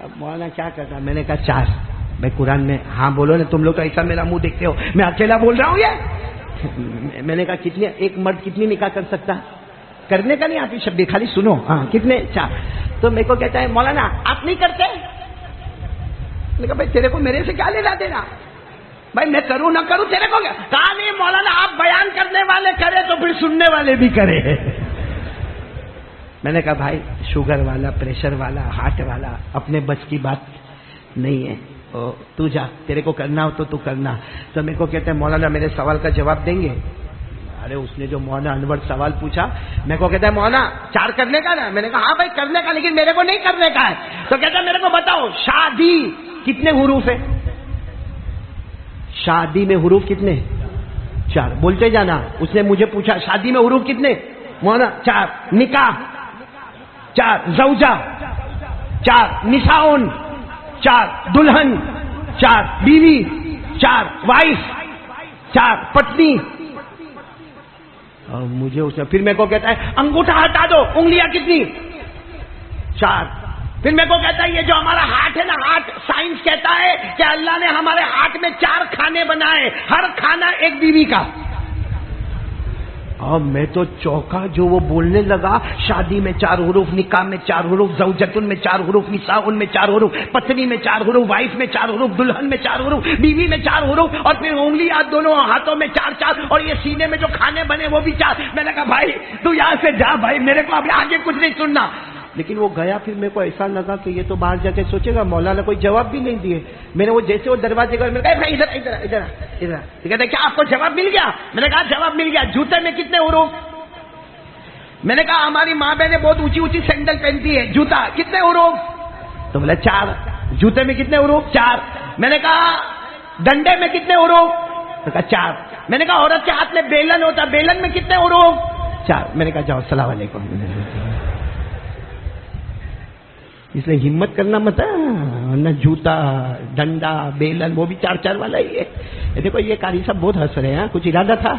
اب مولانا کیا کرتا؟ میں نے کہا 4۔ میں قرآن میں ہاں بولو نا، تم لوگ تو ایسا میرا منہ دیکھتے ہو، میں اکیلا بول رہا ہوں یہ؟ میں نے کہا کتنے، ایک مرد کتنی نکاح کر سکتا؟ کرنے کا نہیں آتی شبد، خالی سنو، ہاں کتنے؟ 4۔ تو میرے کو کہتا ہے مولانا آپ نہیں کرتے؟ میں نے کہا بھائی تیرے کو میرے سے کیا لینا دینا؟ بھائی میں کروں نہ کروں تیرے کو کیا؟ کہا نہیں مولانا آپ بیان کرنے والے کرے تو پھر سننے والے بھی کرے۔ میں نے کہا بھائی شوگر والا، پریشر والا، ہارٹ والا اپنے بس کی بات نہیں ہے، تو جا، تیرے کو کرنا ہو تو کرنا۔ تو میرے کو کہتے ہیں مولانا میرے سوال کا جواب دیں گے؟ ارے اس نے جو مولانا انور سوال پوچھا، میرے کو کہتا ہے مولانا 4 کرنے کا نا؟ میں نے کہا ہاں بھائی کرنے کا، لیکن میرے کو نہیں کرنے کا ہے۔ تو کہتا ہے میرے کو بتاؤ شادی کتنے حروف ہے؟ شادی میں حروف کتنے؟ 4. بولتے جانا. اس نے مجھے پوچھا شادی میں حروف کتنے؟ مولانا 4. نکاح 4. زوجہ 4. نساؤن 4. دلہن 4. بیوی 4. وائف 4. پتنی. اور مجھے اس نے پھر میرے کو کہتا ہے انگوٹھا ہٹا دو, انگلیاں کتنی؟ 4. پھر میرے کو کہتا ہے یہ جو ہمارا ہاتھ ہے نا, ہاتھ, سائنس کہتا ہے کہ اللہ نے ہمارے ہاتھ میں 4 کھانے بنائے, ہر کھانا ایک بیوی کا. اور میں تو چوکا. جو وہ بولنے لگا شادی میں 4 حروف, نکاح میں 4 حروف, زوجتن میں 4 حروف, نساؤن میں 4 حروف, پتنی میں 4 حروف, وائف میں 4 حروف, دلہن میں 4 حروف, بیوی میں 4 حروف, اور پھر انگلیاں دونوں ہاتھوں میں 4 اور یہ سینے میں جو کھانے بنے وہ بھی 4. میں نے کہا بھائی تو یہاں سے جا بھائی, میرے کو ابھی آگے کچھ نہیں سننا. لیکن وہ گیا. پھر میرے کو ایسا لگا کہ یہ تو باہر جا کے سوچے گا. مولانا کوئی جواب بھی نہیں دیے. میں نے وہ جیسے وہ دروازے کا, میں نے کہا ادھر ادھر ادھر ادھر. کہتے کیا آپ کو جواب مل گیا؟ میں نے کہا جواب مل گیا. جوتے میں کتنے حروف؟ میں نے کہا ہماری ماں بہنیں بہت اونچی اونچی سینڈل پہنتی ہے, جوتا کتنے حروف؟ تو بولے 4. جوتے میں کتنے حروف؟ 4. میں نے کہا ڈنڈے میں کتنے حروف؟ میں نے کہا 4. میں نے کہا عورت کے ہاتھ میں بیلن ہوتا, بیلن میں کتنے حروف؟ 4. میں نے کہا جاؤ السلام علیکم. اس لیے ہمت کرنا مت ہے نہ. جوتا, ڈنڈا, بیلن وہ بھی 4 والا ہی ہے. دیکھو یہ قاری صاحب بہت ہنس رہے ہیں, کچھ ارادہ تھا؟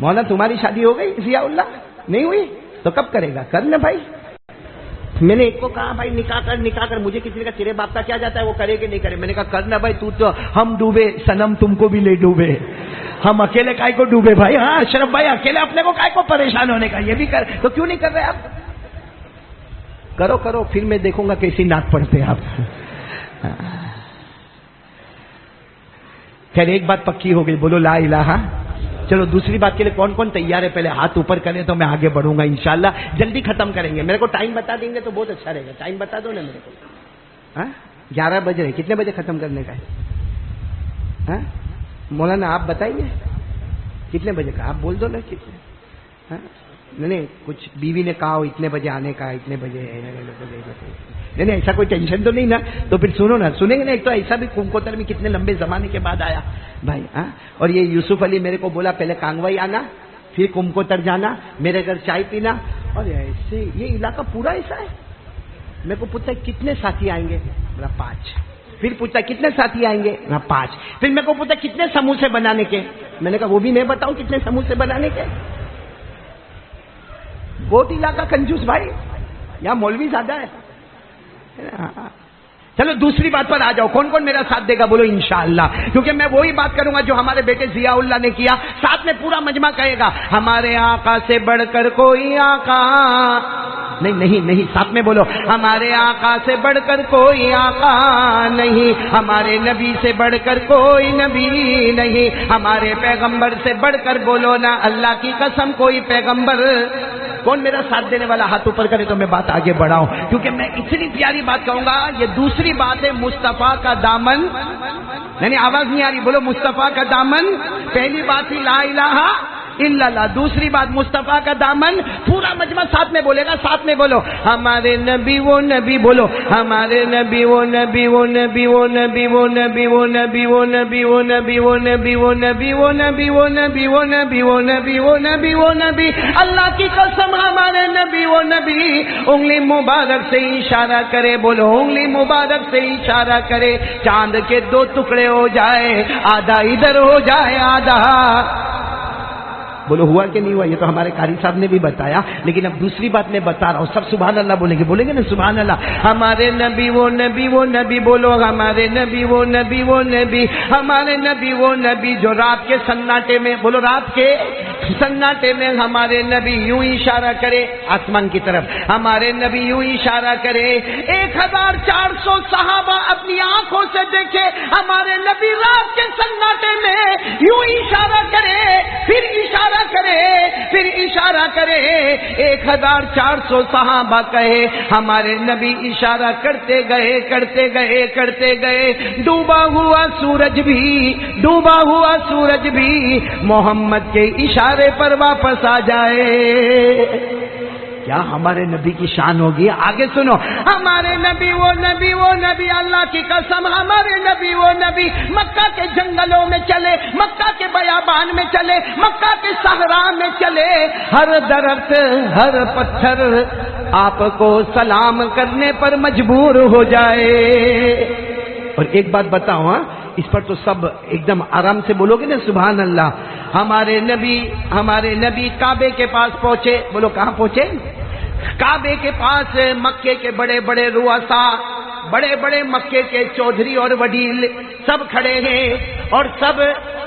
مولانا تمہاری شادی ہو گئی ضیاء اللہ؟ نہیں ہوئی تو کب کرے گا؟ کرنا بھائی. میں نے ایک کو کہا بھائی نکاح کر. مجھے کسی نے کہا تیرے باپ کا کیا جاتا ہے وہ کرے کہ نہیں کرے. میں نے کہا کرنا بھائی. تو ہم ڈوبے صنم تم کو بھی لے ڈوبے, ہم اکیلے کائے کو ڈوبے بھائی. ہاں اشرف بھائی اکیلے اپنے کو کائے کو پریشان ہونے کا, یہ بھی کر. تو کیوں نہیں کر رہے آپ؟ کرو. پھر میں دیکھوں گا کیسی نعت پڑھتے آپ. خیر ایک بات پکی ہو گئی, بولو لا الہ. چلو دوسری بات کے لیے کون کون تیار ہے؟ پہلے ہاتھ اوپر کریں تو میں آگے بڑھوں گا انشاءاللہ. جلدی ختم کریں گے. میرے کو ٹائم بتا دیں گے تو بہت اچھا رہے گا. ٹائم بتا دو نا میرے کو. 11 بج رہے. کتنے بجے ختم کرنے کا ہے؟ مولانا آپ بتائیے کتنے بجے کا, آپ بول دو نا کتنے. نہیں کچھ بیوی نے کہا اتنے بجے آنے کا, اتنے بجے. نہیں ایسا کوئی ٹینشن تو نہیں نا. تو پھر سنو نا, سنیں گے نا. ایک تو ایسا بھی کمکوتر میں کتنے لمبے زمانے کے بعد آیا بھائی. اور یہ یوسف علی میرے کو بولا پہلے کانگوائی آنا, پھر کمکوتر جانا, میرے گھر چائے پینا. اور ایسے یہ علاقہ پورا ایسا ہے. میرے کو پوچھتا ہے کتنے ساتھی آئیں گے؟ میرا 5. پھر پوچھتا کتنے ساتھی آئیں گے؟ میرا 5. پھر میرے کو پوچھتا کتنے سموسے بنانے کے؟ میں نے کہا وہ بھی میں بتاؤں کتنے سموسے بنانے کے. بہت علاقہ کنجوس بھائی, یہاں مولوی زیادہ ہے. چلو دوسری بات پر آ جاؤ. کون کون میرا ساتھ دے گا بولو انشاءاللہ. کیونکہ میں وہی بات کروں گا جو ہمارے بیٹے ضیاء اللہ نے کیا. ساتھ میں پورا مجمع کہے گا ہمارے آقا سے بڑھ کر کوئی آقا نہیں. ساتھ میں بولو ہمارے آقا سے بڑھ کر کوئی آقا نہیں, ہمارے نبی سے بڑھ کر کوئی نبی نہیں, ہمارے پیغمبر سے بڑھ کر بولو نا اللہ کی قسم کوئی پیغمبر. کون میرا ساتھ دینے والا ہاتھ اوپر کرے تو میں بات آگے بڑھاؤں. کیونکہ میں اتنی پیاری بات کہوں گا. یہ دوسری بات ہے مصطفیٰ کا دامن. نہیں آواز نہیں آ رہی, بولو مصطفیٰ کا دامن. پہلی بات ہی لا الہ الا اللہ. دوسری بات مصطفیٰ کا دامن. پورا مجمع ساتھ میں بولے گا. ساتھ میں بولو ہمارے نبی وہ نبی. بولو ہمارے نبی وہ نبی وہ نبی وہ نبی وہ نبی وہ نبی وہ نبی وہ نبی وہ نبی وہ نبی وہ نبی وہ نبی وہ نبی وہ نبی وہ نبی وہ نبی. اللہ کی قسم ہمارے نبی وہ نبی. انگلی مبارک سے اشارہ کرے. بولو انگلی مبارک سے اشارہ کرے. چاند کے 2 ٹکڑے ہو جائے, آدھا ادھر ہو جائے آدھا. بولو ہوا کہ نہیں ہوا؟ یہ تو ہمارے قاری صاحب نے بھی بتایا. لیکن اب دوسری بات میں بتا رہا ہوں. سب سبحان اللہ بولیں گے نا سبحان اللہ. ہمارے نبی وہ نبی وہ نبی. بولو ہمارے نبی وہ نبی وہ نبی. ہمارے نبی وہ نبی جو رات کے سناٹے میں, بولو رات کے سناٹے میں ہمارے نبی یوں اشارہ کرے آسمان کی طرف. ہمارے نبی یوں اشارہ کرے. 1400 صحابہ اپنی آنکھوں سے دیکھے ہمارے نبی رات کے سناٹے میں یوں اشارہ کرے, پھر اشارہ کرے, پھر اشارہ کرے. 1400 صحابہ کہے ہمارے نبی اشارہ کرتے گئے کرتے گئے کرتے گئے. ڈوبا ہوا سورج بھی محمد کے اشارے پر واپس آ جائے. کیا ہمارے نبی کی شان ہوگی؟ آگے سنو، ہمارے نبی وہ نبی اللہ کی قسم، ہمارے نبی وہ نبی مکہ کے جنگلوں میں چلے، مکہ کے بیابان میں چلے، مکہ کے صحرا میں چلے، ہر درخت ہر پتھر آپ کو سلام کرنے پر مجبور ہو جائے۔ اور ایک بات بتاؤ، ہاں اس پر تو سب ایک دم آرام سے بولو گے نا سبحان اللہ۔ ہمارے نبی کعبے کے پاس پہنچے، بولو کہاں پہنچے؟ کعبے کے پاس مکے کے بڑے بڑے رؤساء، بڑے بڑے مکے کے چودھری اور وڈیل سب کھڑے ہیں اور سب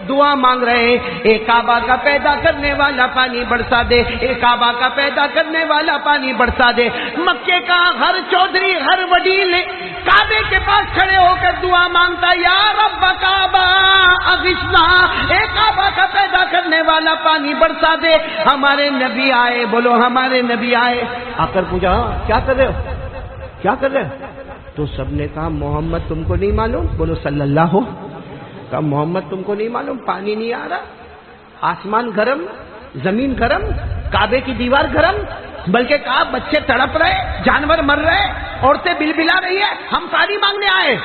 دعا مانگ رہے ہیں، اے کعبہ کا پیدا کرنے والا پانی برسا دے، اے کعبہ کا پیدا کرنے والا پانی برسا دے۔ مکے کا ہر چودھری ہر وڈیل کعبے کے پاس کھڑے ہو کر دعا مانگتا، یا رب کعبہ اغثنا، اے کعبہ کا پیدا کرنے والا پانی برسا دے۔ ہمارے نبی آئے، بولو ہمارے نبی آئے، آ کر پوچھا کیا کر رہے ہو، کیا کر رہے ہو؟ تو سب نے کہا محمد تم کو نہیں معلوم؟ بولو صلی اللہ ہو، کہا محمد تم کو نہیں معلوم پانی نہیں آ رہا، آسمان گرم، زمین گرم، کعبے کی دیوار گرم، بلکہ کہا بچے تڑپ رہے، جانور مر رہے، عورتیں بلبلا رہی ہے، ہم پانی مانگنے آئے۔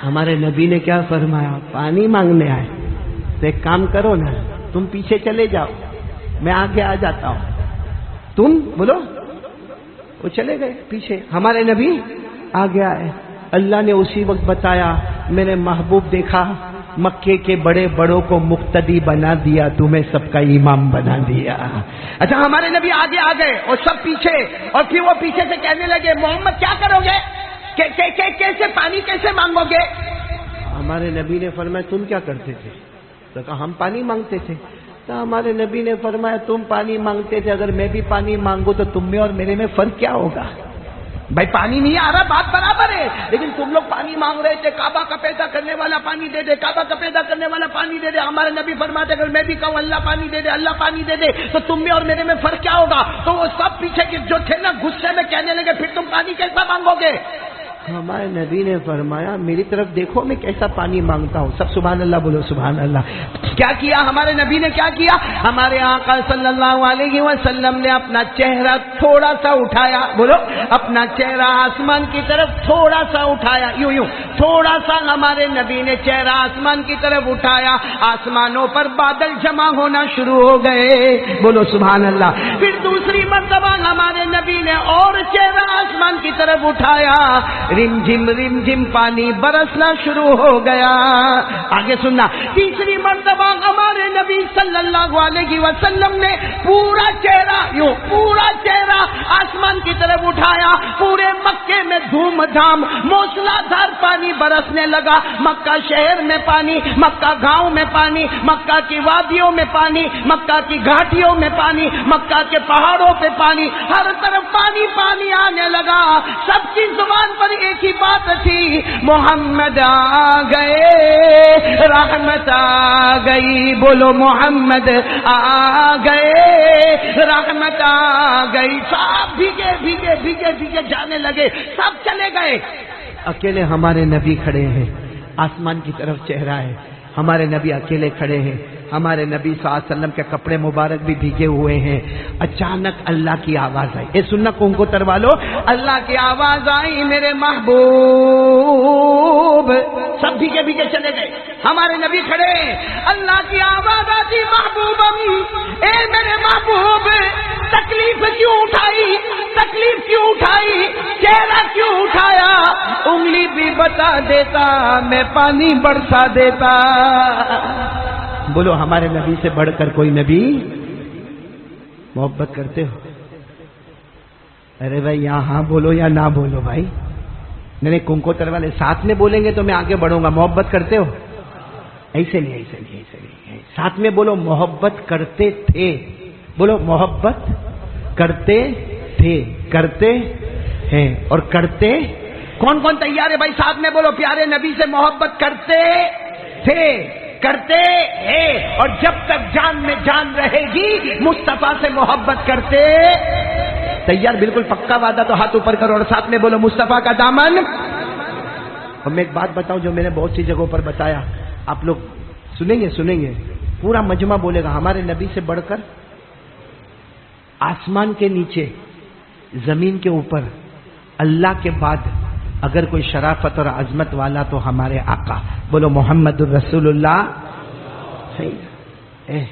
ہمارے نبی نے کیا فرمایا؟ پانی مانگنے آئے تو ایک کام کرو نا، تم پیچھے چلے جاؤ، میں آگے آ جاتا ہوں۔ تم بولو، وہ چلے گئے پیچھے، ہمارے نبی آگے آئے۔ اللہ نے اسی وقت بتایا، میرے محبوب دیکھا مکے کے بڑے بڑوں کو مقتدی بنا دیا، تمہیں سب کا امام بنا دیا۔ اچھا ہمارے نبی آگے آ گئے اور سب پیچھے، اور پھر وہ پیچھے سے کہنے لگے محمد کیا کرو گے، کیسے پانی کیسے مانگو گے؟ ہمارے نبی نے فرمایا تم کیا کرتے تھے؟ تو کہا ہم پانی مانگتے تھے۔ تو ہمارے نبی نے فرمایا تم پانی مانگتے تھے، اگر میں بھی پانی مانگوں تو تم میں اور میرے میں فرق کیا ہوگا؟ بھائی پانی نہیں آ رہا بات برابر ہے، لیکن تم لوگ پانی مانگ رہے تھے، کعبہ کا پیدا کرنے والا پانی دے دے، کعبہ کا پیدا کرنے والا پانی دے دے۔ ہمارے نبی فرماتے اگر میں بھی کہوں اللہ پانی دے دے، اللہ پانی دے دے، تو تم میں اور میرے میں فرق کیا ہوگا؟ تو وہ سب پیچھے کے جو تھے نا غصے میں کہنے لگے پھر تم پانی کیسا مانگو گے؟ ہمارے نبی نے فرمایا میری طرف دیکھو میں کیسا پانی مانگتا ہوں۔ سب سبحان اللہ بولو سبحان اللہ۔ کیا کیا ہمارے نبی نے؟ کیا کیا؟ ہمارے آقا صلی اللہ علیہ وسلم نے اپنا چہرہ تھوڑا سا اٹھایا، بولو اپنا چہرہ آسمان کی طرف تھوڑا سا اٹھایا، یوں تھوڑا سا ہمارے نبی نے چہرہ آسمان کی طرف اٹھایا، آسمانوں پر بادل جمع ہونا شروع ہو گئے، بولو سبحان اللہ۔ پھر دوسری مرتبہ ہمارے نبی نے اور چہرہ آسمان کی طرف اٹھایا، رم جھم پانی برسنا شروع ہو گیا۔ آگے سننا، تیسری مرتبہ ہمارے نبی صلی اللہ علیہ وسلم نے پورا چہرہ آسمان کی طرف اٹھایا، پورے مکے میں دھوم دھام موسلا دھار پانی برسنے لگا، مکہ شہر میں پانی، مکہ گاؤں میں پانی، مکہ کی وادیوں میں پانی، مکہ کی گھاٹیوں میں پانی، مکہ کے پہاڑوں پہ پانی، ہر طرف پانی پانی آنے لگا۔ سب کی زبان پر ایک ہی بات تھی، محمد آ گئے، رحمت آ گئی، بولو محمد آ گئے، رحمت آ گئی۔ سب بھیگے جانے لگے، سب چلے گئے، اکیلے ہمارے نبی کھڑے ہیں، آسمان کی طرف چہرہ ہے، ہمارے نبی اکیلے کھڑے ہیں، ہمارے نبی صلی اللہ علیہ وسلم کے کپڑے مبارک بھی بھیگے ہوئے ہیں۔ اچانک اللہ کی آواز آئی، اے سننا کونکو تروا لو، اللہ کی آواز آئی میرے محبوب، سب بھیگے چلے گئے، ہمارے نبی کھڑے، اللہ کی آواز آتی محبوبم، اے میرے محبوب تکلیف کیوں اٹھائی، چہرہ کیوں اٹھایا، انگلی بھی بتا دیتا میں پانی برسا دیتا۔ بولو ہمارے نبی سے بڑھ کر کوئی نبی؟ محبت کرتے ہو؟ ارے بھائی یہاں ہاں بولو یا نہ بولو بھائی، نہیں کنکوتر والے ساتھ میں بولیں گے تو میں آگے بڑھوں گا۔ محبت کرتے ہو؟ ایسے نہیں، ساتھ میں بولو محبت کرتے تھے، بولو محبت کرتے تھے، کرتے ہیں اور کرتے۔ کون تیار ہے بھائی ساتھ میں بولو پیارے نبی سے محبت کرتے تھے، کرتے ہیں، اور جب تک جان میں جان رہے گی مصطفیٰ سے محبت کرتے۔ تیار؟ بالکل پکا وعدہ تو ہاتھ اوپر کرو اور ساتھ میں بولو مصطفیٰ کا دامن۔ اور میں ایک بات بتاؤں جو میں نے بہت سی جگہوں پر بتایا، آپ لوگ سنیں گے، پورا مجمع بولے گا، ہمارے نبی سے بڑھ کر آسمان کے نیچے زمین کے اوپر اللہ کے بعد اگر کوئی شرافت اور عظمت والا تو ہمارے آقا، بولو محمد الرسول اللہ. صحیح.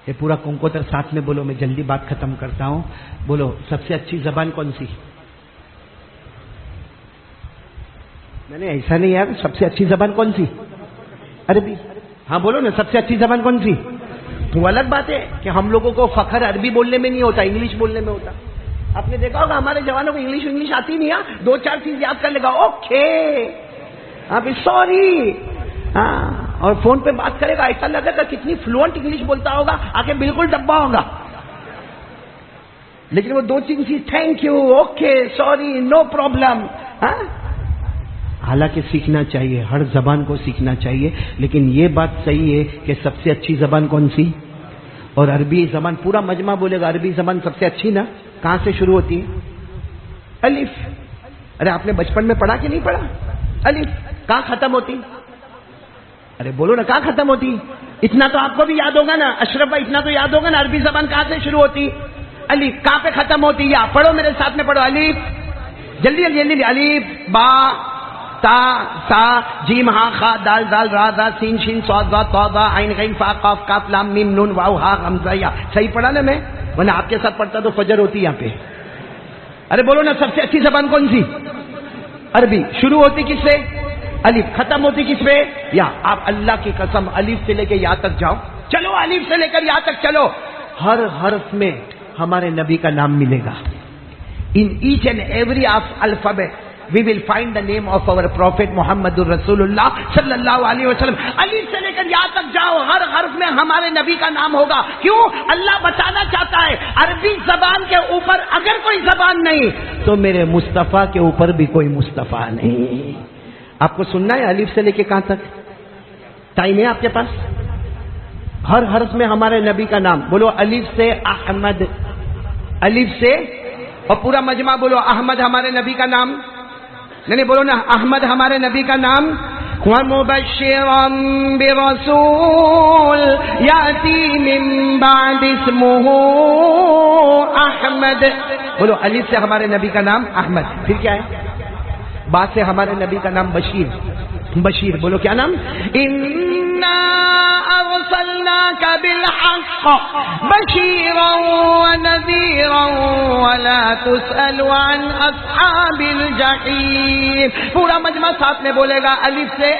یہ پورا کنکوتر ساتھ میں بولو، میں جلدی بات ختم کرتا ہوں. بولو سب سے اچھی زبان کون سی؟ میں نے ایسا نہیں یار، سب سے اچھی زبان کون سی؟ عربی. ہاں بولو نا، سب سے اچھی زبان کون سی؟ وہ الگ بات ہے کہ ہم لوگوں کو فخر عربی بولنے میں نہیں ہوتا، انگلش بولنے میں ہوتا. آپ نے دیکھا ہوگا ہمارے جوانوں کو انگلش آتی نہیں ہے، 2-4 چیز یاد کر لے گا، اوکے اب سوری، ہاں، اور فون پہ بات کرے گا ایسا لگے گا کتنی فلوئنٹ انگلش بولتا ہوگا، آگے بالکل ڈبا ہوگا. لیکن وہ 2-3 چیز، thank you, okay, sorry, no problem. حالانکہ سیکھنا چاہیے، ہر زبان کو سیکھنا چاہیے، لیکن یہ بات صحیح ہے کہ سب سے اچھی زبان کون سی؟ اور عربی زبان پورا مجمع بولے گا عربی زبان سب سے اچھی نا. کہاں سے شروع ہوتی ہے؟ الف. ارے آپ نے بچپن میں پڑھا کہ نہیں پڑھا؟ الف. کہاں ختم ہوتی؟ ارے بولو نا، کہاں ختم ہوتی؟ اتنا تو آپ کو بھی یاد ہوگا نا اشرف بھائی، اتنا تو یاد ہوگا نا، عربی زبان کہاں سے شروع ہوتی؟ الف. کہاں پہ ختم ہوتی؟ یا پڑھو میرے ساتھ میں، پڑھو الف. جلدی جلدی جلدی. الف، با، تا، سا، جیم، ہا، خا، دال، زال، را، زا، سین، شین، صاد، ضاد، طا، ظا، عین، غین، فا، قاف، کاف، لام، میم، نون، واو، ہا، حمزہ، یا. صحیح پڑھا نا میں؟ ورنہ آپ کے ساتھ پڑھتا تو فجر ہوتی یہاں پہ. ارے بولو نا، سب سے اچھی زبان کون سی؟ عربی. شروع ہوتی کس سے؟ الف. ختم ہوتی کس پہ؟ یا. آپ اللہ کی قسم الف سے لے کے یا تک جاؤ، چلو الف سے لے کر یا تک چلو، ہر حرف میں ہمارے نبی کا نام ملے گا. In each and every alphabet we will find the name of our prophet Muhammad Rasulullah sallallahu alaihi wasallam. الف سے لے کر یا تک جاؤ، ہر حرف میں ہمارے نبی کا نام ہوگا. کیوں؟ اللہ بتانا چاہتا ہے عربی زبان کے اوپر اگر کوئی زبان نہیں تو میرے مصطفیٰ کے اوپر بھی کوئی مصطفیٰ نہیں. آپ کو سننا ہے الف سے لے کے کہاں تک؟ ٹائم ہے آپ کے پاس؟ ہر حرف میں ہمارے نبی کا نام. بولو الف سے احمد، الف سے، اور پورا مجمع بولو احمد ہمارے نبی کا نام. نہیں بولو نا، احمد ہمارے نبی کا نام. وَمُبَشِّرًا بِرَسُولٍ يَأْتِي مِن بَعْدِ اسْمُهُ أَحْمَدُ. بولو الف سے ہمارے نبی کا نام احمد. پھر کیا ہے؟ با سے ہمارے نبی کا نام بشیر. بشیر. بولو کیا نام؟ اِنَّا أَرْسَلْنَاكَ بِالْحَقِّ بَشِيرًا وَنَذِيرًا وَلَا تُسْأَلُ عَنْ أَصْحَابِ الْجَحِيمِ. پورا مجمع ساتھ میں بولے گا الف سے.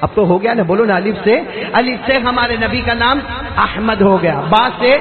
اب تو ہو گیا نا، بولو نا الف سے. الف سے ہمارے نبی کا نام احمد ہو گیا. با سے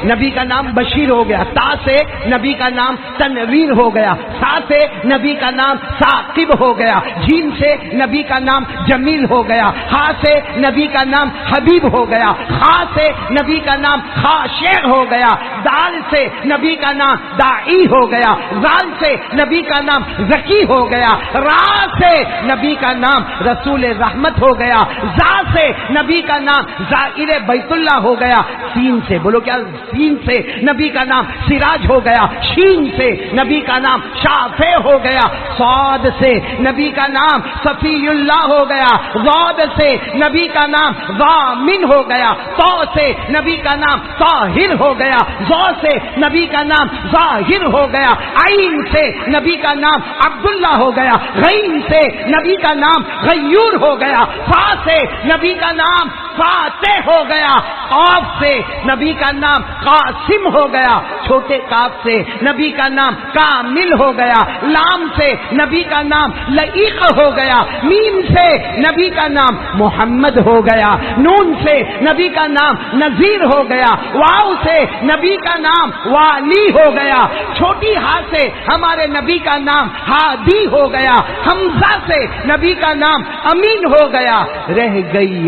نبی کا نام بشیر ہو گیا. تا سے نبی کا نام تنویر ہو گیا. سا سے نبی کا نام ثاقب ہو گیا. جیم سے نبی کا نام جمیل ہو گیا. ہا سے نبی کا نام حبیب ہو گیا. خا سے نبی کا نام خاشع ہو گیا. دال سے نبی کا نام داعی ہو گیا. زال سے نبی کا نام ذکی ہو گیا. را سے نبی کا نام رسول رحمت ہو گیا. زا سے نبی کا نام زائر بیت اللہ ہو گیا. سین سے، بولو کیا؟ سین سے نبی کا نام سراج ہو گیا. شین سے نبی کا نام شافع ہو گیا. صاد سے نبی کا نام صفی اللہ ہو گیا. ضاد سے نبی کا نام ضامن ہو گیا. طا سے نبی کا نام طاہر ہو گیا. ظا سے نبی کا نام ظاہر ہو گیا. عین سے نبی کا نام عبداللہ ہو گیا. غین سے نبی کا نام غیور ہو گیا. فا سے نبی کا نام فاتح ہو گیا. قاف سے نبی کا نام قاسم ہو گیا. چھوٹے کاف سے نبی کا نام کامل ہو گیا. لام سے نبی کا نام لئیق ہو گیا. میم سے نبی کا نام محمد ہو گیا. نون سے نبی کا نام نذیر ہو گیا. واو سے نبی کا نام والی ہو گیا. چھوٹی ہا سے ہمارے نبی کا نام ہادی ہو گیا. حمزہ سے نبی کا نام امین ہو گیا. رہ گئی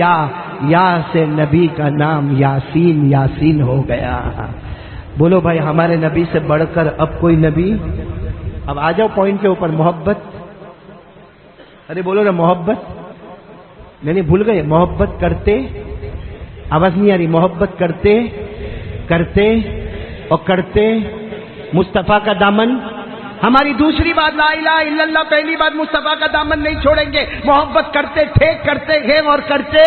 یا سے نبی کا نام یاسین یاسین ہو گیا. بولو بھائی ہمارے نبی سے بڑھ کر اب کوئی نبی؟ اب آ جاؤ پوائنٹ کے اوپر. محبت. ارے بولو نا محبت. نہیں بھول گئے؟ محبت کرتے، آواز نہیں آ رہی. محبت کرتے کرتے اور کرتے مصطفیٰ کا دامن. ہماری دوسری بات لا الہ الا اللہ، پہلی بات مصطفیٰ کا دامن نہیں چھوڑیں گے. محبت کرتے تھے، کرتے ہیں اور کرتے.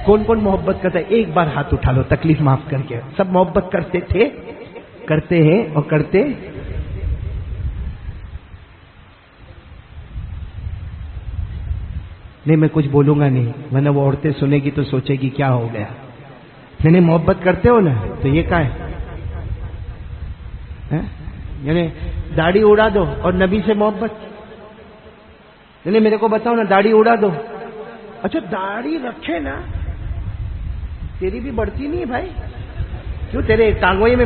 کون کون محبت کرتا ہے؟ ایک بار ہاتھ اٹھا لو تکلیف معاف کر کے. سب محبت کرتے تھے؟ کرتے ہیں اور کرتے نہیں. میں کچھ بولوں گا نہیں ورنہ وہ عورتیں سنے گی تو سوچے گی کیا ہو گیا. نہیں محبت کرتے ہو نا تو یہ کیا ہے؟ یعنی داڑھی اڑا دو اور نبی سے محبت. نہیں میرے کو بتاؤ نا, داڑھی اڑا دو. اچھا داڑھی رکھے نا, تیری بھی بڑھتی نہیں ہے بھائی. کیوں تیرے ٹانگوئی میں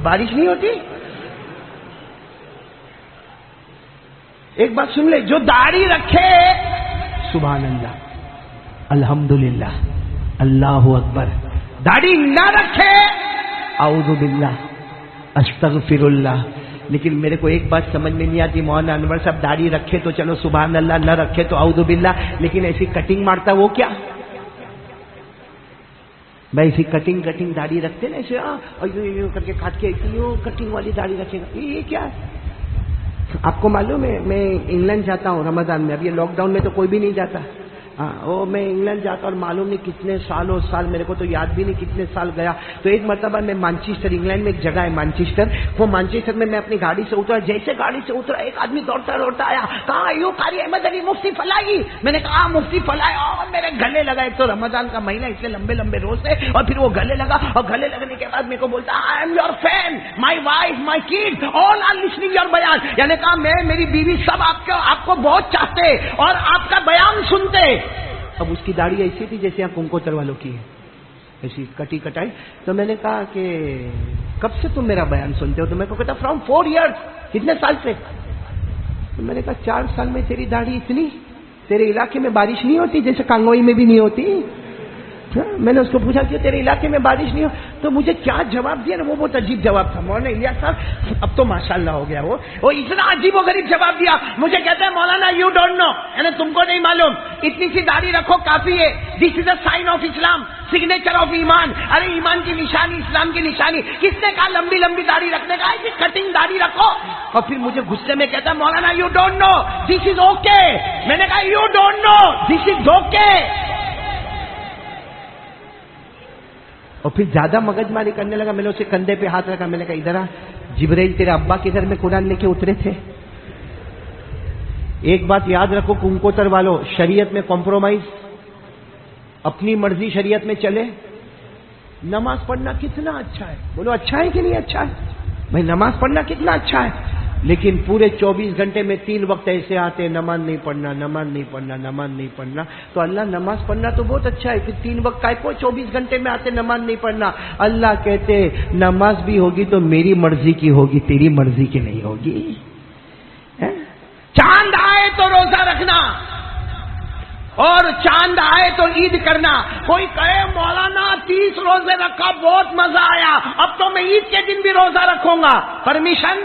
بارش نہیں ہوتی؟ ایک بات سن لے, جو داڑھی رکھے سبحان اللہ الحمدللہ اللہ اکبر, داڑھی نہ رکھے اعوذ باللہ استغفر اللہ. لیکن میرے کو ایک بات سمجھ میں نہیں آتی, مولانا انور صاحب داڑھی رکھے تو چلو سبحان اللہ, نہ رکھے تو اعوذ باللہ, لیکن ایسی کٹنگ مارتا وہ کیا بھائی؟ ایسی کٹنگ داڑھی رکھتے نا ایسے یوں کر کے کاٹ کے یوں کٹنگ والی داڑھی رکھے گا, یہ کیا ہے؟ آپ کو معلوم ہے میں انگلینڈ جاتا ہوں رمضان میں, اب یہ لاک ڈاؤن میں تو کوئی بھی نہیں جاتا. وہ میں انگلینڈ جاتا اور معلوم نہیں کتنے سال میرے کو تو یاد بھی نہیں کتنے سال گیا. تو ایک مرتبہ میں مانچسٹر, انگلینڈ میں ایک جگہ ہے مانچسٹر, وہ مانچسٹر میں اپنی گاڑی سے اترا. جیسے گاڑی سے اترا ایک آدمی دوڑتا آیا, کہاں یوں قاری احمد علی مفتی فلاحی. میں نے کہا مفتی فلاحی, اور میرے گلے لگا. ایک تو رمضان کا مہینہ اس لیے لمبے روزے, اور پھر وہ گلے لگا, اور گلے لگنے کے بعد میرے کو بولتا I am your fan, my wife, my kid, all are listening your بیان. یعنی کہا میں, میری بیوی سب آپ کو بہت چاہتے اور آپ کا بیان سنتے. اب اس کی داڑھی ایسی تھی جیسے یہاں کنکوتر والوں کی ہے, ایسی کٹائی. تو میں نے کہا کہ کب سے تم میرا بیان سنتے ہو؟ تو میرے کو کہتا فرام 4 years. کتنے سال سے؟ تو میں نے کہا 4 سال میں تیری داڑھی اتنی, تیرے علاقے میں بارش نہیں ہوتی جیسے کانگوئی میں بھی نہیں ہوتی؟ میں نے اس کو پوچھا کہ تیرے علاقے میں بارش نہیں ہو, تو مجھے کیا جواب دیا نا, وہ بہت عجیب جواب تھا. مولانا الیاس صاحب اب تو ماشاءاللہ ہو گیا, وہ اتنا عجیب و غریب جواب دیا. مجھے کہتے ہیں مولانا یو ڈونٹ نو, یعنی تم کو نہیں معلوم, اتنی سی داڑھی رکھو کافی ہے. This is a sign of Islam, signature of iman. ارے ایمان کی نشانی, اسلام کی نشانی. کس نے کہا لمبی داڑھی رکھنے کا؟ ایسی کٹنگ داڑھی رکھو. اور پھر مجھے غصے میں کہتا ہے Maulana you don't know, this is okay. میں نے کہا you don't know, this is okay. اور پھر زیادہ مگج ماری کرنے لگا. میں نے اسے کندھے پہ ہاتھ رکھا, میں نے کہا ادھر آ, جبرائیل تیرے ابا کے گھر میں قرآن لے کے اترے تھے. ایک بات یاد رکھو کنکوتر والوں, شریعت میں کمپرومائز, اپنی مرضی شریعت میں چلے. نماز پڑھنا کتنا اچھا ہے, بولو اچھا ہے کہ نہیں اچھا ہے بھائی؟ نماز پڑھنا کتنا اچھا ہے, لیکن پورے 24 گھنٹے میں 3 وقت ایسے آتے نماز نہیں پڑھنا. تو اللہ نماز پڑھنا تو بہت اچھا ہے, پھر 3 وقت کا کو 24 گھنٹے میں آتے نماز نہیں پڑھنا. اللہ کہتے نماز بھی ہوگی تو میری مرضی کی ہوگی, تیری مرضی کی نہیں ہوگی. چاند آئے تو روزہ رکھنا اور چاند آئے تو عید کرنا. کوئی کہے مولانا 30 روزے رکھا بہت مزہ آیا, اب تو میں عید کے دن بھی روزہ رکھوں گا, پرمیشن؟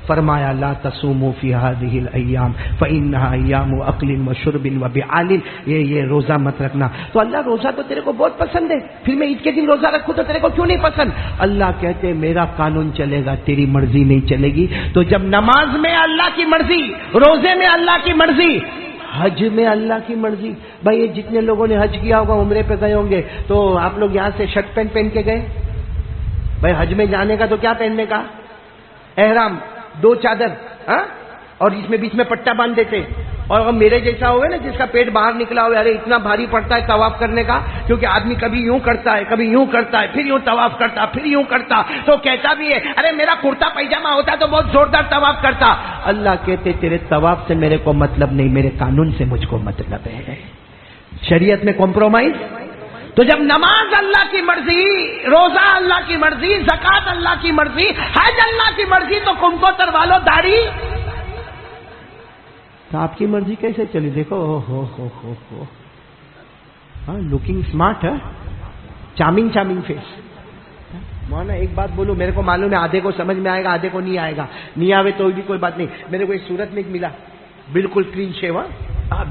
فرمایا لا تصوموا فی هذه الايام فانها ايام اکل وشرب وبعال. یہ روزہ مت رکھنا. تو اللہ روزہ تو تیرے کو بہت پسند ہے, پھر میں عید کے دن روزہ رکھوں تو تیرے کو کیوں نہیں پسند؟ اللہ کہتے میرا قانون چلے گا, تیری مرضی نہیں چلے گی. تو جب نماز میں اللہ کی مرضی, روزے میں اللہ کی مرضی, حج میں اللہ کی مرضی. بھائی جتنے لوگوں نے حج کیا ہوگا, عمرے پہ گئے ہوں گے, تو آپ لوگ یہاں سے شرٹ پینٹ پہن کے گئے. بھائی حج میں جانے کا تو کیا پہننے کا؟ احرام, 2 چادر, اور اس میں بیچ میں پٹا باندھ دیتے. اور اگر میرے جیسا ہوئے نا جس کا پیٹ باہر نکلا ہوا, ارے اتنا بھاری پڑتا ہے طواف کرنے کا, کیونکہ آدمی کبھی یوں کرتا ہے, کبھی یوں کرتا ہے, پھر یوں طواف کرتا, پھر یوں کرتا, تو کہتا بھی ہے ارے میرا کرتا پیجامہ ہوتا تو بہت زوردار طواف کرتا. اللہ کہتے تیرے طواف سے میرے کو مطلب نہیں, میرے قانون سے مجھ کو مطلب ہے. شریعت میں کمپرومائز. تو جب نماز اللہ کی مرضی, روزہ اللہ کی مرضی, زکات اللہ کی مرضی, حج اللہ کی مرضی, تو کنکوتر والوں داڑھی تو آپ کی مرضی کیسے چلی؟ دیکھو ہو لوکنگ اسمارٹ ہے, چارمنگ فیس. مولانا ایک بات بولو, میرے کو معلوم ہے آدھے کو سمجھ میں آئے گا, آدھے کو نہیں آئے گا. نہیں آوے تو بھی کوئی بات نہیں. میرے کو ایک صورت میں ایک ملا, بالکل کلین شیو,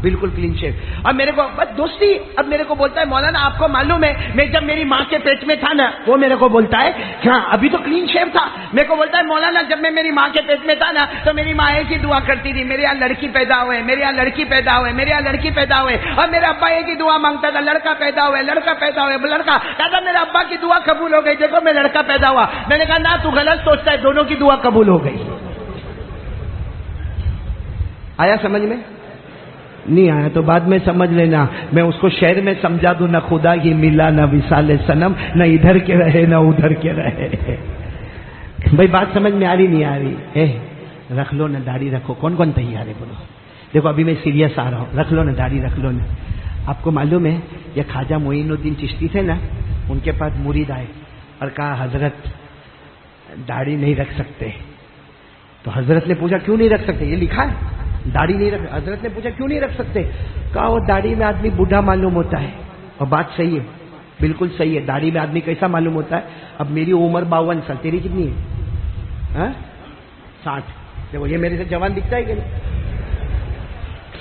بالکل کلین شیو. اور میرے کو بس دوستی اب میرے کو بولتا ہے مولانا آپ کو معلوم ہے میں جب میری ماں کے پیٹ میں تھا نا, وہ میرے کو بولتا ہے ہاں ابھی تو کلین شیو تھا, میرے کو بولتا ہے مولانا جب میں میری ماں کے پیٹ میں تھا نا تو میری ماں ایک ہی دعا کرتی تھی, میرے یہاں لڑکی پیدا ہوئے, میرے یہاں لڑکی پیدا ہوئے, میرے یہاں لڑکی پیدا ہوئے. اور میرے ابا ایک ہی دعا مانگتا تھا, لڑکا پیدا ہوئے, لڑکا پیدا ہوئے, لڑکا. دادا میرے ابا کی دعا قبول ہو گئی, دیکھو میں لڑکا پیدا ہوا. میں نے کہا نا تو غلط سوچتا ہے, دونوں کی دعا قبول ہو گئی. آیا سمجھ میں؟ نہیں آیا تو بعد میں سمجھ لینا, میں اس کو شعر میں سمجھا دوں, نہ خدا کی ملا نہ وصال صنم, نہ ادھر کے رہے نہ ادھر کے رہے. بھائی بات سمجھ میں آ رہی نہیں آ رہی؟ رکھ لو نا داڑھی رکھو. کون کون تیار ہے بولو؟ دیکھو ابھی میں سیریس آ رہا ہوں, رکھ لو نا داڑھی رکھ لو نا. آپ کو معلوم ہے یہ خواجہ معین الدین چشتی تھے نا, ان کے پاس مرید آئے اور کہا حضرت داڑھی نہیں رکھ سکتے. تو حضرت نے پوچھا کیوں نہیں رکھ سکتے؟ یہ لکھا ہے داڑھی نہیں رکھ. حضرت نے پوچھا کیوں نہیں رکھ سکتے؟ کہا وہ داڑھی میں آدمی بوڑھا معلوم ہوتا ہے. اور بات صحیح ہے, بالکل صحیح ہے. داڑھی میں آدمی کیسا معلوم ہوتا ہے؟ اب میری عمر 52 سال, تیری کتنی ہے؟ 60. دیکھو یہ میرے سے جوان دکھتا ہے کہ نہیں؟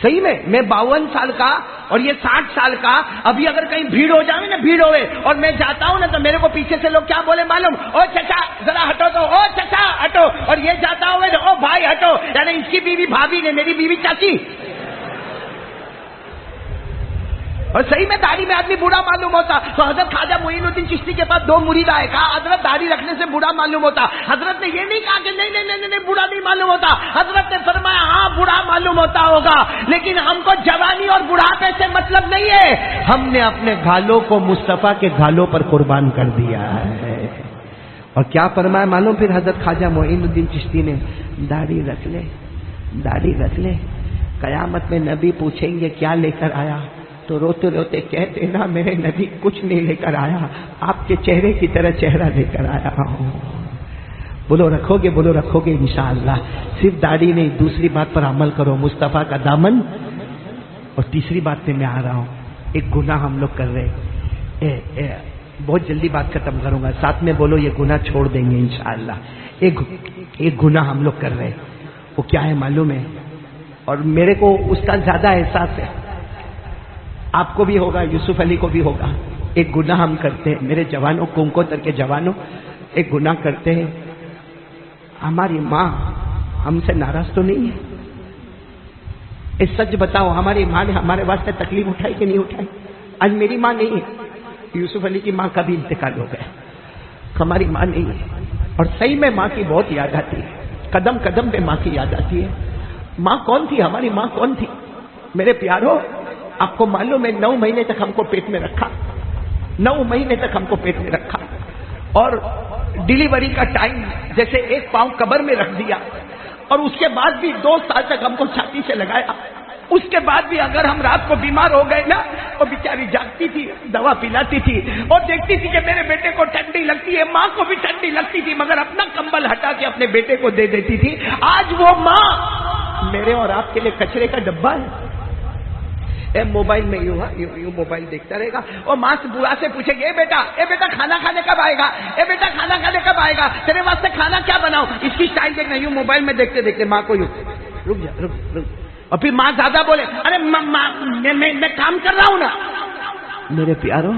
صحیح میں 52 سال کا اور یہ 60 سال کا. ابھی اگر کہیں بھیڑ ہو جائے نا, بھیڑ ہوئے اور میں جاتا ہوں نا تو میرے کو پیچھے سے لوگ کیا بولے معلوم؟ او چچا ذرا ہٹو تو, او چچا ہٹو. اور یہ جاتا ہوں او بھائی ہٹو, یعنی اس کی بیوی بھابھی نے, میری بیوی چاچی. اور صحیح میں داڑھی میں آدمی بوڑھا معلوم ہوتا. تو حضرت خواجہ معین الدین چشتی کے پاس 2 مرید آئے, کہا حضرت داڑھی رکھنے سے بوڑھا معلوم ہوتا. حضرت نے یہ نہیں کہا کہ نہیں بوڑھا نہیں معلوم ہوتا. حضرت نے فرمایا ہاں بوڑھا معلوم ہوتا ہوگا, لیکن ہم کو جوانی اور بڑھاپے سے مطلب نہیں ہے. ہم نے اپنے گھالوں کو مصطفیٰ کے گھالوں پر قربان کر دیا ہے. اور کیا فرمایا معلوم پھر حضرت خواجہ معین الدین چشتی نے؟ داڑھی رکھ لے, داڑھی رکھ لے. قیامت میں نبی پوچھیں گے کیا لے کر آیا, تو روتے روتے کہتے نا میرے نبی کچھ نہیں لے کر آیا, آپ کے چہرے کی طرح چہرہ لے کر آیا ہوں. بولو رکھو گے؟ بولو رکھو گے انشاءاللہ. صرف داڑھی نہیں, دوسری بات پر عمل کرو, مصطفیٰ کا دامن. اور تیسری بات پہ میں آ رہا ہوں, ایک گناہ ہم لوگ کر رہے. بہت جلدی بات ختم کروں گا, ساتھ میں بولو یہ گناہ چھوڑ دیں گے انشاءاللہ. ایک گناہ ہم لوگ کر رہے, وہ کیا ہے معلوم ہے؟ اور میرے کو اس کا زیادہ احساس ہے, آپ کو بھی ہوگا, یوسف علی کو بھی ہوگا. ایک گناہ ہم کرتے ہیں میرے جوانوں, کنکوتر کے جوانوں, ایک گناہ کرتے ہیں. ہماری ماں ہم سے ناراض تو نہیں ہے؟ اس سچ بتاؤ, ہماری ماں نے ہمارے واسطے تکلیف اٹھائی کہ نہیں اٹھائی؟ آج میری ماں نہیں ہے, یوسف علی کی ماں کا بھی انتقال ہو گیا, ہماری ماں نہیں ہے. اور صحیح میں ماں کی بہت یاد آتی ہے, قدم قدم پہ ماں کی یاد آتی ہے. ماں کون تھی؟ ہماری ماں کون تھی میرے پیاروں؟ آپ کو معلوم ہے 9 مہینے تک ہم کو پیٹ میں رکھا, 9 مہینے تک ہم کو پیٹ میں رکھا. اور ڈیلیوری کا ٹائم جیسے 1 پاؤں قبر میں رکھ دیا, اور اس کے بعد بھی 2 سال تک ہم کو چھاتی سے لگایا. اس کے بعد بھی اگر ہم رات کو بیمار ہو گئے نا, وہ بیچاری جاگتی تھی, دوا پلاتی تھی اور دیکھتی تھی کہ میرے بیٹے کو ٹھنڈی لگتی ہے. ماں کو بھی ٹھنڈی لگتی تھی, مگر اپنا کمبل ہٹا کے اپنے بیٹے کو دے دیتی تھی. آج وہ ماں میرے اور آپ کے لیے کچرے کا ڈبہ ہے. موبائل میں یوں موبائل دیکھتا رہے گا, اور ماں سے بوڑھا سے پوچھے گی اے بیٹا کھانا کھانے کب آئے گا, اے بیٹا کھانا کھانے کب آئے گا, تیرے واسطے کھانا کیا بناؤ. اس کی اسٹائل دیکھنا, یوں موبائل میں دیکھتے دیکھتے ماں کو یوں رک جا. اور پھر ماں زیادہ بولے, ارے میں کام کر رہا ہوں نا. میرے پیاروں,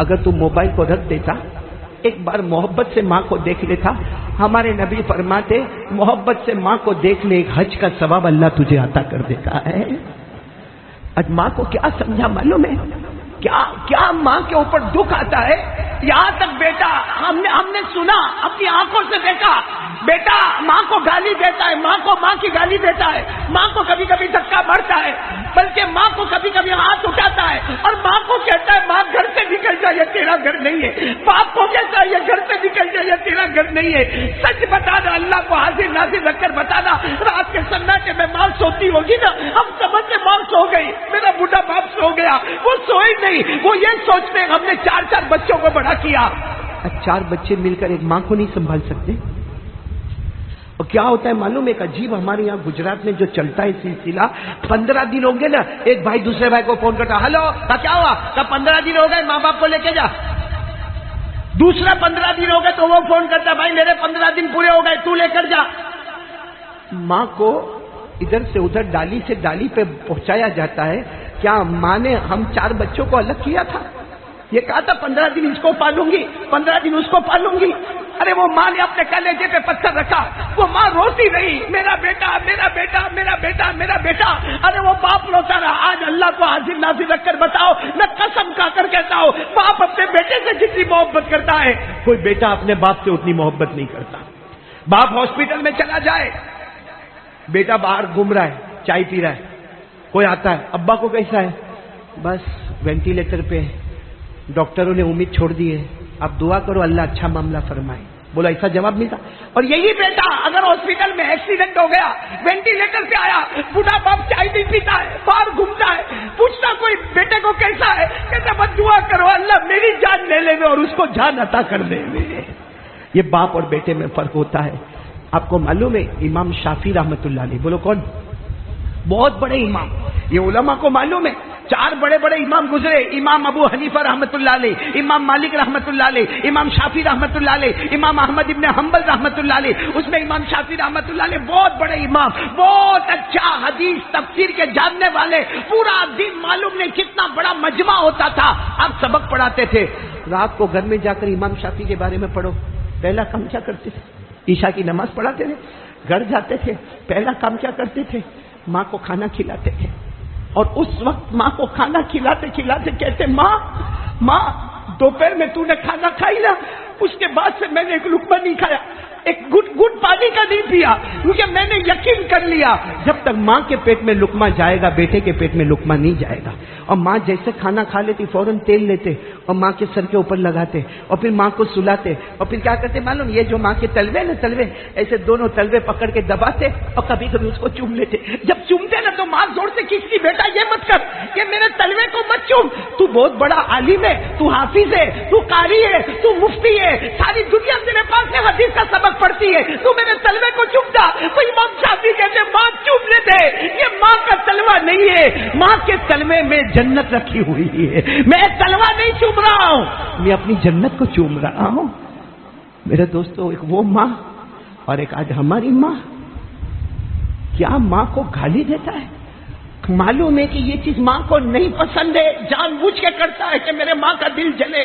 اگر تم موبائل کو رکھ دیتا, ایک بار محبت سے ماں کو دیکھ لیتا. ہمارے نبی فرماتے محبت سے ماں کو دیکھ لے, ایک حج کا ثواب اللہ تجھے عطا کر دیتا ہے. آج ماں کو کیا سمجھا معلوم ہے؟ کیا ماں کے اوپر دکھ آتا ہے. یہاں تک بیٹا ہم نے سنا, اپنی آنکھوں سے دیکھا, بیٹا ماں کو گالی دیتا ہے, ماں کو ماں کی گالی دیتا ہے, ماں کو کبھی کبھی دھکا مارتا ہے, بلکہ ماں کو کبھی کبھی ہاتھ اٹھاتا ہے, اور ماں کو کہتا ہے ماں گھر سے نکل جا, یہ تیرا گھر نہیں ہے. باپ کو کہتا ہے یہ گھر سے نکل جا, یہ تیرا گھر نہیں ہے. سچ بتانا, اللہ کو حاضر ناظر رکھ کر بتانا. رات کے سناٹے میں ماں سوتی ہوگی نا, ہم سمجھتے ماں سو گئی, میرا بوڑھا باپ سو گیا. وہ سوئی نہیں, وہ یہ سوچتے ہم نے 4 بچوں کو بڑا کیا. 4 بچے مل کر ایک ماں کو نہیں سنبھال سکتے. اور کیا ہوتا ہے معلوم, ایک عجیب ہمارے یہاں گجرات میں جو چلتا ہے سلسلہ, 15 دن ہوں گے نا, ایک بھائی دوسرے بھائی کو فون کرتا, ہلو کیا ہوا, 15 دن ہو گئے, ماں باپ کو لے کے جا. دوسرا 15 دن ہو گئے تو وہ فون کرتا, بھائی میرے 15 دن پورے ہو گئے, تو لے کر جا. ماں کو ادھر سے ادھر ڈالی سے ڈالی پہ پہنچایا جاتا ہے. کیا ماں نے ہم 4 بچوں کو الگ کیا تھا؟ یہ کہا تھا 15 دن اس کو پالوں گی، 15 دن اس کو پالوں گی. ارے وہ ماں نے اپنے کلیجے پہ پتھر رکھا، وہ ماں روتی رہی، میرا بیٹا میرا بیٹا میرا بیٹا میرا بیٹا. ارے وہ باپ روتا رہا. آج اللہ کو حاضر ناظر رکھ کر بتاؤ، میں قسم کھا کر کہتا ہوں، باپ اپنے بیٹے سے جتنی محبت کرتا ہے کوئی بیٹا اپنے باپ سے اتنی محبت نہیں کرتا. باپ ہاسپٹل میں چلا جائے، بیٹا باہر گھوم رہا ہے، چائے پی رہا ہے، کوئی آتا ہے، ابا کو کیسا ہے؟ بس وینٹیلیٹر پہ، ڈاکٹروں نے امید چھوڑ دی ہے، آپ دعا کرو اللہ اچھا معاملہ فرمائے. بولا ایسا جواب ملتا. اور یہی بیٹا اگر ہاسپٹل میں ایکسیڈنٹ ہو گیا، وینٹیلیٹر پہ آیا، بوڑھا باپ چائے بھی پیتا ہے، باہر گھومتا ہے، پوچھتا کوئی بیٹے کو کیسا ہے، کہتا بس دعا کرو اللہ میری جان لے لے اور اس کو جان عطا کر دے. یہ باپ اور بیٹے میں فرق ہوتا ہے. آپ کو معلوم ہے امام شافعی رحمت اللہ علیہ، بولو کون؟ بہت بڑے امام. یہ علماء کو معلوم ہے 4 بڑے بڑے امام گزرے. امام ابو حنیفہ رحمت اللہ علیہ، امام مالک رحمت اللہ علیہ، امام شافعی رحمت اللہ علیہ، امام احمد ابن حنبل رحمت اللہ علیہ. اس میں امام شافعی رحمت اللہ علیہ بہت بڑے امام، بہت اچھا حدیث تفسیر کے جاننے والے، پورا دن معلوم نہیں کتنا بڑا مجمع ہوتا تھا. آپ سبق پڑھاتے تھے. رات کو گھر میں جا کر امام شافعی کے بارے میں پڑھو. پہلا کام کیا کرتے تھے؟ عشاء کی نماز پڑھاتے تھے، گھر جاتے تھے، پہلا کام کیا کرتے تھے؟ ماں کو کھانا کھلاتے تھے. اور اس وقت ماں کو کھانا کھلاتے کھلاتے کہتے ماں دوپہر میں تو نے کھانا کھائی نا، اس کے بعد سے میں نے ایک لقمہ نہیں کھایا، ایک گھٹ پانی کا نہیں پیا، کیونکہ میں نے یقین کر لیا جب تک ماں کے پیٹ میں لقمہ جائے گا بیٹے کے پیٹ میں لقمہ نہیں جائے گا. اور ماں جیسے کھانا کھا لیتی فوراً تیل لیتے اور ماں کے سر کے اوپر لگاتے اور پھر ماں کو سلاتے اور پھر کیا کرتے معلوم؟ یہ جو ماں کے تلوے نا تلوے ایسے دونوں تلوے پکڑ کے دباتے اور کبھی کبھی اس کو چوم لیتے. جب چومتے نا تو ماں زور سے کھینچتی، بیٹا یہ مت کر، یہ میرے تلوے کو مت چوم، تو بہت بڑا عالم ہے، تو حافظ ہے، تو قاری ہے، تو مفتی ہے، ساری دنیا تیرے پاس سے حدیث کا سبق پڑتی ہے، تو میرے تلوے کو چومتا. تو امام شافعی کہتے ماں چوم لیتے، یہ ماں کا تلوا نہیں ہے، ماں کے تلوے میں جنت رکھی ہوئی ہے. میں تلوا نہیں چوم رہا ہوں، میں اپنی جنت کو چوم رہا ہوں. میرے دوستو، ایک وہ ماں اور ایک آج ہماری ماں. کیا ماں کو گالی دیتا ہے؟ معلوم ہے کہ یہ چیز ماں کو نہیں پسند ہے، جان بوجھ کے کرتا ہے کہ میرے ماں کا دل جلے.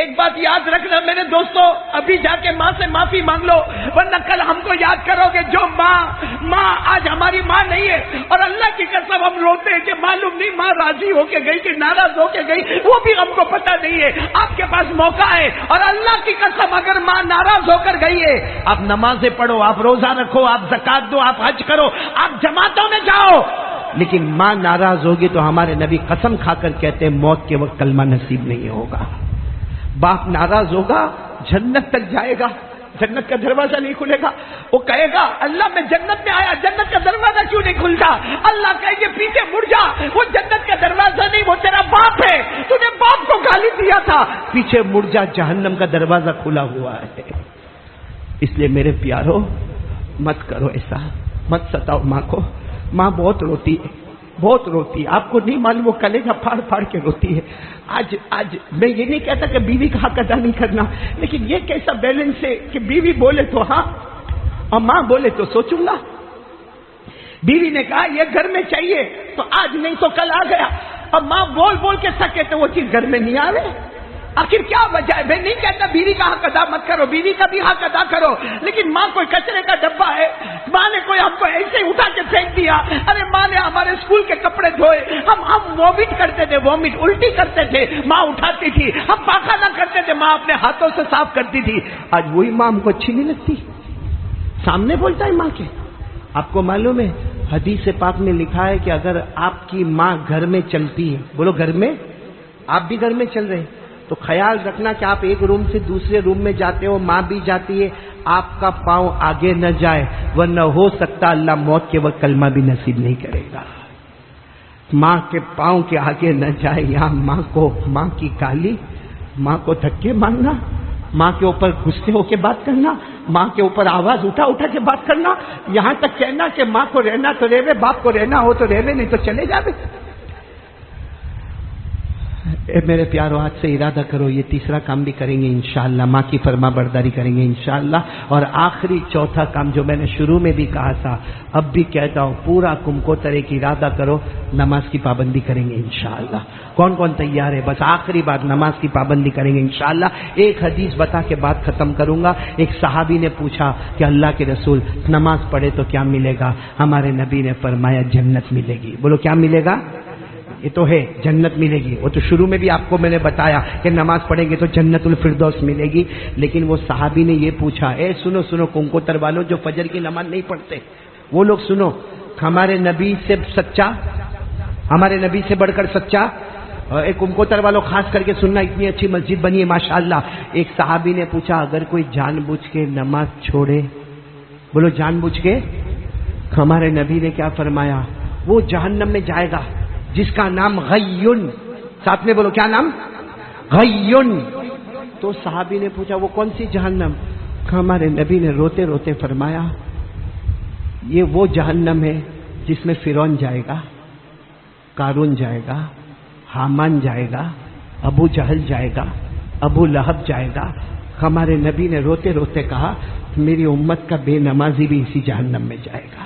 ایک بات یاد رکھنا میرے دوستو، ابھی جا کے ماں سے معافی مانگ لو، ورنہ کل ہم کو یاد کرو گے جو ماں آج ہماری ماں نہیں ہے. اور اللہ کی قسم ہم روتے ہیں کہ معلوم نہیں ماں راضی ہو کے گئی کہ ناراض ہو کے گئی، وہ بھی ہم کو پتہ نہیں ہے. آپ کے پاس موقع ہے، اور اللہ کی قسم اگر ماں ناراض ہو کر گئی ہے، آپ نمازیں پڑھو، آپ روزہ رکھو، آپ زکات دو، آپ حج کرو، آپ جماعتوں میں جاؤ، لیکن ماں ناراض ہوگی تو ہمارے نبی قسم کھا کر کہتے ہیں موت کے وقت کلمہ نصیب نہیں ہوگا. باپ ناراض ہوگا، جنت تک جائے گا، جنت کا دروازہ نہیں کھلے گا. وہ کہے گا اللہ میں جنت میں آیا، جنت کا دروازہ کیوں نہیں کھلتا؟ اللہ کہے گے پیچھے مڑ جا، وہ جنت کا دروازہ نہیں، وہ تیرا باپ ہے، تو نے باپ کو گالی دیا تھا، پیچھے مڑ جا، جہنم کا دروازہ کھلا ہوا ہے. اس لیے میرے پیارو مت کرو ایسا، مت ستاؤ ماں کو. ماں بہت روتی ہے، بہت روتی ہے، آپ کو نہیں معلوم وہ کلیجہ پھاڑ پھاڑ کے روتی ہے. آج میں یہ نہیں کہتا کہ بیوی کا حق ادا نہیں کرنا، لیکن یہ کیسا بیلنس ہے کہ بیوی بولے تو ہاں اور ماں بولے تو سوچوں گا. بیوی نے کہا یہ گھر میں چاہیے تو آج نہیں تو کل آ گیا، اور ماں بول بول کے سکے تو وہ چیز گھر میں نہیں آوے. آخر کیا وجہ ہے؟ میں نہیں کہتا بیوی کا حق ادا مت کرو، بیوی کا بھی حق ادا کرو، لیکن ماں کوئی کچرے کا ڈبہ ہے، ماں نے کوئی ہم کو ایسے اٹھا کے پھینک دیا، ارے ماں نے ہمارے اسکول کے کپڑے دھوئے، ہم وامٹ کرتے تھے، وامٹ الٹی کرتے تھے، ماں اٹھاتی تھی، ہم پاخانہ کرتے تھے، ماں اپنے ہاتھوں سے صاف کرتی تھی. آج وہی ماں ہم کو اچھی نہیں لگتی، سامنے بولتا ہے ماں کے. آپ کو معلوم ہے حدیث پاک میں لکھا ہے کہ اگر آپ کی ماں گھر میں چلتی ہے، بولو گھر میں، آپ بھی گھر میں چل رہے ہیں، تو خیال رکھنا کہ آپ ایک روم سے دوسرے روم میں جاتے ہو، ماں بھی جاتی ہے، آپ کا پاؤں آگے نہ جائے، ورنہ ہو سکتا اللہ موت کے وقت کلمہ بھی نصیب نہیں کرے گا. ماں کے پاؤں کے آگے نہ جائے. یہاں ماں کو، ماں کی گالی، ماں کو دھکے مارنا، ماں کے اوپر غصے ہو کے بات کرنا، ماں کے اوپر آواز اٹھا کے بات کرنا، یہاں تک کہنا کہ ماں کو رہنا تو رہے، باپ کو رہنا ہو تو رہے، نہیں تو چلے جاوے. میرے پیارو آج سے ارادہ کرو یہ تیسرا کام بھی کریں گے انشاءاللہ، ماں کی فرما برداری کریں گے انشاءاللہ. اور آخری چوتھا کام جو میں نے شروع میں بھی کہا تھا اب بھی کہتا ہوں، پورا کمکوترے کی ارادہ کرو، نماز کی پابندی کریں گے انشاءاللہ. کون کون تیار ہے؟ بس آخری بات نماز کی پابندی کریں گے انشاءاللہ. ایک حدیث بتا کے بات ختم کروں گا. ایک صحابی نے پوچھا کہ اللہ کے رسول نماز پڑھے تو کیا ملے گا؟ ہمارے نبی نے فرمایا جنت ملے گی. بولو کیا ملے گا؟ یہ تو ہے جنت ملے گی. وہ تو شروع میں بھی آپ کو میں نے بتایا کہ نماز پڑھیں گے تو جنت الفردوس ملے گی. لیکن وہ صحابی نے یہ پوچھا، اے سنو سنو کنکوتر والوں جو فجر کی نماز نہیں پڑھتے وہ لوگ سنو، ہمارے نبی سے سچا، ہمارے نبی سے بڑھ کر سچا، ایک کنکوتر والوں خاص کر کے سننا، اتنی اچھی مسجد بنی ہے ماشاءاللہ. ایک صحابی نے پوچھا اگر کوئی جان بوجھ کے نماز چھوڑے، بولو جان بوجھ کے، ہمارے نبی نے کیا فرمایا؟ وہ جہنم میں جائے گا جس کا نام غیون، ساتھ میں بولو کیا نام؟ غیون. تو صحابی نے پوچھا وہ کون سی جہنم؟ ہمارے نبی نے روتے روتے فرمایا یہ وہ جہنم ہے جس میں فرعون جائے گا، قارون جائے گا، حامان جائے گا، ابو جہل جائے گا، ابو لہب جائے گا. ہمارے نبی نے روتے روتے کہا میری امت کا بے نمازی بھی اسی جہنم میں جائے گا.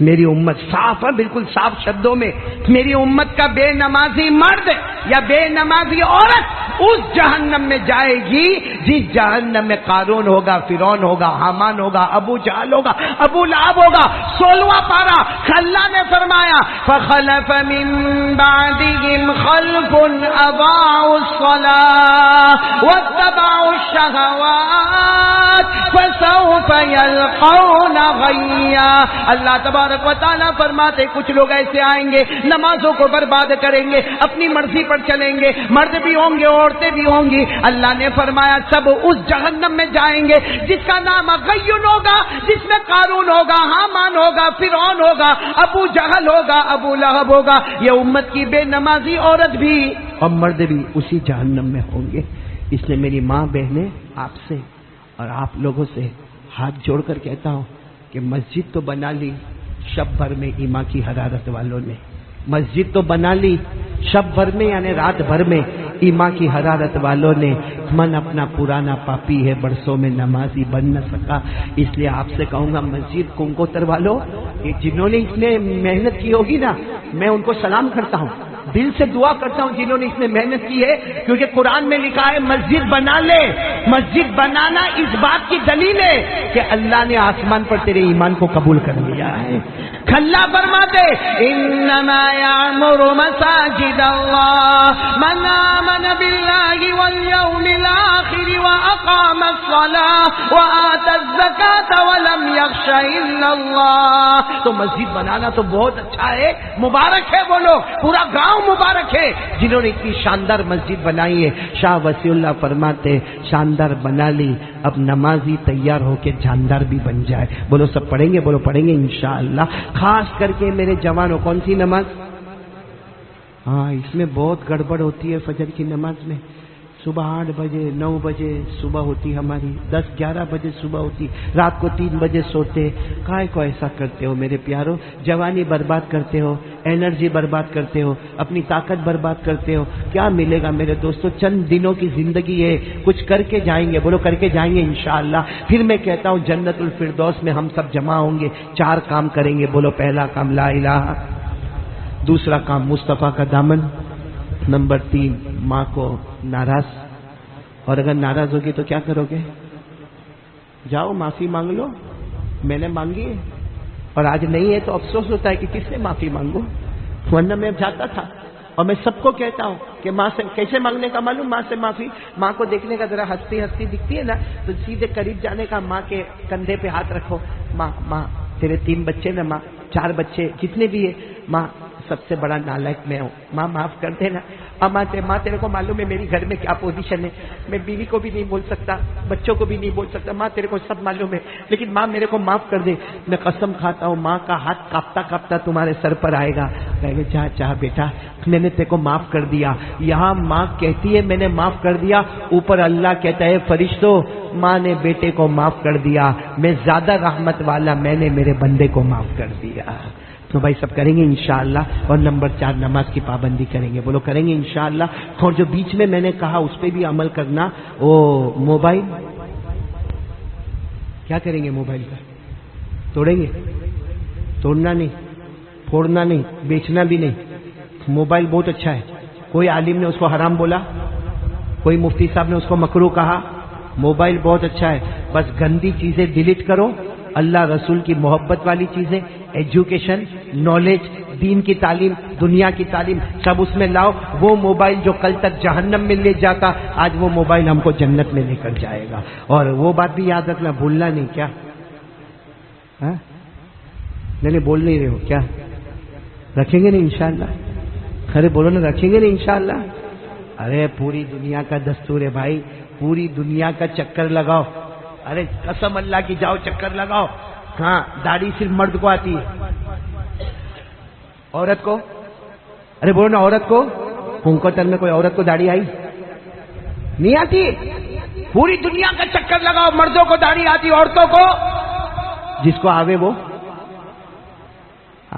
میری امت، صاف ہے بالکل صاف شبدوں میں، میری امت کا بے نمازی مرد یا بے نمازی عورت اس جہنم میں جائے گی جس جہنم میں قارون ہوگا، فرعون ہوگا، حامان ہوگا، ابو جہل ہوگا، ابو لہب ہوگا. 16واں پارہ اللہ نے فرمایا فخلف من بعدهم خلف اضاعوا الصلاة واتبعوا الشهوات فسوف يلقون غيا. اللہ تبارک و تعالیٰ فرماتے کچھ لوگ ایسے آئیں گے نمازوں کو برباد کریں گے، اپنی مرضی پر چلیں گے، مرد بھی ہوں گے عورتیں بھی ہوں گی. اللہ نے فرمایا سب اس جہنم میں جائیں گے جس کا نام غیون ہوگا، جس میں قارون ہوگا، حامان ہوگا، فرعون ہوگا، ابو جہل ہوگا، ابو لہب ہوگا. یہ امت کی بے نمازی عورت بھی اور مرد بھی اسی جہنم میں ہوں گے. اس لیے میری ماں بہنیں آپ سے اور آپ لوگوں سے ہاتھ جوڑ کر کہتا ہوں کہ مسجد تو بنا لی شب بھر میں ایمان کی حرارت والوں نے، مسجد تو بنا لی شب بھر میں یعنی رات بھر میں ایمان کی حرارت والوں نے. من اپنا پرانا پاپی ہے، برسوں میں نمازی بن نہ سکا. اس لیے آپ سے کہوں گا مسجد کنکوتر والوں جنہوں نے اس میں محنت کی ہوگی نا، میں ان کو سلام کرتا ہوں، دل سے دعا کرتا ہوں جنہوں نے اس میں محنت کی ہے. کیونکہ قرآن میں لکھا ہے مسجد بنا لے. مسجد بنانا اس بات کی دلیل ہے کہ اللہ نے آسمان پر تیرے ایمان کو قبول کر لیا ہے. اللہ فرماتے انما یعمر مساجد اللہ من آمن باللہ والیوم الآخر واقام الصلاة وآت الزکاة ولم یخش الا اللہ. تو مسجد بنانا تو بہت اچھا ہے، مبارک ہے وہ لوگ، پورا گاؤں مبارک ہے جنہوں نے اتنی شاندار مسجد بنائی ہے. شاہ وسیع اللہ فرماتے شاندار بنا لی، اب نمازی تیار ہو کے جاندار بھی بن جائے. بولو سب پڑھیں گے؟ بولو پڑھیں گے انشاءاللہ. خاص کر کے میرے جوانوں کون سی نماز؟ ہاں اس میں بہت گڑبڑ ہوتی ہے فجر کی نماز میں. صبح 8 بجے 9 بجے صبح ہوتی ہماری، 10-11 بجے صبح ہوتی، رات کو 3 بجے سوتے. کائے کو ایسا کرتے ہو میرے پیارو؟ جوانی برباد کرتے ہو، انرجی برباد کرتے ہو، اپنی طاقت برباد کرتے ہو. کیا ملے گا میرے دوستو؟ چند دنوں کی زندگی ہے، کچھ کر کے جائیں گے. بولو کر کے جائیں گے انشاءاللہ. پھر میں کہتا ہوں جنت الفردوس میں ہم سب جمع ہوں گے. 4 کام کریں گے. بولو پہلا کام لا الہ، دوسرا کام مصطفیٰ کا دامن، نمبر 3 ماں کو ناراض، اور اگر ناراض ہوگی تو کیا کرو گے؟ جاؤ معافی مانگ لو. میں نے مانگی ہے اور آج نہیں ہے تو افسوس ہوتا ہے کہ کس سے معافی مانگو، ورنہ میں جاتا تھا. اور میں سب کو کہتا ہوں کہ ماں سے کیسے مانگنے کا معلوم؟ ماں سے معافی، ماں کو دیکھنے کا ذرا ہنستی ہنستی دکھتی ہے نا تو سیدھے قریب جانے کا، ماں کے کندھے پہ ہاتھ رکھو. ماں ماں تیرے 3 بچے نا، ماں 4 بچے جتنے بھی ہے، ماں سب سے بڑا نالائق میں ہوں، ماں معاف کر دینا. ماں تیرے کو معلوم ہے میری گھر میں کیا پوزیشن ہے، میں بیوی کو بھی نہیں بول سکتا، بچوں کو بھی نہیں بول سکتا. ماں تیرے کو سب معلوم ہے، لیکن ماں میرے کو معاف کر دے. میں قسم کھاتا ہوں ماں کا ہاتھ کاپتا کاپتا تمہارے سر پر آئے گا، کہے گا چاہ بیٹا میں نے تیرے کو معاف کر دیا. یہاں ماں کہتی ہے میں نے معاف کر دیا، اوپر اللہ کہتا ہے فرشتوں ماں نے بیٹے کو معاف کر دیا، میں زیادہ رحمت والا، میں نے میرے بندے کو معاف کر دیا. تو بھائی سب کریں گے انشاءاللہ. اور نمبر 4 نماز کی پابندی کریں گے. بولو کریں گے انشاءاللہ. اور جو بیچ میں نے کہا اس پہ بھی عمل کرنا. وہ موبائل کیا کریں گے؟ موبائل کا توڑیں گے؟ توڑنا نہیں، پھوڑنا نہیں، بیچنا بھی نہیں. موبائل بہت اچھا ہے. کوئی عالم نے اس کو حرام بولا؟ کوئی مفتی صاحب نے اس کو مکروہ کہا؟ موبائل بہت اچھا ہے. بس گندی چیزیں ڈیلیٹ کرو. اللہ رسول کی محبت والی چیزیں، ایجوکیشن، نالج، دین کی تعلیم، دنیا کی تعلیم سب اس میں لاؤ. وہ موبائل جو کل تک جہنم میں لے جاتا، آج وہ موبائل ہم کو جنت میں لے کر جائے گا. اور وہ بات بھی یاد رکھنا، بھولنا نہیں. کیا نہیں بول نہیں رہے ہو کیا؟ رکھیں گے نہیں انشاءاللہ؟ ارے بولو نا، رکھیں گے نہیں انشاءاللہ؟ ارے پوری دنیا کا دستور ہے بھائی، پوری دنیا کا چکر لگاؤ. ارے قسم اللہ کی جاؤ چکر لگاؤ. ہاں داڑھی صرف مرد کو آتی ہے، عورت کو؟ ارے بولو نا، عورت کو؟ کنکٹر میں کوئی عورت کو داڑھی آئی؟ نہیں آتی. پوری دنیا کا چکر لگاؤ، مردوں کو داڑھی آتی، عورتوں کو جس کو آوے وہ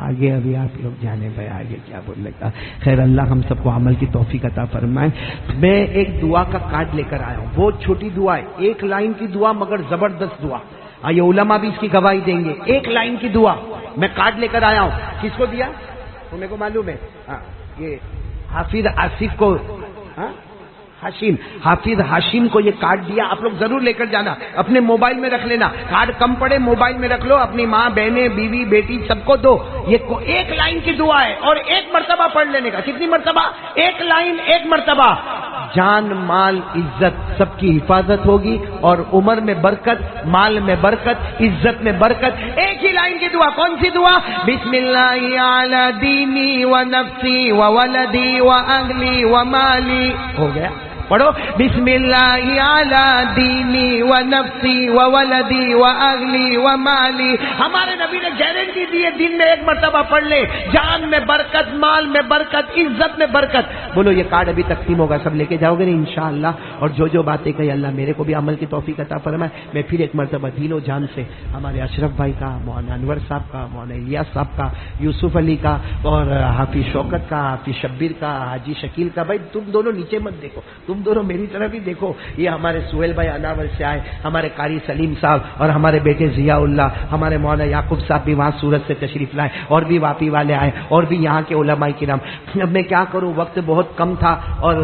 آگے. ابھی آپ لوگ جانے بھائی آگے کیا بولنے کا. خیر اللہ ہم سب کو عمل کی توفیق عطا فرمائے. میں ایک دعا کا کارڈ لے کر آیا ہوں. بہت چھوٹی دعا ہے، 1 لائن کی دعا مگر زبردست دعا. یہ علماء بھی اس کی گواہی دیں گے. 1 لائن کی دعا میں کارڈ لے کر آیا ہوں. کس کو دیا تو میرے کو معلوم ہے. یہ حافظ آصف کو، حافظ ہاشم کو یہ کارڈ دیا. آپ لوگ ضرور لے کر جانا، اپنے موبائل میں رکھ لینا. کارڈ کم پڑے موبائل میں رکھ لو، اپنی ماں بہنیں بیوی بیٹی سب کو دو. یہ 1 لائن کی دعا ہے اور 1 مرتبہ پڑھ لینے کا. کتنی مرتبہ؟ 1 لائن 1 مرتبہ. جان مال عزت سب کی حفاظت ہوگی اور عمر میں برکت، مال میں برکت، عزت میں برکت. 1 ہی لائن کی دعا. کون سی دعا؟ بسم اللہ علی دینی و نفسی و ولدی و اہلی و مالی. ہو گیا؟ پڑھو بسم اللہ علی دینی و نفسی و ولدی و اہلی و مالی. ہمارے نبی نے گارنٹی دی ہے، دن میں 1 مرتبہ پڑھ لے، جان میں برکت، مال میں برکت، عزت میں برکت. بولو یہ کارڈ ابھی تقسیم ہوگا، سب لے کے جاؤ گے نا انشاءاللہ. اور جو باتیں کہی اللہ میرے کو بھی عمل کی توفیق عطا فرمائے. میں پھر 1 مرتبہ دل و جان سے ہمارے اشرف بھائی کا، مولانا انور صاحب کا، مولانا الیاس صاحب کا، یوسف علی کا، اور حافظ شوکت کا، حافظ شبیر کا، حاجی شکیل کا. بھائی تم دونوں نیچے مت دیکھو، تم دونوں میری طرف ہی دیکھو. یہ ہمارے سہیل بھائی اناور سے آئے، ہمارے قاری سلیم صاحب اور ہمارے بیٹے ضیاء اللہ، ہمارے مولانا یعقوب صاحب بھی وہاں سورت سے تشریف لائے، اور بھی واپی والے آئے، اور بھی یہاں کے علماء کرام. اب میں کیا کروں، وقت بہت کم تھا اور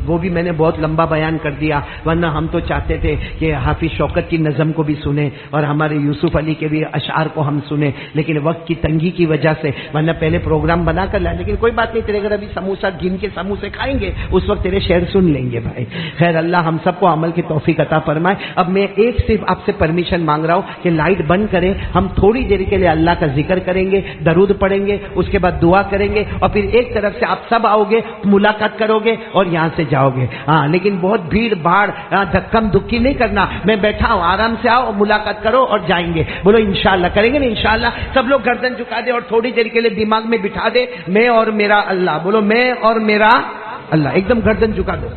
وہ بھی میں نے بہت لمبا بیان کر دیا. ورنہ ہم تو چاہتے تھے کہ حافظ شوکت کی نظم کو بھی سنیں اور ہمارے یوسف علی کے بھی اشعار کو ہم سنیں، لیکن وقت کی تنگی کی وجہ سے. ورنہ پہلے پروگرام بنا کر لائے، لیکن کوئی بات نہیں، تیرے گھر ابھی سموسہ گن کے سموسے کھائیں گے، اس وقت تیرے شعر سن لیں گے بھائی. خیر اللہ ہم سب کو عمل کی توفیق عطا فرمائے. اب میں صرف آپ سے پرمیشن مانگ رہا ہوں کہ لائٹ بند کریں. ہم تھوڑی دیر کے لیے اللہ کا ذکر کریں گے، درود پڑھیں گے، اس کے بعد دعا کریں گے، اور پھر ایک طرف سے آپ سب آؤ گے، ملاقات کرو گے اور یہاں سے جاؤ گے. لیکن بہت بھیڑ بھاڑ دھکم دھکی نہیں کرنا. میں بیٹھا ہوں، آرام سے آؤ، ملاقات کرو اور جائیں گے. بولو انشاءاللہ. کریں گے نا انشاءاللہ. سب لوگ گردن جھکا دے اور تھوڑی دیر کے لیے دماغ میں بٹھا دے میں اور میرا اللہ. بولو میں اور میرا اللہ. ایک دم گردن جھکا دو.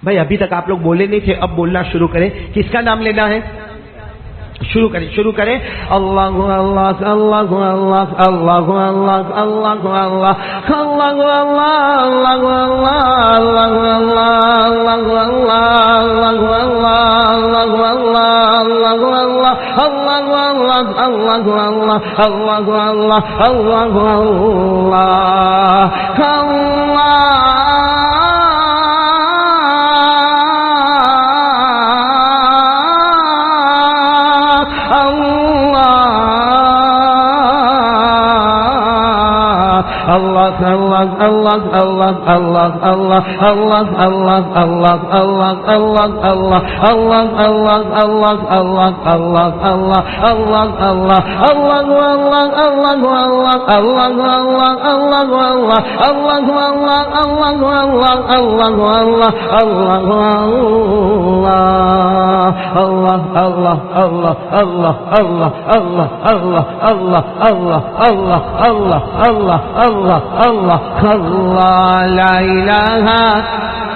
بھائی ابھی تک آپ لوگ بولے نہیں تھے، اب بولنا شروع کریں. کس کا نام لینا ہے؟ شروع کریں. اللہ اللہ اللہ اللہ اللہ اللہ اللہ اللہ اللہ اللہ لا الہ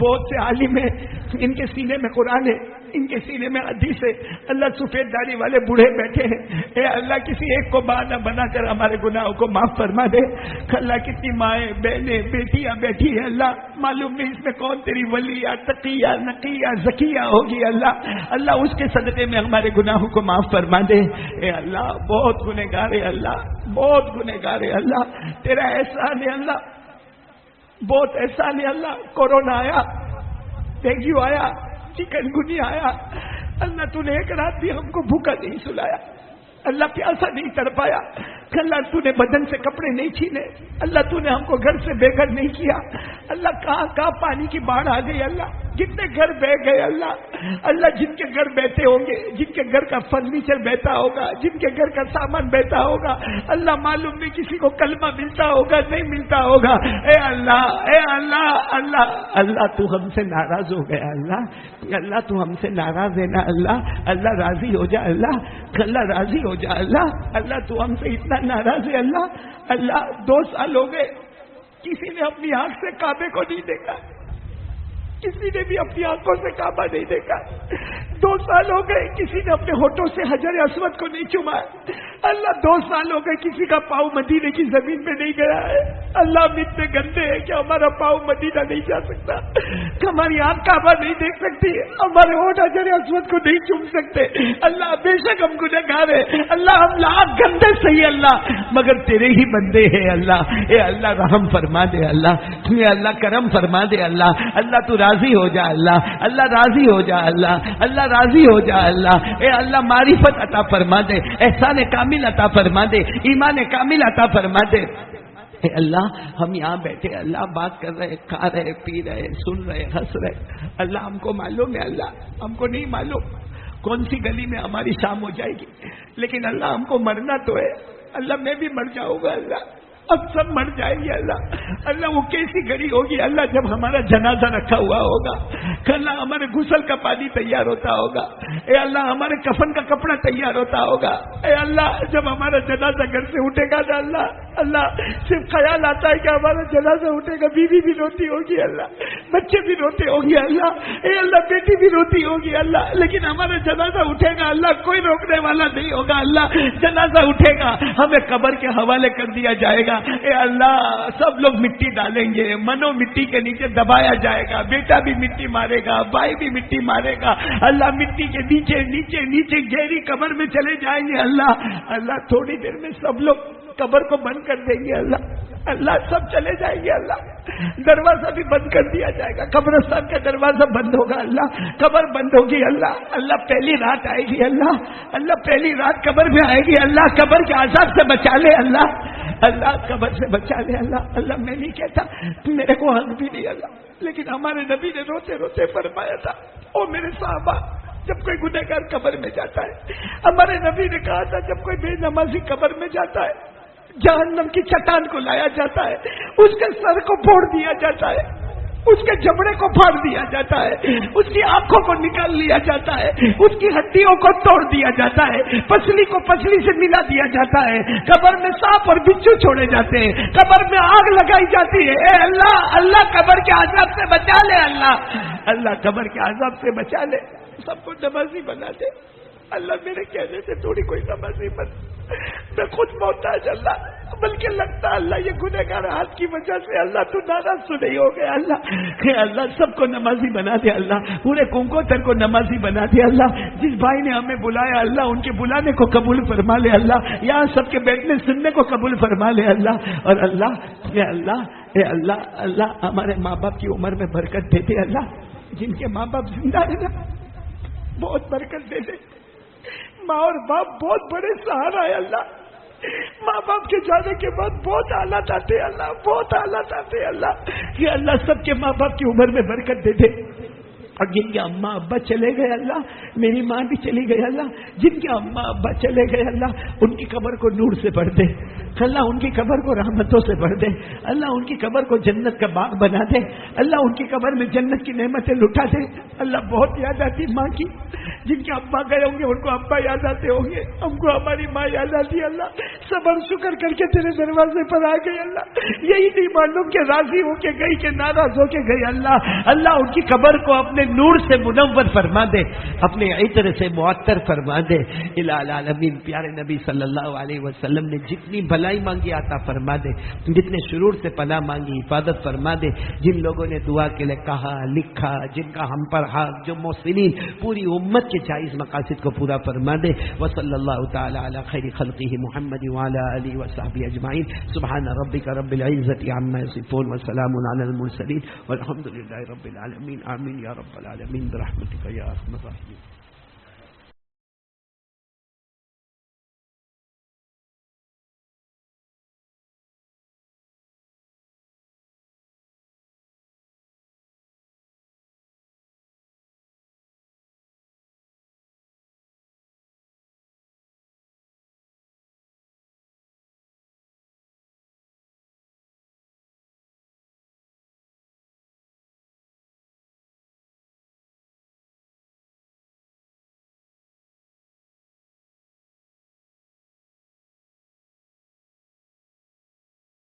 بہت سے عالم ہیں، ان کے سینے میں قرآن ہے، ان کے سینے میں حدیث ہے، اللہ سفید داڑھی والے بوڑھے بیٹھے ہیں، اے اللہ کسی ایک کو بہانہ بنا کر ہمارے گناہوں کو معاف فرما دے۔ اللہ کتنی مائیں بہنیں بیٹیاں بیٹھی ہیں، اللہ معلوم نہیں اس میں کون تیری ولیہ تقیہ نقیہ زکیہ ہوگی، اللہ اس کے صدقے میں ہمارے گناہوں کو معاف فرما دے۔ اے اللہ بہت گنہگار ہے، اللہ بہت گنہگار ہے، اللہ تیرا احسان ہے، اللہ بہت احسان ہے، اللہ کورونا آیا، ڈینگو آیا، چکن گنیا آیا، اللہ تو نے ایک رات بھی ہم کو بھوکا نہیں سلایا، اللہ پیاسا نہیں تڑپایا، اللہ تو نے بدن سے کپڑے نہیں چھینے، اللہ تو نے ہم کو گھر سے بے گھر نہیں کیا، اللہ کہاں کہاں پانی کی باڑھ آ گئی، اللہ کتنے گھر بہ گئے، اللہ جن کے گھر بہتے ہوں گے، جن کے گھر کا فرنیچر بہتا ہوگا، جن کے گھر کا سامان بہتا ہوگا، اللہ معلوم نہیں کسی کو کلمہ ملتا ہوگا نہیں ملتا ہوگا، اے اللہ اللہ تو ہم سے ناراض ہو گیا، اللہ تو ہم سے ناراض ہے نا، اللہ راضی ہو جا، اللہ راضی ہو جا، اللہ تو ہم سے اتنا ناراض ہے، اللہ 2 سال ہو گئے کسی نے اپنی آنکھ سے کعبے کو نہیں دیکھا، کسی نے بھی اپنی آنکھوں سے کعبہ نہیں دیکھا، 2 سال ہو گئے کسی نے اپنے ہونٹوں سے حجر اسود کو نہیں چوما، اللہ 2 سال ہو گئے کسی کا پاؤں مدینے کی زمین پہ نہیں گیا ہے، اللہ ہم اتنے گندے ہیں کہ ہمارا پاؤں مدینہ نہیں جا سکتا، ہماری آنکھ کعبہ نہیں دیکھ سکتی، ہمارے ہونٹ حجر اسود کو نہیں چوم سکتے، اللہ بے شک ہم گنہگار ہیں، اللہ ہم لاکھ گندے صحیح اللہ مگر تیرے ہی بندے ہیں، اے اللہ رحم فرما دے، اللہ کرم فرما دے، اللہ تو راضی ہو جا، اللہ راضی ہو جا، اللہ راضی ہو جا، اے اللہ معرفت عطا فرما دے، احسان کامل عطا فرما دے، ایمان کامل عطا فرما دے۔ اے اللہ ہم یہاں بیٹھے اللہ بات کر رہے، کھا رہے، پی رہے، سن رہے، ہنس رہے، اللہ ہم کو معلوم ہے، اللہ ہم کو نہیں معلوم کون سی گلی میں ہماری شام ہو جائے گی، لیکن اللہ ہم کو مرنا تو ہے، اللہ میں بھی مر جاؤں گا، اللہ اب سب مر جائیں گے، اللہ وہ کیسی گھڑی ہوگی، اللہ جب ہمارا جنازہ رکھا ہوا ہوگا، اللہ ہمارے غسل کا پانی تیار ہوتا ہوگا، اے اللہ ہمارے کفن کا کپڑا تیار ہوتا ہوگا، اے اللہ جب ہمارا جنازہ گھر سے اٹھے گا نا، اللہ صرف خیال آتا ہے کہ ہمارا جنازہ اٹھے گا، بیوی بھی روتی ہوگی، اللہ بچے بھی روتے ہوں گے، اے اللہ بیٹی بھی روتی ہوگی، اللہ لیکن ہمارا جنازہ اٹھے گا، اللہ کوئی روکنے والا نہیں ہوگا، اللہ جنازہ اٹھے گا، ہمیں قبر کے حوالے کر دیا جائے گا، اے اللہ سب لوگ مٹی ڈالیں گے، منو مٹی کے نیچے دبایا جائے گا، بیٹا بھی مٹی مارے گا، بھائی بھی مٹی مارے گا، اللہ مٹی کے نیچے نیچے نیچے گہری قبر میں چلے جائیں گے، اللہ تھوڑی دیر میں سب لوگ قبر کو بند کر دیں گے، اللہ سب چلے جائیں گے، اللہ دروازہ بھی بند کر دیا جائے گا، قبرستان کا دروازہ بند ہوگا، اللہ قبر بند ہوگی، اللہ پہلی رات آئے گی، اللہ پہلی رات قبر میں آئے گی، اللہ قبر کے عذاب سے بچا لے، اللہ قبر سے بچا لے، اللہ میں نہیں کہتا میرے کو حق بھی نہیں، اللہ لیکن ہمارے نبی نے روتے روتے فرمایا تھا، او میرے صحابہ جب کوئی گنہگار قبر میں جاتا ہے، ہمارے نبی نے کہا تھا جب کوئی بے نمازی قبر میں جاتا ہے، جہنم کی چٹان کو لایا جاتا ہے، اس کے سر کو پھوڑ دیا جاتا ہے، اس کے جبڑے کو پھاڑ دیا جاتا ہے، اس کی آنکھوں کو نکال لیا جاتا ہے، اس کی ہڈیوں کو توڑ دیا جاتا ہے، پسلی کو پسلی سے ملا دیا جاتا ہے، قبر میں سانپ اور بچھو چھوڑے جاتے ہیں، قبر میں آگ لگائی جاتی ہے، اے اللہ قبر کے عذاب سے بچا لے، اللہ قبر کے عذاب سے بچا لے، سب کو نمازی بنا دے، اللہ میرے کہنے سے تھوڑی کوئی نمازی بن، میں خود محتاج اللہ، بلکہ لگتا اللہ یہ گنہگار ہاتھ کی وجہ سے اللہ تو ناراض تو نہیں ہو گیا، اللہ سب کو نمازی بنا دے، اللہ پورے کنکوتر کو نمازی بنا دے، اللہ جس بھائی نے ہمیں بلایا اللہ ان کے بلانے کو قبول فرما لے، اللہ یہاں سب کے بیٹھنے سننے کو قبول فرما لے، اللہ اور اللہ ہمارے ماں باپ کی عمر میں برکت دے دے، اللہ جن کے ماں باپ زندہ ہیں نا بہت برکت دے دے، ماں اور باپ بہت بڑے سہارا ہے، اللہ ماں باپ کے جانے کے بعد بہت حالات آتے، اللہ بہت حالات آتے، اللہ سب کے ماں باپ کی عمر میں برکت دے دے، اور جن کے اماں ابا چلے گئے اللہ میری ماں بھی چلی گئی، اللہ جن کے اماں ابا چلے گئے اللہ ان کی قبر کو نور سے بھر دے، اللہ ان کی قبر کو رحمتوں سے بھر دے، اللہ ان کی قبر کو جنت کا باغ بنا دے، اللہ ان کی قبر میں جنت کی نعمتیں لٹا دے، اللہ بہت یاد آتی ماں کی جن کے ابا گئے ہوں گے ان کو ابا یاد آتے ہوں گے، ہم کو ہماری ماں یاد آتی ہے اللہ، صبر شکر کر کے تیرے دروازے پر آ گئے اللہ، یہی نہیں معلوم کہ راضی ہو کے گئی کہ ناراض ہو کے گئی اللہ، اللہ ان کی قبر کو اپنے نور سے منور فرما دے، اپنے عطر سے معطر فرما دے، الہ العالمین پیارے نبی صلی اللہ علیہ وسلم نے جتنی بھلائی مانگی عطا فرما دے، جتنے شرور سے پناہ مانگی حفاظت فرما دے، جن لوگوں نے دعا کے لیے کہا لکھا، جن کا ہم پر حق، جو محسنین پوری امت کے جائز مقاصد کو پورا فرما دے، وصلی اللہ تعالی علی خیر خلقہ محمد وعلی آلہ وصحبہ اجمعین، سبحان ربک رب العزۃ عما یصفون وسلام علی المرسلین والحمد للہ رب العالمین، آمین یا رب العالمین برحمتک یا ارحم الراحمین۔